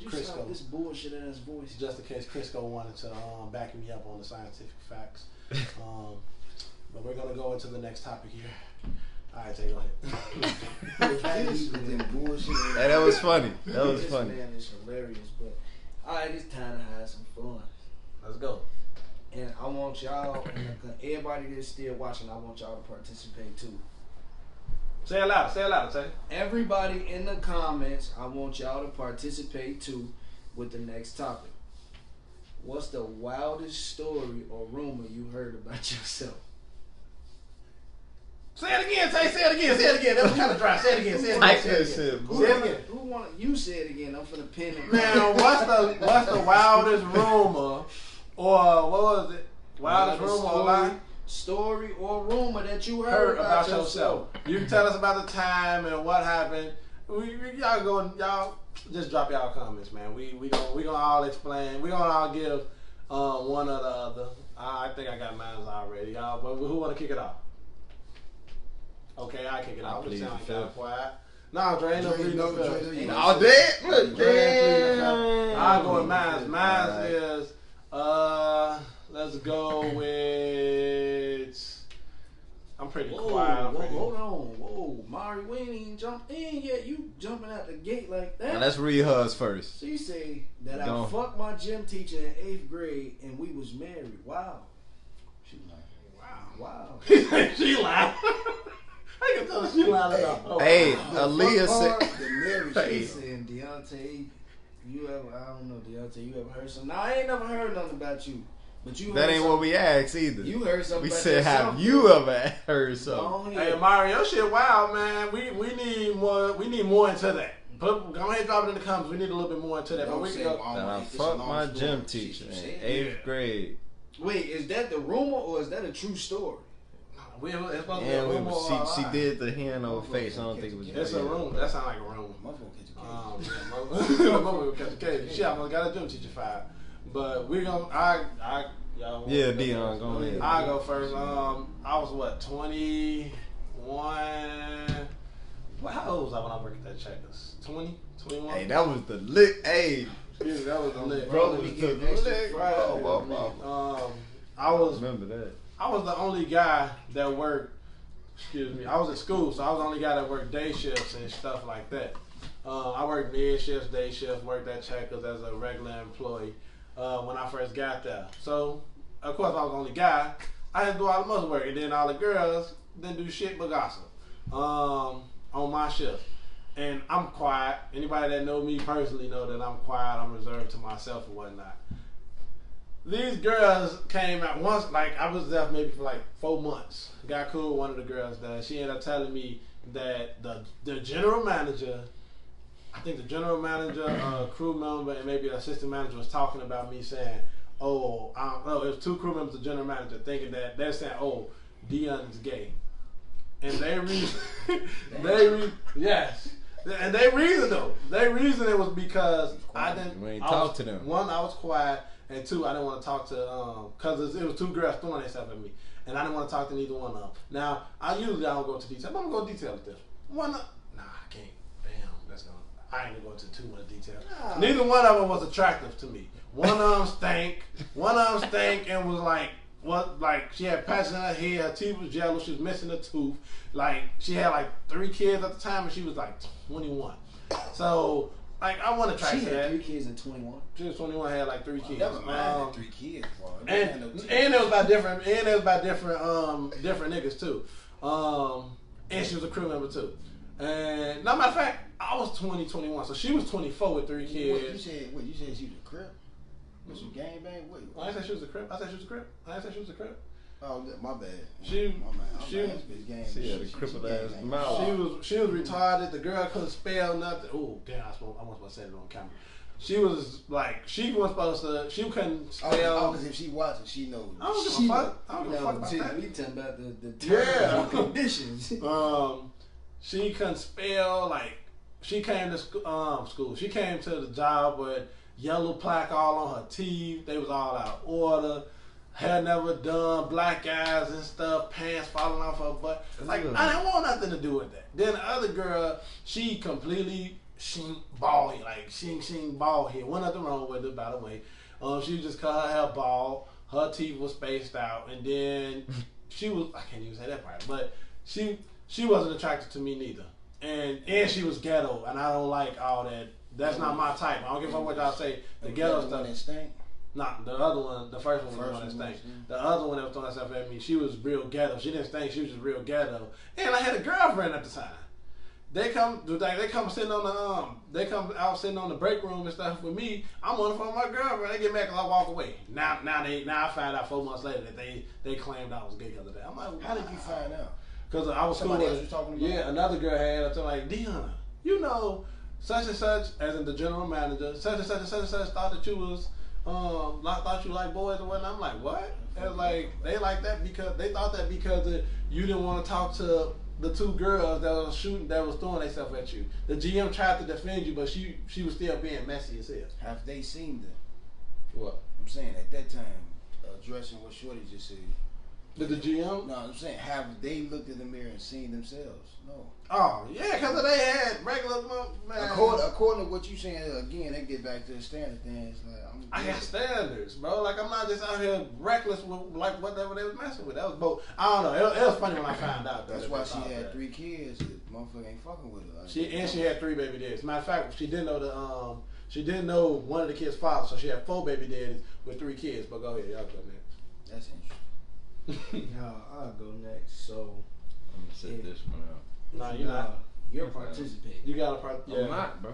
Crisco, this bullshit ass voice. Just in case Crisco wanted to back me up on the scientific facts. But we're gonna go into the next topic here. All right, go ahead. Hey, that was funny. That was this funny. Man is hilarious, but alright, it's time to have some fun. Let's go. And I want y'all, everybody that's still watching, I want y'all to participate too. Say it louder, say. Everybody in the comments, I want y'all to participate too with the next topic. What's the wildest story or rumor you heard about yourself? Say it again, say it again. That was kind of dry. Say it again. Say it again. Who want you say it again? I'm finna pin it. Man, what's the wildest rumor or what was it? Wildest rumor or lie? Story or rumor that you heard about yourself. You can tell us about the time and what happened. Y'all just drop y'all comments, man. We gonna all explain. We gonna all give one or the other. I think I got mine already, y'all. But who wanna kick it off? Okay, I kick it off. It sound kind of quiet. No, Dre, ain't no pleading no fifth. All dead. Look, damn. I'll go with mine. Mine is let's go with. I'm pretty Whoa, quiet. hold on. Whoa, Mari, we ain't even jumped in yet. You jumping out the gate like that. Now, let's read hers first. She say that I Go. fucked my gym teacher in 8th grade and we was married. Wow. She lying. Wow. She lied. I can tell she lied about. Oh, Hey, The Aaliyah fuck part, said. the marriage Hey. She saying, Deontay, I don't know, Deontay, you ever heard something? Now, I ain't never heard nothing about you. But you That heard ain't what we asked either. You heard something We about said, yourself. have you ever heard something? Go on Hey, here. Mario, shit, wow, man. We need more. We need more into that. Go ahead, and drop it in the comments. We need a little bit more into that. But we can go. Now, I fucked my gym teacher in 8th grade. Wait, is that the rumor or is that a true story? It's supposed to be a And rumor. or a she lie. did the hand over face. I don't think it was. It's a rumor. That sounds like a rumor. Motherfucker catch a case. Yeah, mother will catch a case. She almost got a gym teacher fired. But we gonna. Y'all want Yeah, to go Dion, first? go ahead. I go first. I was what 21. Well, how old was I when I worked at that Checkers? 20, 21. Hey, that was the lit. Hey, Yeah, that was the lit. bro, we was get the extra lit. fried. I was Remember that. I was the only guy that worked. Excuse me. I was in school, so I was the only guy that worked day shifts and stuff like that. I worked mid shifts, day shifts, worked at Checkers as a regular employee when I first got there. So, of course, I was the only guy. I had to do all the muscle work, and then all the girls didn't do shit but gossip on my shift. And I'm quiet. Anybody that know me personally know that I'm quiet. I'm reserved to myself and whatnot. These girls came out once, like I was there maybe for like 4 months. Got cool with one of the girls there. She ended up telling me that the general manager, I think the general manager, crew member, and maybe the assistant manager was talking about me saying, oh, I don't know, it was 2 crew members, the general manager, thinking that they're saying, oh, Dion is gay. And yes. And they reason though. They reason it was because I didn't. You ain't I talk was- to them. One, I was quiet, and 2, I didn't want to talk to because it was 2 girls throwing themselves at me, and I didn't want to talk to neither one of them. Now, I usually don't go into detail. I'm gonna go detail with this. One, I can't. Damn, I ain't gonna go into too much detail. Nah. Neither one of them was attractive to me. One of them stank. One of them stank and was like she had patches in her head, her teeth was yellow, she was missing a tooth. Like she had like 3 kids at the time and she was like 21. So like I wasn't She attracted to had that. 3 kids at 21. She was 21, had like 3 kids. Never mind, had 3 kids. Bro. And it was about different different niggas too. And she was a crew member too. And no matter of fact, I was 21, so she was 24 with 3 kids. You said she was a crip? Was she gangbang? Wait. I didn't say she was a crip. I said she was a crip. I didn't say she was a crip. Oh, my bad. She she had a crippled ass mouth. She was retarded. The girl couldn't spell nothing. Oh damn! I was about to say it on camera. She was like she wasn't supposed to. She couldn't spell. Because if she watching, she knows. I don't give a fuck. I don't give a fuck about We that. talking about the Yeah. terms and conditions. She couldn't spell. Like she came to school. She came to the job with yellow plaque all on her teeth. They was all out of order. Hair never done, black eyes and stuff, pants falling off her butt. Like, I didn't want nothing to do with that. Then the other girl, she completely bald head. Like, she bald head. Wasn't nothing wrong with it, by the way. She just cut her hair bald. Her teeth was spaced out. And then she was, I can't even say that part, but she wasn't attracted to me neither. And she was ghetto, and I don't like all that. That's not my type. I don't give a fuck what y'all say. The ghetto stuff. That stink? Not the other one. The first one was the one that stank. The other one that was throwing herself at me, she was real ghetto. She didn't stink. She was just real ghetto. And I had a girlfriend at the time. They come sitting on out sitting on the break room and stuff with me. I'm on the phone with my girlfriend. They get mad because I walk away. Now I find out 4 months later that they claimed I was gay because of that. I'm like, How did you find out? because I was Somebody cool else with was talking about yeah, it? another girl had up to like, Deanna, you know, such and such, as in the general manager, such and such and such and such thought that you was, thought you like boys or whatnot. I'm like, what? And it's like, they like that because, they thought that because you didn't want to talk to the 2 girls that was shooting, that was throwing themselves at you. The GM tried to defend you, but she was still being messy as hell. Have they seen them? What? I'm saying at that time, addressing what Shorty just said. Did the GM? No, I'm saying, have they looked in the mirror and seen themselves? No. Oh, yeah, because they had regular, man. according to what you saying, again, they get back to the standard thing. It's like, I got standards, bro. Like, I'm not just out here reckless with like whatever they was messing with. That was both. I don't know. It was funny when I found out. That's why she had 3 kids. The motherfucker ain't fucking with her. Like, she had 3 baby daddies. Matter of fact, she didn't know she didn't know one of the kids' father, so she had 4 baby daddies with 3 kids. But go ahead, y'all go next. That's interesting. No, I'll go next. So I'm gonna set this one out. Nah, you're not. You're participating. You got to part. Yeah. I'm not, bro.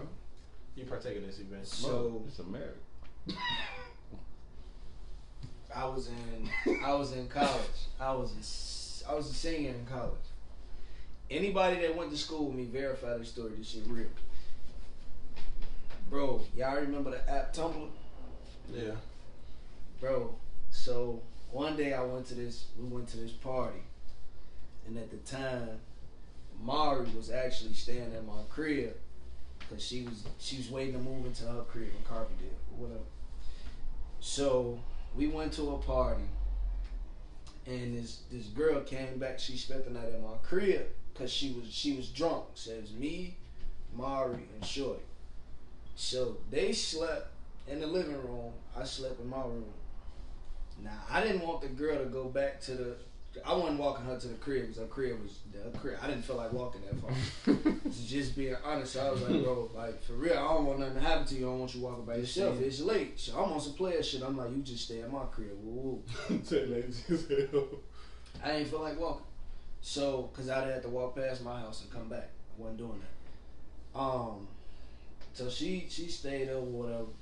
You partake in this event. So it's America. I was in college. I was a senior in college. Anybody that went to school with me verify this story. This shit real. Bro, y'all remember the app Tumblr? Yeah. Bro, so one day we went to this party, and at the time, Mari was actually staying at my crib because she was waiting to move into her crib in Carpendale or whatever. So we went to a party, and this girl came back. She spent the night at my crib because she was drunk. So it was me, Mari, and Shorty. So they slept in the living room. I slept in my room. Now I didn't want the girl to go back to the. I wasn't walking her to the crib because her crib. I didn't feel like walking that far. Just being honest, so I was like, bro, like for real, I don't want nothing to happen to you. I don't want you walking by yourself. It's late. So I'm on some player shit. I'm like, you just stay at my crib. Woo. I ain't feel like walking. So, cause I'd have to walk past my house and come back. I wasn't doing that. So she stayed over whatever.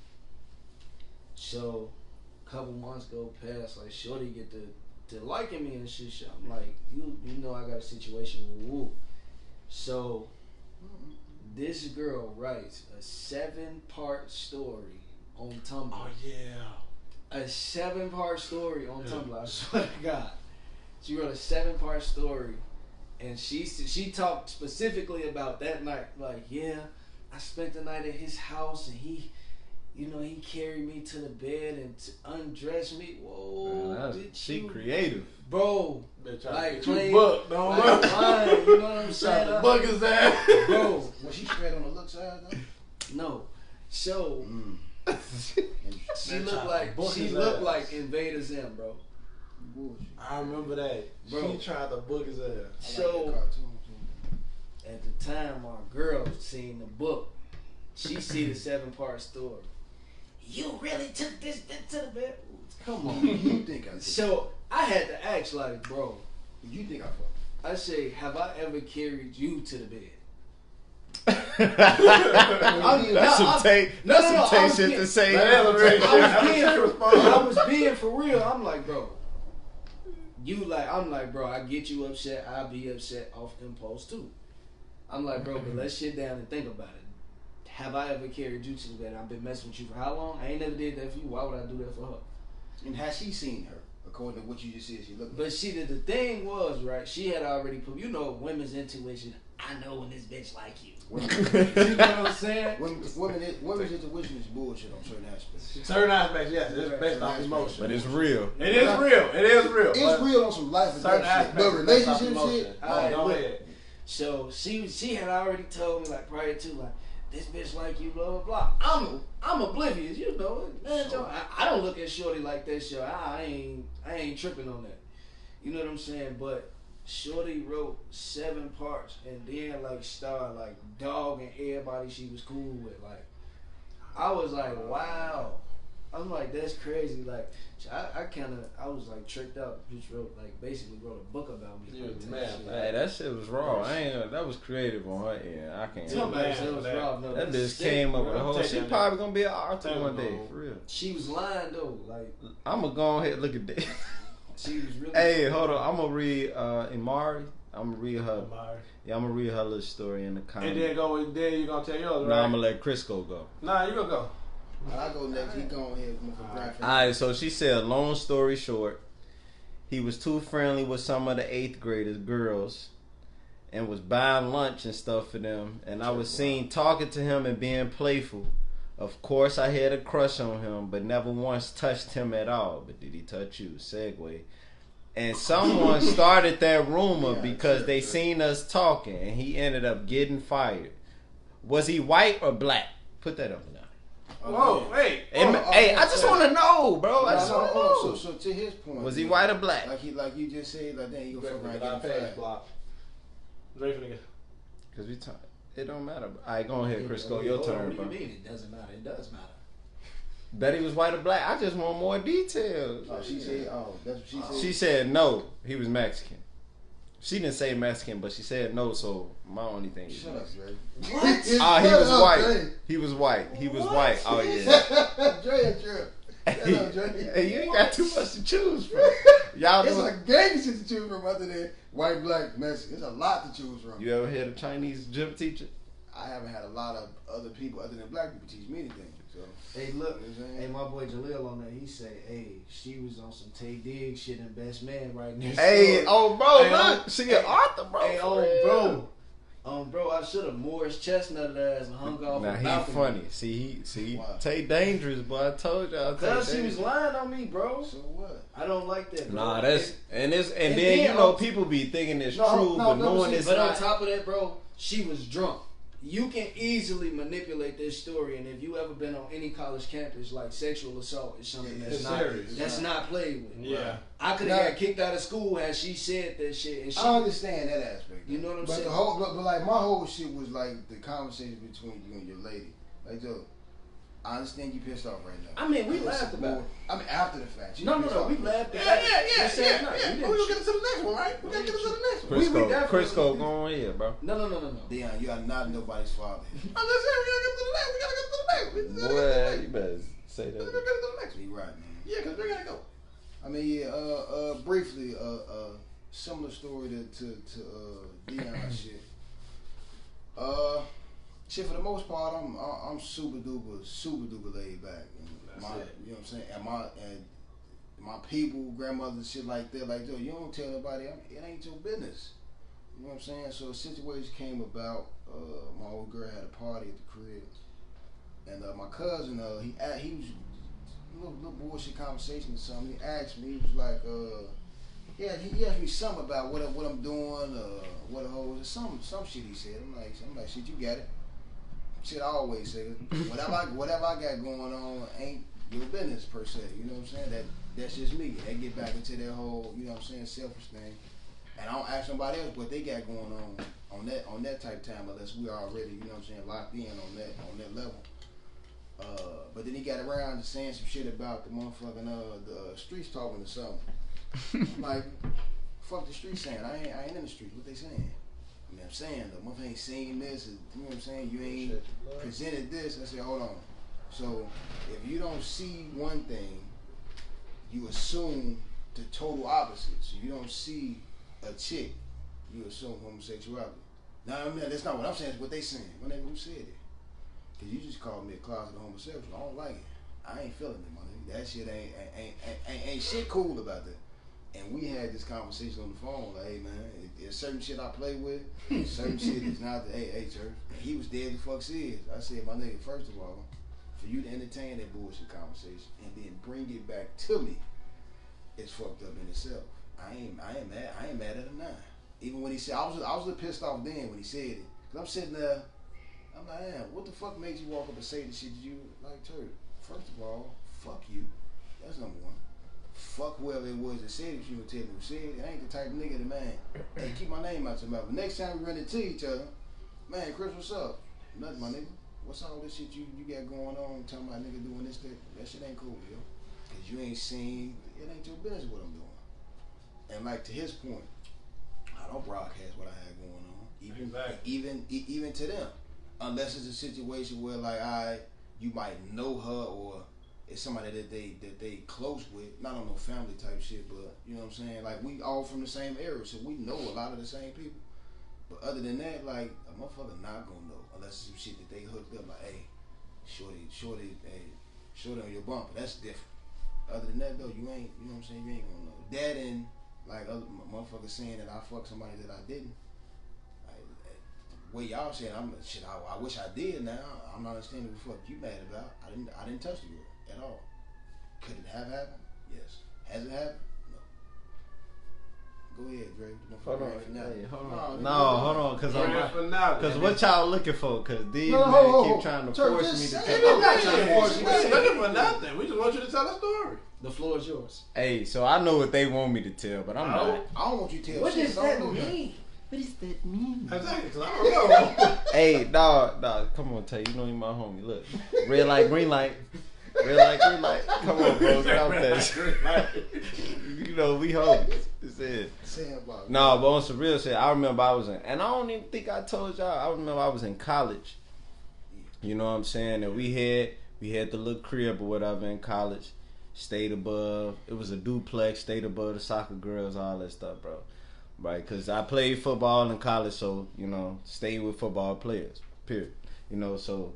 So, a couple months go past. Like Shorty get to liking me and shit. I'm like, you know I got a situation with Woo. So this girl writes a 7-part story on Tumblr. Oh yeah. A 7-part story on Tumblr. I swear to God. She wrote a 7-part story, and she talked specifically about that night. Like, yeah, I spent the night at his house, and he carried me to the bed and undressed me. Whoa, man, she creative, bro. Like you book, don't look. You know what I'm saying? The book is that, bro. Was she straight on the look side though? No. So she she looked like Invader Zim, bro. I remember that. Bro. She tried to book his ass. So at the time, our girl seen the book. She see the 7-part story. You really took this bitch to the bed? Come on. You think I did? So I had to ask, like, bro. You think I fucked? I say, have I ever carried you to the bed? That's some shit to say. I was being for real. I'm like, bro. I'm like, bro, I get you upset. I'll be upset off impulse too. I'm like, bro, but let's sit down and think about it. Have I ever carried you to the bed? I've been messing with you for how long? I ain't never did that for you. Why would I do that for her? And has she seen her? According to what you just said, she looked. But the thing was, right? She had already put. You know, women's intuition. I know when this bitch like you. You know what I'm saying? Women's intuition is bullshit on certain aspects. Certain aspects, yes. It's based off emotion. But it's real. It is real. It's real on some life and certain death shit. aspects. But relationship shit. Go ahead. So she had already told me like prior to like this bitch like you, blah blah blah. I'm oblivious, you know. Man, I don't look at Shorty like that. Shit, I ain't tripping on that. You know what I'm saying? But Shorty wrote 7 parts and then like started like dogging everybody she was cool with. Like I was like, wow. I'm like, that's crazy. Like I was like tricked out. Just basically wrote a book about me. Hey, that shit was raw. That was creative on her end. I can't. That bitch came up with a whole. She probably gonna be an author one day, for real. She was lying though. Like I'm gonna go ahead and look at that. She was really. Hey, hold on. I'm gonna read Imari. I'm gonna read her. Yeah, I'm gonna read her little story in the comments. And then you gonna tell yours, right? Nah, I'm gonna let Crisco go. Nah, you gonna go. I'll go next. He go ahead with the graphic. Alright, so she said, long story short, he was too friendly with some of the 8th graders girls and was buying lunch and stuff for them. And I was seen talking to him and being playful. Of course, I had a crush on him, but never once touched him at all. But did he touch you? Segue. And someone started that rumor because they seen us talking, and he ended up getting fired. Was he white or black? Put that up now. Whoa, hey. Hey, I just want to know, bro. I just want to know. So to his point, was he white or black? Like you just said, like then you go fuck around and get a flag. Dre finna get. Cause we talk. It don't matter. All right, go ahead, Chris. Go your turn, bro. What do you mean it doesn't matter? It does matter. Bet he was white or black. I just want more details. Oh, she said. Oh, that's what she said. She said no. He was Mexican. She didn't say Mexican, but she said no. So my only thing is. Shut up, Dre. What? He was white. He was white. He was white. Oh yeah. Dre. Hey, you ain't got too much to choose from. Y'all It's know. a gang shit to choose from other than white, black, Mexican. It's a lot to choose from. You ever had a Chinese gym teacher? I haven't had a lot of other people other than black people teach me anything. So Hey, look. you know what I'm saying? Hey, my boy Jaleel on there, he say, hey, she was on some Tay Diggs shit and Best Man right next Hey, door. bro, Hey, look. She an author, bro. Hey, for real. bro, I should have Morris chestnut ass and hung off Nah, the he balcony. funny. See, Wow. Tay dangerous, boy. I told y'all. Cause Tay she was dangerous. lying on me, bro. So what? I don't like that. Bro. Nah, that's and then then, you know people be thinking it's true, but knowing it's But on not. top of that, bro, she was drunk. You can easily manipulate this story, and if you ever been on any college campus, like sexual assault is something that's It's not serious. that's not played with. Yeah. I could have Nah. got kicked out of school had she said that shit, and she. I understand that aspect. You know what I'm but saying? The whole, but like my whole shit was like the conversation between you and your lady. Like, yo, I understand you pissed off right now. I mean, we laughed about it. I mean, after the fact. No, we laughed about it. Yeah. We We'll get to the next one, right? We'll get to the next one. Crisco, go on here, bro. No. Dion, you are not nobody's father. I'm just saying, we gotta get to the next. We gotta get to the next. We gotta get to the Boy, next. you better say We gotta that. get to the next. You right, man. Yeah, cause we gotta go. I mean, yeah. Briefly, similar story to Dion shit. Shit, for the most part, I'm super duper laid back. And That's it. You know what I'm saying? And my people, grandmothers, shit like that. Like, yo, you don't tell nobody. It ain't your business. You know what I'm saying? So a situation came about. My old girl had a party at the crib, and my cousin, he was little bullshit conversation or something. He asked me, he was like, he asked me something about what I'm doing, what a hoe is, some shit he said. I'm like, shit, you got it. Shit, I always say, whatever I got going on ain't your business per se. You know what I'm saying? That's just me. They get back into their whole, you know what I'm saying, selfish thing. And I don't ask somebody else what they got going on that type of time unless we already, you know what I'm saying, locked in on that level. But then he got around to saying some shit about the motherfucking the streets talking or something. I'm like, fuck the streets saying. I ain't in the streets. What they saying? I mean, I'm saying the motherfucker ain't saying this. You know what I'm saying? You ain't presented this. I said, hold on. So if you don't see one thing, you assume the total opposite. So you don't see a chick, you assume homosexuality. Now, I mean, that's not what I'm saying. It's what they saying. My nigga, who said it? Cause you just called me a closet homosexual. I don't like it. I ain't feeling it, my nigga. That shit ain't shit cool about that. And we had this conversation on the phone, like, hey man, there's certain shit I play with, certain shit is not the hey church. And he was dead the fuck serious. I said, my nigga, first of all, for you to entertain that bullshit conversation and then bring it back to me, it's fucked up in itself. I ain't mad at him now. Even when he said, I was a little pissed off then when he said it. Cause I'm sitting there, I'm like, damn, what the fuck makes you walk up and say the shit that you like, church? First of all, fuck you. That's number one. Fuck whoever it was that said it, you would tell me who said it. I ain't the type of nigga that, man, hey, keep my name out your mouth. But next time we run into each other, man, Chris, what's up? Nothing, my nigga. What's all this shit you got going on? Talking about nigga doing this, that shit ain't cool, yo. Cause you ain't seen, it ain't your business what I'm doing. And like to his point, I don't broadcast what I had going on, even to them, unless it's a situation where like you might know her or it's somebody that they close with, not on no family type shit, but you know what I'm saying. Like we all from the same area, so we know a lot of the same people. But other than that, like a motherfucker not gonna know unless it's some shit that they hooked up. Like, hey, shorty on your bumper. That's different. Other than that though, you ain't. You know what I'm saying. You ain't gonna know that and. Like other motherfuckers saying that I fucked somebody that I didn't. The way y'all saying, I wish I did. Now I'm not understanding what the fuck you mad about. I didn't touch the girl at all. Could it have happened? Yes. Has it happened? No. Go ahead, Dre. Hold on. Hey, Hold on. No, hold on. Because what y'all looking for? Because these men keep trying to force me to tell. I'm not trying to force you. We ain't looking for nothing. We just want you to tell a story. The floor is yours. Hey, so I know what they want me to tell, but I'm not. I don't want you to tell What shit. does that mean? What does that mean? Exactly, because I don't know. Hey, dog, come on, Tay. You know you my homie. Look, red light, green light. Red light, green light. Come on, bro. Get out there. You know, we homies. That's it. No, but on some real shit, I remember I was in, and I don't even think I told y'all, I remember I was in college. You know what I'm saying? And we had the little crib or whatever in college. Stayed above. It was a duplex. Stayed above the soccer girls, all that stuff, bro. Right? Because I played football in college, so, you know, stayed with football players, period. You know, so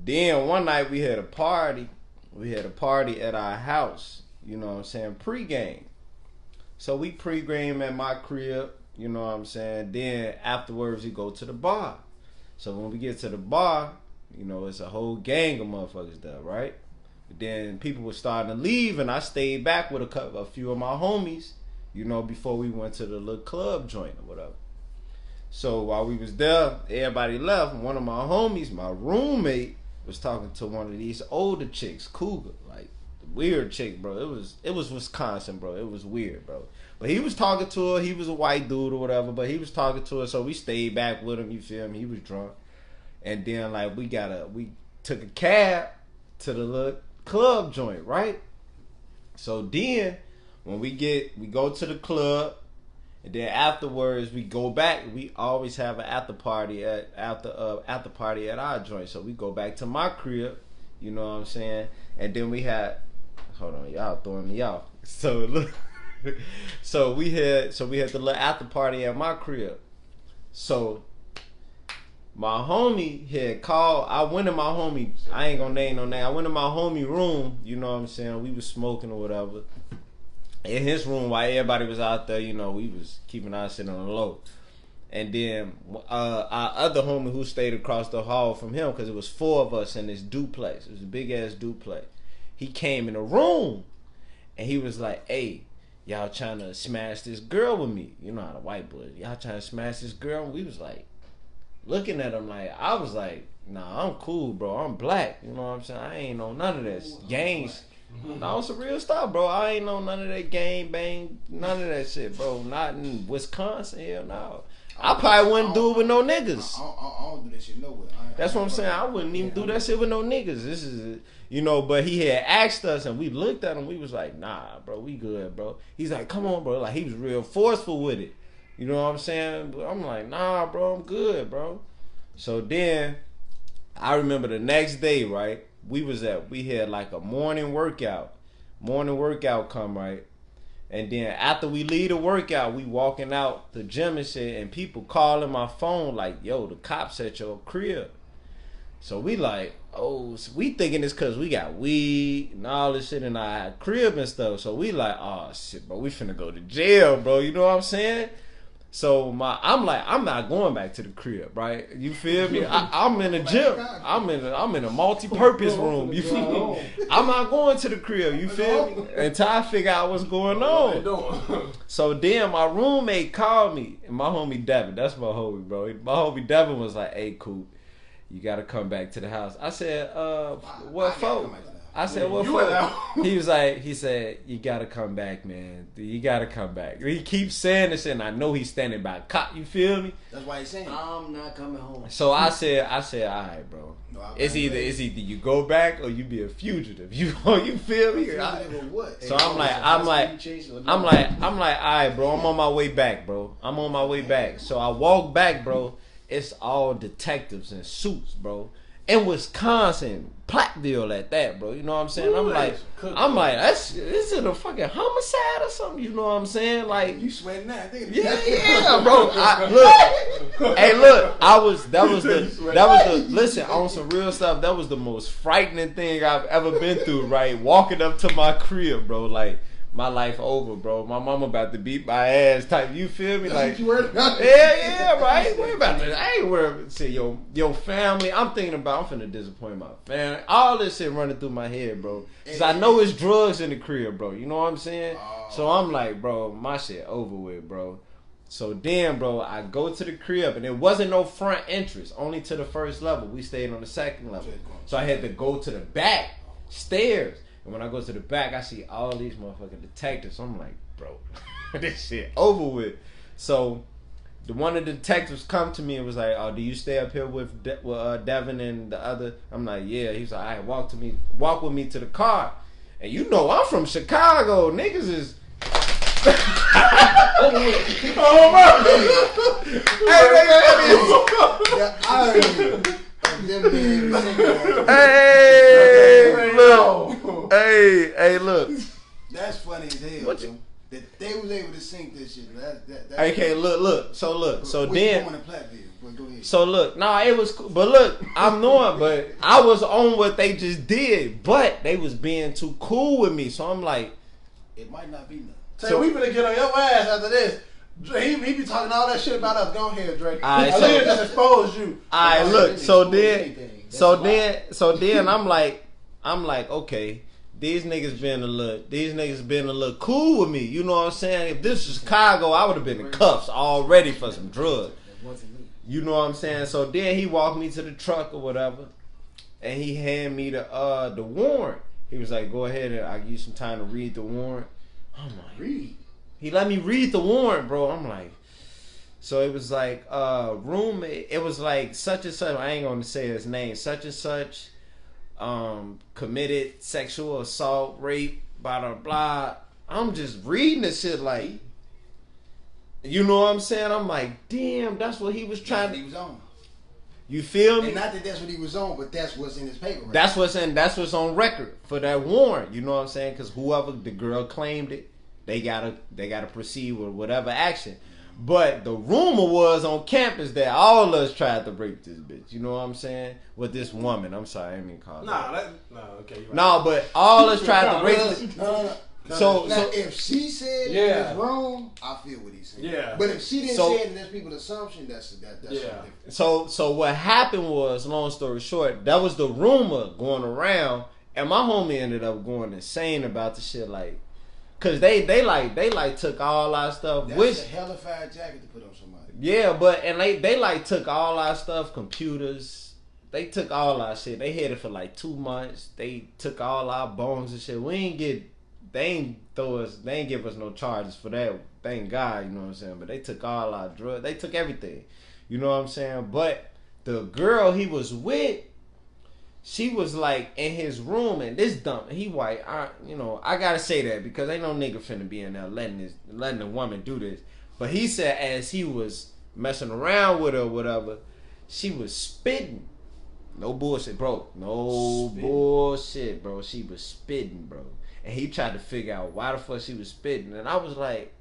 then one night we had a party. We had a party at our house, you know what I'm saying, pre-game. So we pre-game at my crib, you know what I'm saying. Then afterwards we go to the bar. So when we get to the bar, you know, it's a whole gang of motherfuckers there, right? But then people were starting to leave, and I stayed back with a few of my homies, you know, before we went to the little club joint or whatever. So while we was there, everybody left. One of my homies, my roommate, was talking to one of these older chicks, cougar, like weird chick, bro. It was Wisconsin, bro. It was weird, bro. But he was talking to her. He was a white dude or whatever, but he was talking to her, so we stayed back with him. You feel me? He was drunk, and then like we took a cab to the little club joint, right? So then when we go to the club, and then afterwards we go back. We always have an after party at our joint. So we go back to my crib, you know what I'm saying? And then we had, hold on, y'all throwing me off. So look, so we had the little after party at my crib. So my homie had called. I went in my homie. I ain't gonna name no name. I went in my homie room. You know what I'm saying? We was smoking or whatever. In his room, while everybody was out there, you know, we was keeping our shit on the low. And then our other homie who stayed across the hall from him, because it was 4 of us in this duplex. It was a big ass duplex. He came in the room and he was like, "Hey, y'all trying to smash this girl with me?" You know how the white boys, y'all trying to smash this girl? And we was like, looking at him like, I was like, nah, I'm cool, bro. I'm black. You know what I'm saying? I ain't know none of this. Gangs. No, it's some real stuff, bro. I ain't know none of that gang bang, none of that shit, bro. Not in Wisconsin, hell no. I probably wouldn't do it with no niggas. I don't do that shit nowhere. That's what I'm saying. I wouldn't even do that shit with no niggas. This is, you know, but he had asked us and we looked at him. We was like, nah, bro, we good, bro. He's like, come on, bro. Like, he was real forceful with it. You know what I'm saying? But I'm like, nah, bro, I'm good, bro. So then, I remember the next day, right? We had like a morning workout come, right? And then after we leave the workout, we walking out the gym and shit, and people calling my phone like, yo, the cops at your crib. So we like, oh, so we thinking it's cause we got weed and all this shit in our crib and stuff. So we like, oh shit, bro, we finna go to jail, bro. You know what I'm saying? So I'm like, I'm not going back to the crib, right? You feel me? I'm in the gym. I'm in a multi-purpose room. You feel me? I'm not going to the crib. You feel me? Until I figure out what's going on. So then my roommate called me, and my homie Devin. That's my homie, bro. My homie Devin was like, "Hey, cool, you gotta come back to the house." I said, "What for?" I said, "What for?" He said, "You gotta come back, man. You gotta come back." He keeps saying this, and I know he's standing by a cop. You feel me? That's why he's saying, "I'm not coming home." So I said, all right, bro. No, it's either you go back or you be a fugitive. You feel me? So I'm like, all right, bro. I'm on my way back, bro. So I walk back, bro. It's all detectives in suits, bro. In Wisconsin, Platteville at that, bro. You know what I'm saying? I'm like, is it a fucking homicide or something? You know what I'm saying? Like, you sweating now? Yeah, bro. Listen, on some real stuff, that was the most frightening thing I've ever been through, right? Walking up to my crib, bro. Like, my life over, bro. My mama about to beat my ass type. You feel me? Like, you worried about? yeah, bro. I ain't worried about that. I ain't worried. Say, your family. I'm thinking about. I'm finna disappoint my family. All this shit running through my head, bro. Cause I know it's drugs in the crib, bro. You know what I'm saying? So I'm like, bro, my shit over with, bro. So then, bro, I go to the crib, and it wasn't no front entrance, only to the first level. We stayed on the second level. So I had to go to the back stairs. And when I go to the back, I see all these motherfucking detectives. I'm like, bro, this shit over with. So one of the detectives come to me and was like, oh, do you stay up here with Devin and the other? I'm like, yeah. He's like, all right, walk with me to the car. And you know I'm from Chicago. Niggas is... Oh, Hey, look. That's funny as hell. What you? That they was able to sync this shit. Okay, look. So then. Go ahead. So look, it was cool. But look, I'm knowing, but I was on what they just did. But they was being too cool with me. So I'm like, it might not be nothing. So we finna get on your ass after this. He be talking all that shit about us. Go ahead, Drake. Alright, I just exposed you. Alright, look. So then I'm like, okay, these niggas been a little cool with me. You know what I'm saying? If this was Chicago, I would have been in cuffs already for some drugs. You know what I'm saying? So then he walked me to the truck or whatever, and he handed me the warrant. He was like, go ahead and I'll give you some time to read the warrant. I'm like, read. He let me read the warrant, bro. I'm like, so it was like roommate. It was like such and such. I ain't gonna say his name. Such and such committed sexual assault, rape, blah blah blah. I'm just reading this shit like, you know what I'm saying? I'm like, damn, that's what he was trying to. He was on. You feel me? And not that that's what he was on, but that's what's in his paper. Right? That's what's on record for that warrant. You know what I'm saying? Because whoever the girl claimed it, they gotta proceed with whatever action. But the rumor was on campus that all of us tried to rape this bitch. You know what I'm saying? With this woman. I'm sorry, I didn't mean to call her. Okay. Right. No, but all of us tried to rape this. No. So if she said it's wrong, I feel what he's saying. Yeah. But if she didn't say it and that's people's assumption, that's different. So what happened was, long story short, that was the rumor going around, and my homie ended up going insane about the shit, like, cause they took all our stuff. That's a hellified jacket to put on somebody. Yeah, but and they took all our stuff, computers. They took all our shit. They had it for like 2 months. They took all our bones and shit. They ain't give us no charges for that. Thank God, you know what I'm saying? But they took all our drugs. They took everything. You know what I'm saying? But the girl he was with, she was like in his room, and this dumb, he white. I gotta say that because ain't no nigga finna be in there letting a woman do this. But he said as he was messing around with her or whatever, she was spitting. No bullshit, bro. Bullshit, bro. She was spitting, bro. And he tried to figure out why the fuck she was spitting. And I was like...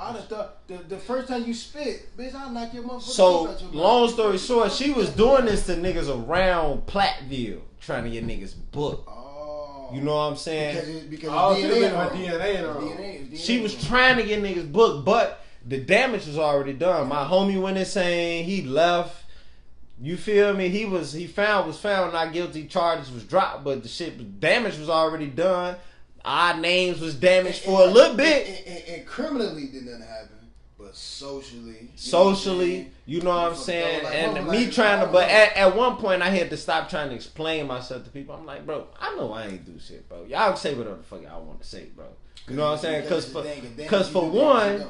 I just thought, the first time you spit, bitch, I'll knock your motherfucker. So, long story short, she was doing this to niggas around Platteville, trying to get niggas booked. Oh. You know what I'm saying? Because DNA. She was trying to get niggas booked, but the damage was already done. My homie went insane. He left. You feel me? He was found not guilty. Charges was dropped, but the damage was already done. Our names was damaged for a little bit. And criminally did nothing happen, but socially, you know what I'm saying? And me trying to, but at one point I had to stop trying to explain myself to people. I'm like, bro, I know I ain't do shit, bro. Y'all say whatever the fuck y'all want to say, bro. You know what I'm saying? Because for one,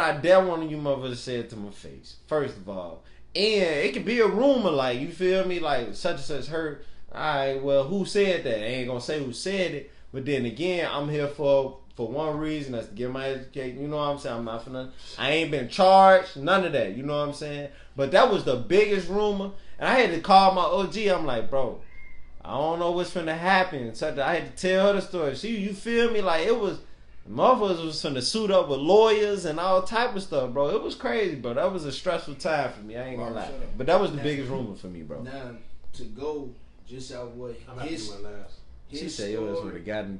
I dare one of you motherfuckers say it to my face, first of all. And it could be a rumor, like, you feel me? Like, such and such hurt. Alright, well, who said that? I ain't gonna say who said it. But then again, I'm here for one reason, that's to get my education. You know what I'm saying? I ain't been charged, none of that. You know what I'm saying? But that was the biggest rumor. And I had to call my OG. I'm like, bro, I don't know what's finna happen. So I had to tell her the story. You feel me? Like, it was, motherfuckers was finna suit up with lawyers and all type of stuff, bro. It was crazy, bro. That was a stressful time for me. I ain't gonna lie. But that was the biggest rumor for me, bro. Now, to go just out what his last. She said, yo, that's what it got in.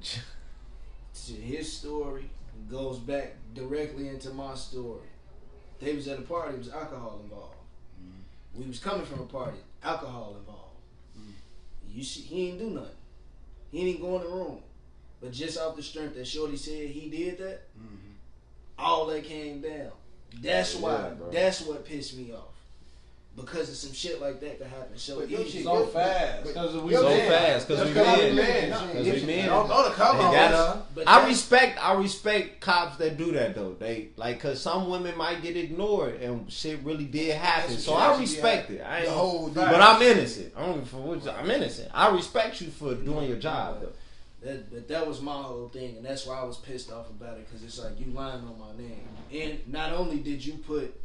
to his story goes back directly into my story. They was at a party, there was alcohol involved. We was coming from a party, alcohol involved. You see, he ain't do nothing. He didn't go in the room. But just off the strength that Shorty said he did that, all that came down. That's why. That's what pissed me off. Because of some shit like that could happen. So easy. So fast. Because we men. I respect cops that do that though. They like, cause some women might get ignored and shit really did happen. So I respect it. I ain't, but I'm innocent. I'm innocent. I respect you for doing your job though. That was my whole thing, and that's why I was pissed off about it, because it's like you lying on my name. And not only did you put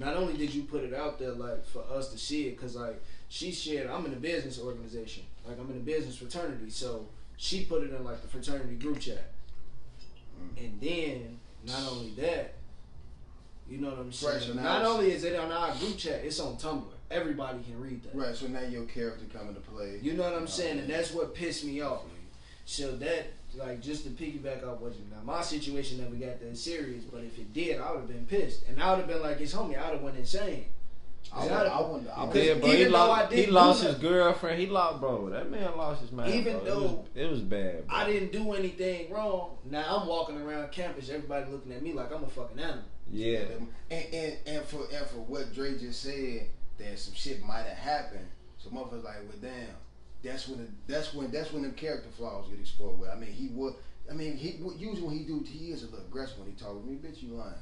it out there like for us to see it, because like she shared, I'm in a business organization, like I'm in a business fraternity, so she put it in like the fraternity group chat. And then not only that, you know what I'm saying? Right, so not only is it on our group chat, it's on Tumblr. Everybody can read that. Right, so now your character come into play. You know what I'm saying? And that's what pissed me off. So that, like, just to piggyback off what you, now my situation never got that serious, but if it did, I would have been pissed. And I would have been like his homie, I would have went insane. He lost his girlfriend. He lost, bro. That man lost his mind. Even though it was bad, bro. I didn't do anything wrong. Now I'm walking around campus, everybody looking at me like I'm a fucking animal. Yeah. And for what Dre just said, that some shit might have happened. So motherfuckers like, well, damn. That's when them character flaws get explored with. Usually when he is a little aggressive when he talk to me, bitch, you lying.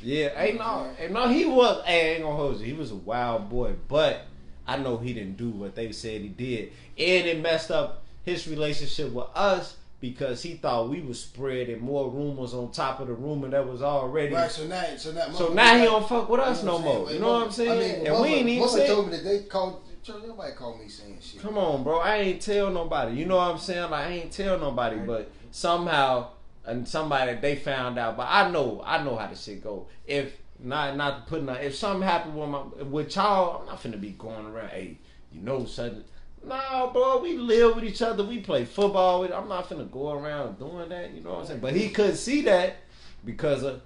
Yeah, he was. I ain't gonna hold you. He was a wild boy, but I know he didn't do what they said he did, and it messed up his relationship with us because he thought we was spreading more rumors on top of the rumor that was already. Right. So now he don't fuck with us no more. You know what I'm saying? And we ain't even say. Told me that they called. Nobody called me saying shit. Come on, bro. I ain't tell nobody. You know what I'm saying? Like I ain't tell nobody, but somehow. And somebody they found out, but I know how the shit go. If if something happened with y'all, I'm not finna be going around. Hey, you know something? Nah, bro, we live with each other. We play football. I'm not finna go around doing that. You know what I'm saying? But he couldn't see that because of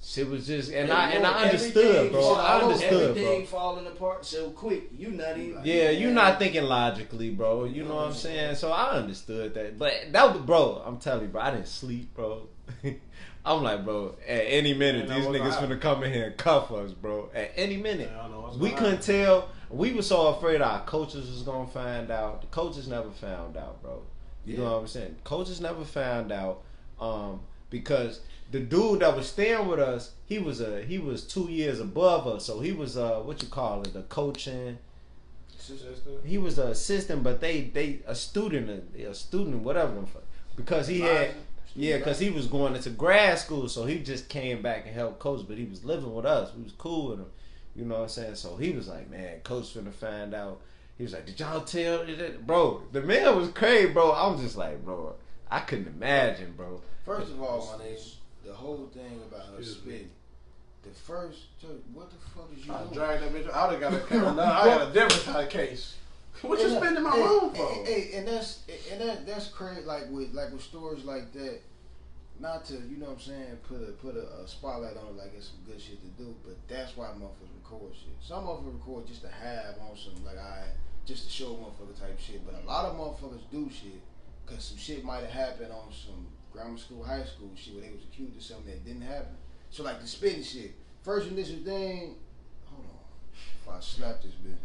shit was just I understood, bro. I understood, everything falling apart so quick. You not even. Yeah, you not thinking logically, bro. You know what I'm saying? So I understood that, but that was, bro. I'm telling you, bro. I didn't sleep, bro. I'm like, bro. At any minute, these niggas finna come in here and cuff us, bro. At any minute, we couldn't tell. We were so afraid our coaches was gonna find out. The coaches never found out, bro. You know what I'm saying? Coaches never found out, because. The dude that was staying with us, he was 2 years above us, so he was the coaching. He was an assistant, but they a student, whatever. Because he had, because he was going into grad school, so he just came back and helped coach. But he was living with us. We was cool with him, you know what I'm saying. So he was like, man, coach finna find out. He was like, did y'all tell that? Bro? The man was crazy, bro. I'm just like, bro, I couldn't imagine, bro. First of all, my nigga. The whole thing about her spitting. What the fuck is you doing? I dragged that bitch. I would have got a camera. I got a different kind of case. What you spending in my room for? And that's crazy. Like with stories like that. Not to, you know what I'm saying, put a spotlight on it like it's some good shit to do. But that's why motherfuckers record shit. Some motherfuckers record just to have on some just to show motherfucker type shit. But a lot of motherfuckers do shit because some shit might have happened on some grammar school, high school shit where they was accused of something that didn't happen. So like the spitting shit. First initial thing, hold on. If I slap this bitch.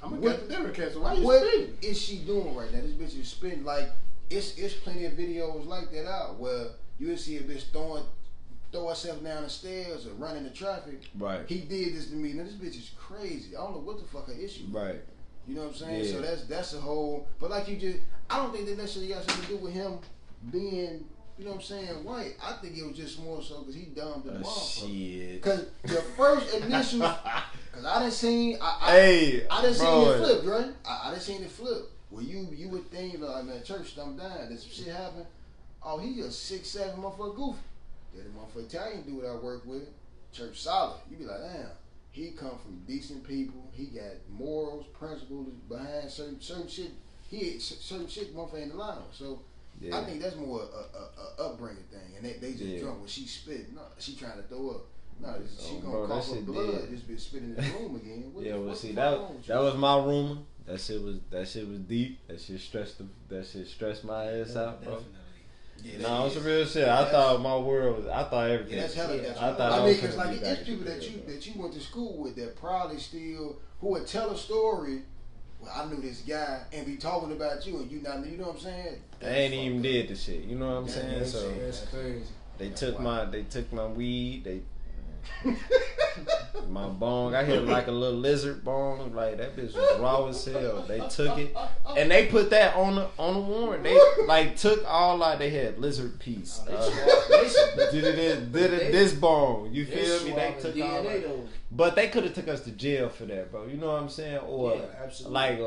I'm gonna get the different case. So why you spitting? What is she doing right now? This bitch is spitting like it's plenty of videos like that out where you would see a bitch throw herself down the stairs or running the traffic. Right. He did this to me. Now this bitch is crazy. I don't know what the fuck her issue is. Right. You know what I'm saying? Yeah. So that's a whole. But like you just, I don't think that necessarily got something to do with him being, you know what I'm saying, white. I think it was just more so because he dumb to the motherfucker. Shit. Because the first initial, because I done seen, I done seen it flip, right? I done seen it flip. Well, you would think like, man, church stumped down. Did some shit happen? Oh, he a 6'7" motherfucker goofy. Did the motherfucker Italian dude I work with, church solid. You be like, damn. He come from decent people. He got morals, principles behind certain shit. He certain shit motherfucker in the line. So Yeah. I think that's more a upbringing thing, and they just drunk when she spit. No, she trying to throw up. No, she gonna cough up blood. Just be spitting in the room again. Well, see that was my rumor. That shit was deep. That shit stressed my ass out, bro. Yeah, no, it's a real shit. I thought my world was. I thought everything. Yeah, that's hella. I thought I mean, because like it's people that you went to school with that probably still who would tell a story. Well, I knew this guy and be talking about you, and you know what I'm saying? They ain't even did the shit. You know what I'm saying? So that's crazy. They took my weed. My bong. I hit like a little lizard bong. Like that bitch was raw as hell. They took it and they put that on the warrant. They like took all like they had lizard piece. This bong. You feel me? They took all that. But they could have took us to jail for that, bro. You know what I'm saying? Or like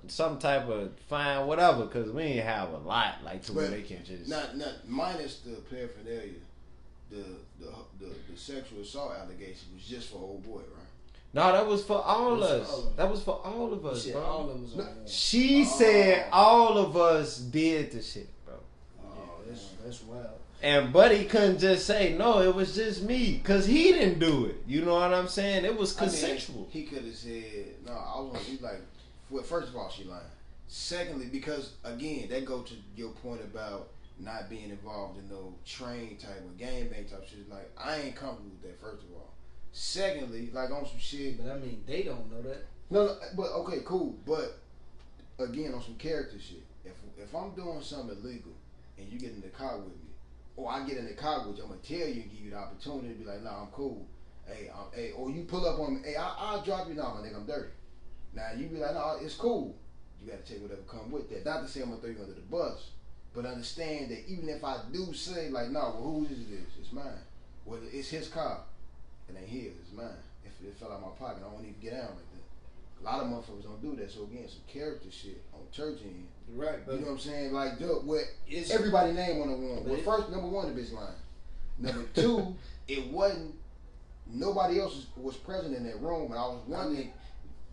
some type of fine, whatever. Because we ain't have a lot like to where they can just not minus the paraphernalia. The sexual assault allegation was just for old boy, right? No, that was for all of us. That was for all of us, bro. All of us she said all of us did the shit, bro. Oh, that's wild. And Buddy couldn't just say no. It was just me, cause he didn't do it. You know what I'm saying? It was consensual. I mean, he could have said no. I was gonna be like, well, first of all, she lying. Secondly, because again, that go to your point about not being involved in no train type or game bang type shit. Like, I ain't comfortable with that, first of all. Secondly, like on some shit. But I mean, they don't know that. No, but okay, cool. But again, on some character shit. If I'm doing something illegal and you get in the car with me, or I get in the car with you, I'm gonna tell you and give you the opportunity to be like, nah, I'm cool. Hey, or you pull up on me, hey, I'll drop you now, my nigga, I'm dirty. Now you be like, nah, it's cool. You gotta take whatever come with that. Not to say I'm gonna throw you under the bus. But understand that even if I do say like, no, well, who is this? It's mine. Well, it's his car. It ain't his. It's mine. If it fell out my pocket, I won't even get down like that. A lot of motherfuckers don't do that. So again, some character shit on church end. Right. But you know what I'm saying? Like, what everybody name on the warrant. Well, first, number one, the bitch lying. Number two, it wasn't. Nobody else was present in that room, and I was wondering.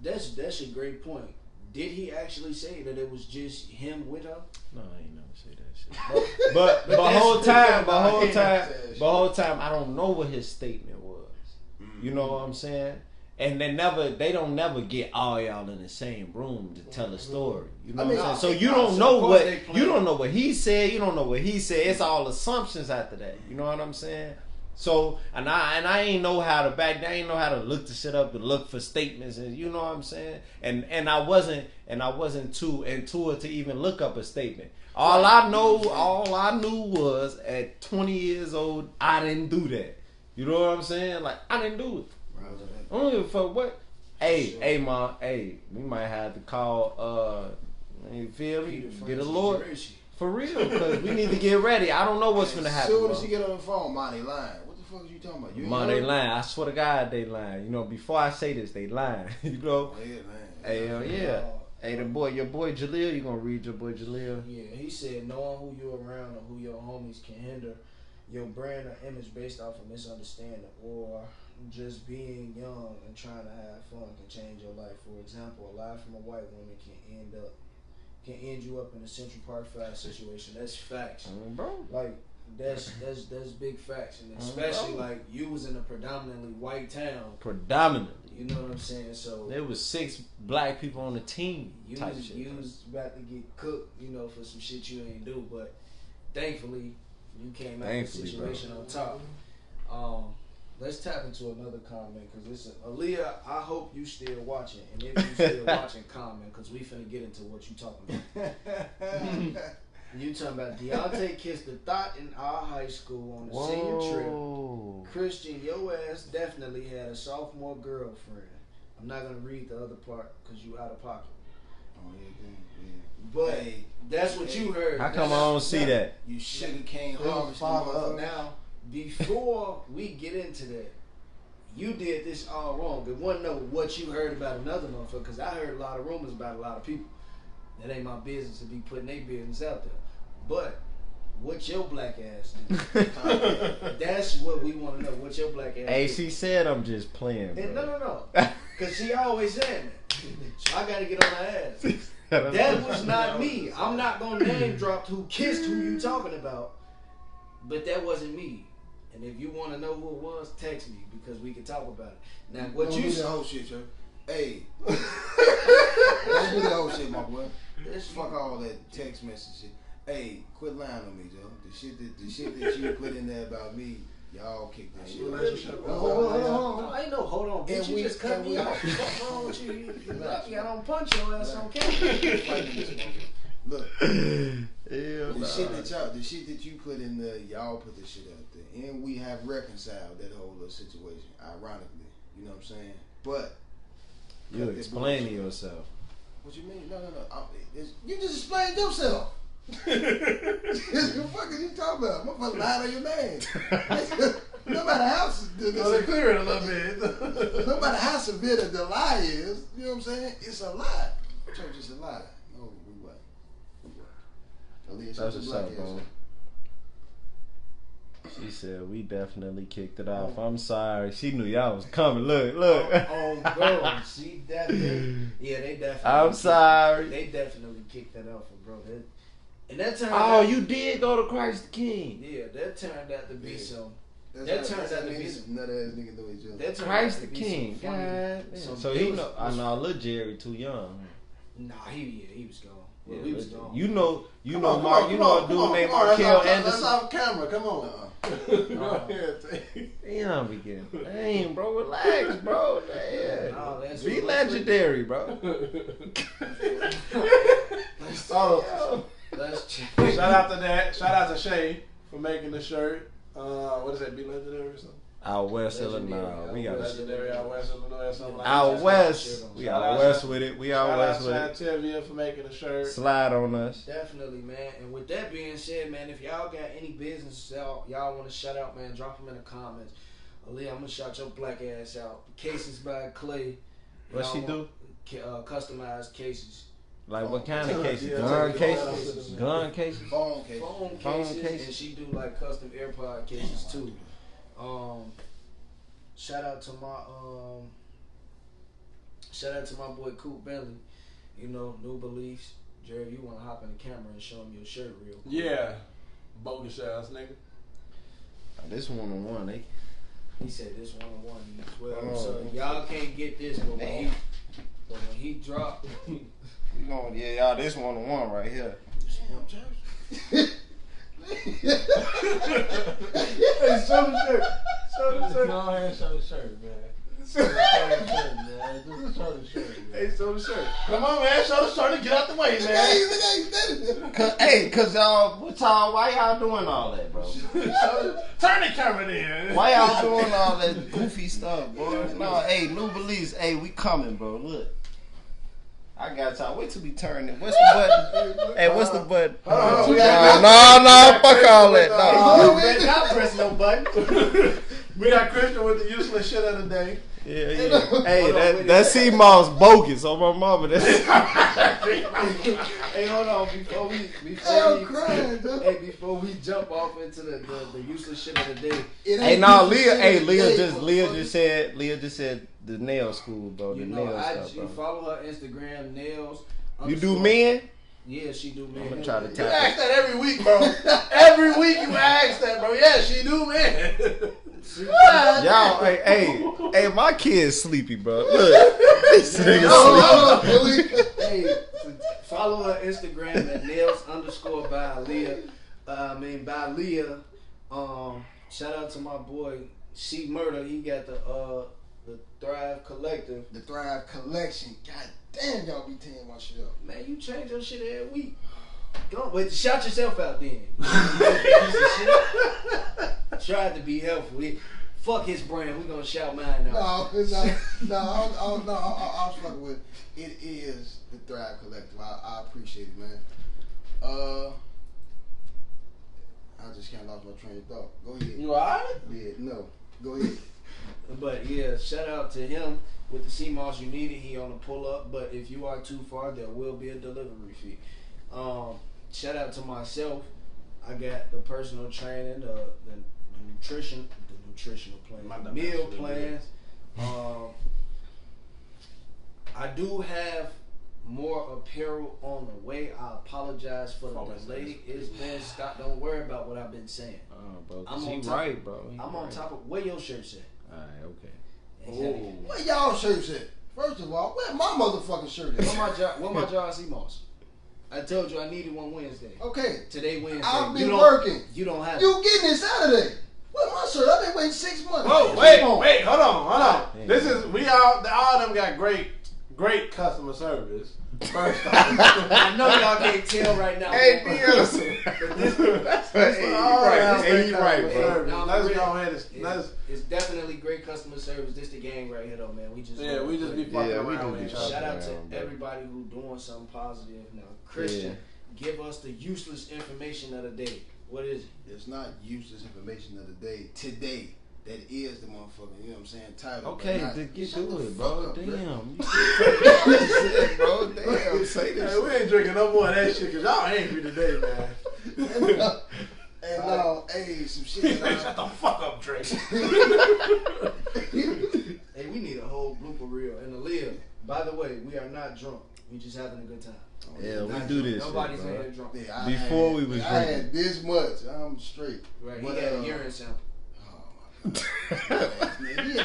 That's a great point. Did he actually say that it was just him with her? No, I ain't never say that shit. But the whole time, I don't know what his statement was. Mm-hmm. You know what I'm saying? And they don't never get all y'all in the same room to tell a story. You know what I'm saying? So you don't know what he said. You don't know what he said. It's all assumptions after that. You know what I'm saying? So and I ain't know how to I ain't know how to look the shit up and look for statements, and you know what I'm saying. And I wasn't too into it to even look up a statement. All I knew was at 20 years old I didn't do that. You know what I'm saying? Like I didn't do it. I don't give a fuck what. Hey, ma, we might have to call. You feel me? Get a lawyer. For real, because we need to get ready. I don't know what's gonna happen. As soon as you get on the phone, Monty lying. What the fuck are you talking about? Monty they lying. I swear to God, they lying. You know, before I say this, they lying. You know. Hey, yeah. Hey, your boy Jaleel. You gonna read your boy Jaleel? Yeah, he said knowing who you're around or who your homies can hinder your brand or image based off of misunderstanding or just being young and trying to have fun can change your life. For example, a lie from a white woman can end you up in a Central Park 5 situation. That's facts, bro. Like that's big facts, and especially like you was in a predominantly white town. Predominantly, you know what I'm saying. So there was 6 black people on the team. You was about to get cooked, you know, for some shit you ain't do. But thankfully, you came out of the situation on top. Let's tap into another comment because it's Aaliyah. I hope you still watching, and if you still watching, comment because we finna get into what you talking about. You talking about Deontay kissed the thought in our high school on the senior trip. Christian, your ass definitely had a sophomore girlfriend. I'm not gonna read the other part because you out of pocket. Oh yeah. But that's what you heard. How come I don't see that? You sugar cane harvest up now. Before we get into that, you did this all wrong. It wasn't know what you heard about another motherfucker, because I heard a lot of rumors about a lot of people. That ain't my business to be putting their business out there. But what your black ass did? That's what we want to know. What your black ass Hey, did. she said I'm just playing, bro. No. Because she always saying that. So I got to get on her ass. That was not me. I'm not gonna name drop who kissed who you talking about, but that wasn't me. And if you want to know who it was, text me because we can talk about it. Now, what don't you do that whole shit, yo. Hey, don't do that whole shit, my boy. Fuck all that text message shit. Hey, quit lying on me, Joe. The shit that you put in there about me, y'all kicked that shit. Hold on. I ain't no hold on. Bitch, you just cut me off. What's wrong with you? You lucky I don't punch your ass on camera. Look, Yeah, the shit that you put in there, y'all put the shit out there, and we have reconciled that whole little situation. Ironically, you know what I'm saying? But you explaining yourself. What you mean? No. You just explained yourself. What the fuck are you talking about? I'm gonna lie on your name. No matter how clear it a little bit. no matter how severe the lie is, you know what I'm saying? It's a lie. Church is a lie. No, we what? That's what's up, bro. She said we definitely kicked it off. I'm sorry. She knew y'all was coming. Look. Oh, bro. She definitely. Yeah, they definitely. I'm sorry. They definitely kicked that off, bro. And that turned. Oh, you did go to Christ the King. Yeah, that turned out to be some. That turns out to be some nut ass nigga know each other. Christ the King. God. So he know. I know. Little Jerry too young. Nah, he was gone. Well, Yeah, he was gone. You know, Mark. you know a dude named Markel Anderson. That's off camera. Come on. Go ahead. Damn, begin. Dang, bro, relax, bro. Damn. No, that's Be legendary, bro. Let's check. Shout out to that. Shout out to Shay for making the shirt. What is that? Be legendary or something? Out West Illinois. We got legendary out West Illinois or something like that. Out West. We out West with it. We out West with it. Shout out to Tevia for making the shirt. Slide on us. Definitely, man. And with that being said, man, if y'all got any business y'all want to shout out, man, drop them in the comments. Aaliyah, I'm gonna shout your black ass out. Cases by Clay. What she do? Customized cases. Like what kind of cases? Yeah, Gun yeah. cases? Gun cases? Phone case. Phone cases, and she do like custom AirPod cases too. Shout out to my boy Coop Bentley. You know, New Beliefs. Jerry, you wanna hop in the camera and show him your shirt real quick? Yeah, bogus ass nigga. This one-on-one, they. He said this one-on-one. So y'all can't get this, but when he dropped. We going, y'all, this one-on-one right here. Hey, show the shirt. Show the shirt. Go ahead and show the shirt, man. Show the shirt, man. Just show the shirt, man. Hey, show the shirt. Come on, man. Show the shirt and get out the way, man. Cause y'all, why y'all doing all that, bro? Turn the camera then. Why y'all doing all that goofy stuff, boy? No, hey, New Beliefs, hey, we coming, bro. Look. I got y'all. Wait till we turn it. What's the button? Hey, what's the button? No, fuck all that. No. You better not press no button. We got Christian with the useless shit of the day. Yeah. Hey, that CMOS bogus on my mama. Hey, hold on. Before we jump off into the useless shit of the day. Hey, no, Leah just said the nail school, bro. The nail stuff, bro. Follow her Instagram, nails. You do men? Yeah, she do men. I'm gonna try to You tap ask that every week, bro. Every week you ask that, bro. Yeah, she do, man. Y'all, hey, my kid's sleepy, bro. Look, this nigga sleepy. Hey, follow her Instagram at nails_by Leah. By Leah. Shout out to my boy C Murder. He got the Thrive Collective. The Thrive Collection. God damn, y'all be tearing my shit up. Man, you change your shit every week. Go, but shout yourself out then. Tried to be helpful. Fuck his brand. We gonna shout mine out. No, I was fucking with. It is the Thrive Collective. I appreciate it, man. I just kind of lost my train of thought. Go ahead. You alright? Yeah, no. Go ahead. But yeah, shout out to him with the CMOS you needed. He on the pull up, but if you are too far, there will be a delivery fee. Shout out to myself. I got the personal training, the nutritional plan, meal plans. I do have more apparel on the way. I apologize for the delay. It's been Scott. Don't worry about what I've been saying. Bro, I'm he on top. right, bro. I'm on top of where your shirt at. Alright, okay. Where y'all shirts at? First of all, where my motherfucking shirt at? Where my John C. Moss? I told you I needed one Wednesday. Okay. Today Wednesday. I've been working. You don't have You getting it Saturday. Where my shirt? I've been waiting 6 months. Whoa, wait, hold on. This is all of them got great customer service. First off, I know y'all can't tell right now. Hey, that's right, bro. No, let's go ahead. It's definitely great customer service. This the gang right here, though, man. We just be fucking around with each other. Shout out to everybody who doing something positive. Now, Christian, give us the useless information of the day. What is it? It's not useless information of the day. Today, that is the motherfucker. You know what I'm saying? Title. Okay, get to it, bro. Damn. Bro, damn. Say this. Hey, we ain't drinking no more of that shit because y'all angry today, man. And hey, some shit. Shut the fuck up, Drake. Hey, we need a whole blooper reel. And Aaliyah, by the way, we are not drunk. We just having a good time. Yeah, we Not do drunk. this. Nobody's shit, in bro. here drunk. Yeah, Before we was I drinking. had this much. I'm straight. Right, But, he got a urine sample. He a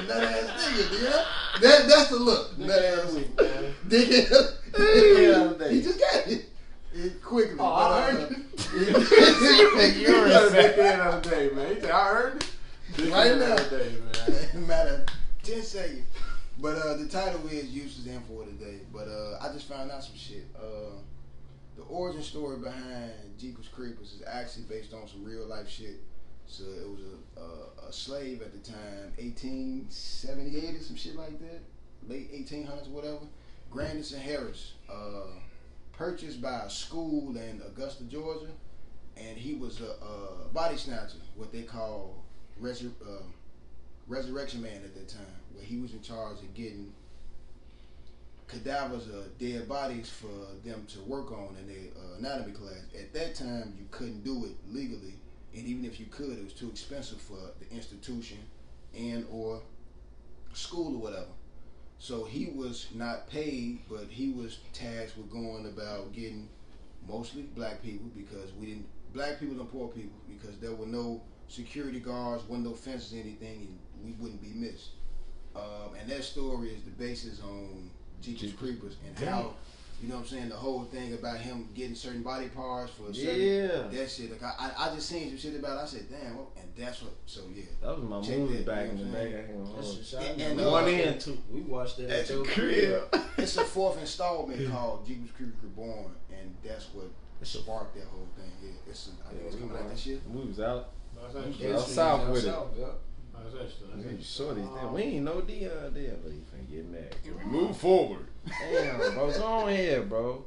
nut ass nigga, dude. That's the look. Nut ass week, man. Dickhead. He just got it. Quickly. Oh, I heard it. You got a big head of the day, man. He said, I heard it. Right now. Of the day, man. Matter 10 seconds. But the title is useless info of the day. But I just found out some shit. The origin story behind Jeepers Creepers is actually based on some real life shit. So it was a slave at the time, 1878 or some shit like that, late 1800s or whatever. Grandison Harris, purchased by a school in Augusta, Georgia, and he was a body snatcher, what they call resurrection man at that time, where he was in charge of getting cadavers of dead bodies for them to work on in their anatomy class. At that time, you couldn't do it legally. And even if you could, it was too expensive for the institution and or school or whatever. So he was not paid, but he was tasked with going about getting mostly black people black people and poor people, because there were no security guards, wasn't no fences or anything, and we wouldn't be missed. And that story is the basis on Jeepers Creepers and how, you know what I'm saying, the whole thing about him getting certain body parts for certain, that shit. Like I just seen some shit about it. I said, damn, and that's what. So yeah, that was my movie back in the day. And one and two. We watched it at your crib. It's a 4th installment called Jeepers Creepers Reborn, and that's what sparked that whole thing. Yeah, I think it's coming out this year. We was out. Yeah, south with it. Shorty, we ain't no Dion there, but he finna get mad. Can we move forward? Damn, bro, go on here, bro.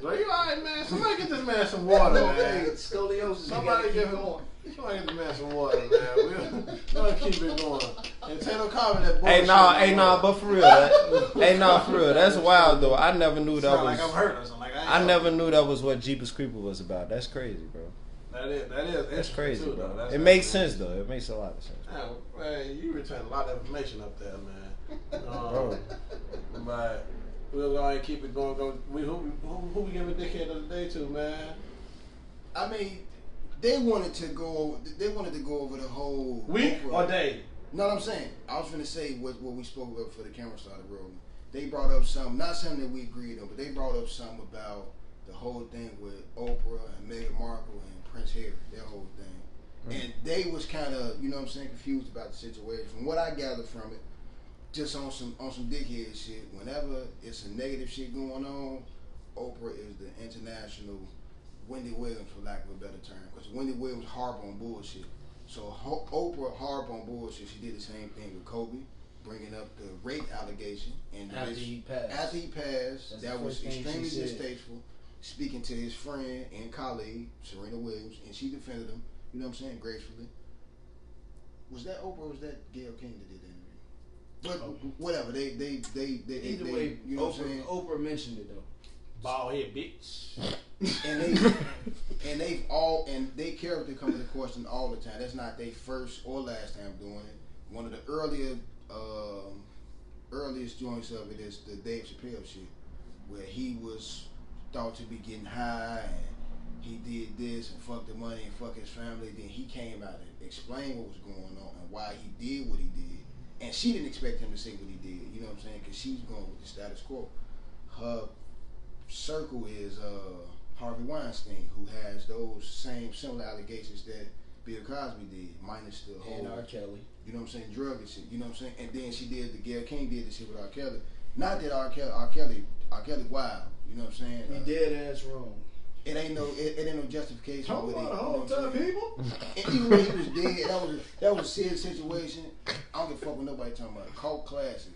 Bro, you alright, man? Somebody get this man some water, man. Scoliosis. Somebody get this man some water, man. We'll keep it going. And Taylor comment that bullshit. Hey, but for real, for real, that's wild though. I never knew that was. Like I'm hurt or something. Like I never knew that was what Jeepers Creeper was about. That's crazy, bro. That is. That's crazy, too, bro. That's it makes sense though. It makes a lot of sense. Man, you return a lot of information up there, man. Bro. But we'll go ahead and keep it going. Who we give a dickhead of the day to, man? I mean, they wanted to go over the whole week or day. No, I'm saying, I was gonna say what we spoke about before the camera started rolling. They brought up something, not something that we agreed on, but they brought up something about the whole thing with Oprah and Meghan Markle and Prince Harry, their whole thing. And they was kind of, you know what I'm saying, confused about the situation. From what I gathered from it, just on some dickhead shit, whenever it's a negative shit going on, Oprah is the international Wendy Williams, for lack of a better term, because Wendy Williams harp on bullshit. So Oprah harp on bullshit. She did the same thing with Kobe, bringing up the rape allegation. And after he passed, that was extremely distasteful. Speaking to his friend and colleague, Serena Williams, and she defended him, you know what I'm saying, gracefully. Was that Oprah or was that Gayle King that did the interview? But whatever, they either way, you know what I'm saying? Oprah mentioned it though. Bald head bitch. and they character comes into question all the time. That's not their first or last time doing it. One of the earliest joints of it is the Dave Chappelle shit, where he was thought to be getting high and he did this and fucked the money and fuck his family. Then he came out and explained what was going on and why he did what he did. And she didn't expect him to say what he did. You know what I'm saying? Because she's going with the status quo. Her circle is Harvey Weinstein, who has those similar allegations that Bill Cosby did, minus the whole And R. Kelly. You know what I'm saying? Drug and shit. You know what I'm saying? And then she did Gayle King did the shit with R. Kelly. Not that R. Kelly wild. You know what I'm saying? He dead ass wrong. It ain't no justification. Talk with about it, the whole time, people. And even when he was dead, that was a serious situation. I don't give a fuck what nobody talking about. Cult classic.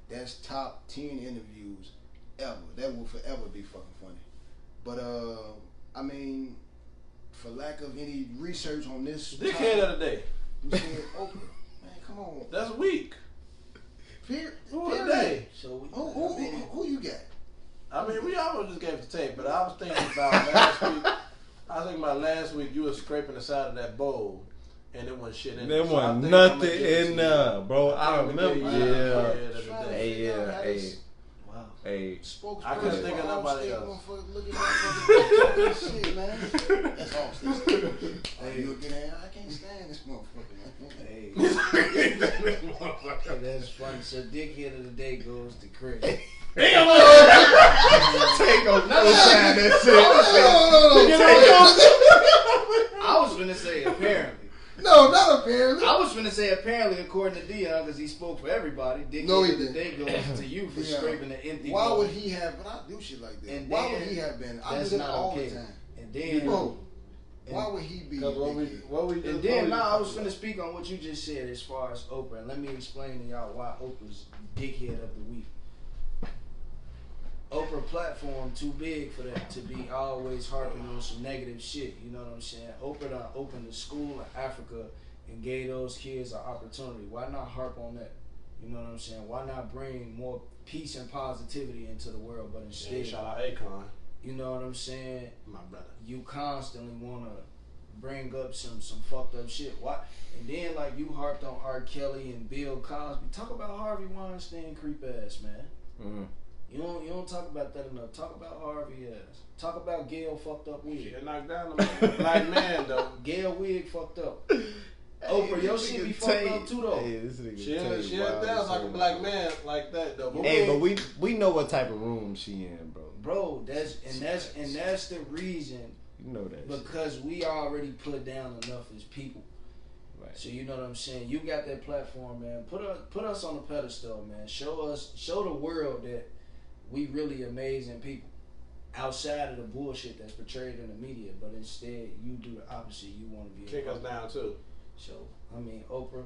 That's top 10 interviews ever. That will forever be fucking funny. But I mean, for lack of any research on this, Dickhead of the day. we said Oprah. Man, come on. That's weak. Who of the day? So Who you got? I mean, we almost just gave the tape, but I was thinking about last week. Last week you were scraping the side of that bowl, and there wasn't shit in There it. So I wasn't think I'm nothing gonna give it to in you. there, bro. I I'm gonna remember. give you Yeah. Dickhead of the day. Hey. wow. Hey. I couldn't think of nobody else. Looking at shit, man. That's all. Hey, you looking at? I can't stand this motherfucker, man. Hey. That's funny. So dickhead of the day goes to Chris. Take a co-sign that shit. I was gonna say apparently. No, not apparently. I was gonna say apparently according to Dion because he spoke for everybody. Dickhead No, he of the didn't. day goes to you for Yeah. scraping the empty. Why bowl. would he have? But I do shit like that. And Why then, would he have been? I do That's that not all okay. the time. And then. Bro, why would he be? Because And then I was finna speak on what you just said as far as Oprah, and let me explain to y'all why Oprah's dickhead of the week. Oprah platform too big for that to be always harping on some negative shit. You know what I'm saying? Oprah done opened a school in Africa and gave those kids an opportunity. Why not harp on that? You know what I'm saying? Why not bring more peace and positivity into the world? But instead, Shout out Akon, you know what I'm saying? my brother. You constantly want to bring up some fucked up shit. Why? And then like you harped on R. Kelly and Bill Cosby. Talk about Harvey Weinstein creep ass, man. Mm. You don't talk about that enough. Talk about Harvey ass. Talk about Gail fucked up wig. Shit knocked down the black man though. Gail wig fucked up. Oprah, your shit be fucked up too though. Hey, this nigga She wild does as like a hell. black man like that though. Hey, but we know what type of room she in, bro. Bro, that's the reason You know that. because we already put down enough as people. Right. So you know what I'm saying? You got that platform, man. Put us on a pedestal, man. Show the world that we really amazing people outside of the bullshit that's portrayed in the media. But instead, you do the opposite. You want to be kick us down too. So I mean, Oprah,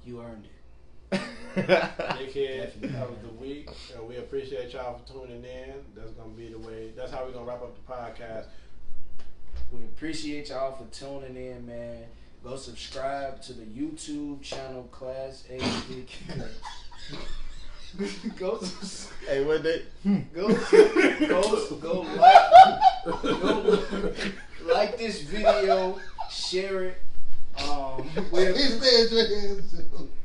you earned it. Dickhead of the week. We appreciate y'all for tuning in. That's gonna be the way. That's how we're gonna wrap up the podcast. We appreciate y'all for tuning in, man. Go subscribe to the YouTube channel Class A Dick. Go Hey, what they? go like this video, share it.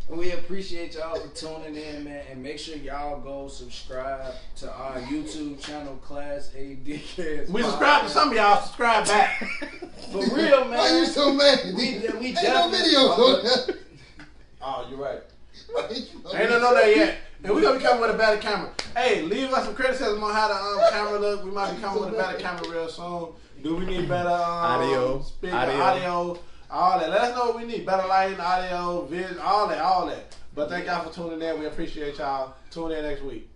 We appreciate y'all for tuning in, man, and make sure y'all go subscribe to our YouTube channel, Class A Dickheads. We subscribe to some of y'all. Subscribe back. For real, man. Why you so mad? We Ain't no definitely. videos on that. Oh, you're right. Ain't Ain't no that yet. And we're gonna be coming with a better camera. Hey, leave us some criticism on how the camera look. We might be coming with a better camera real soon. Do we need better Audio. audio, all that. Let us know what we need. Better lighting, audio, vision, all that. But thank y'all for tuning in. We appreciate y'all. Tune in next week.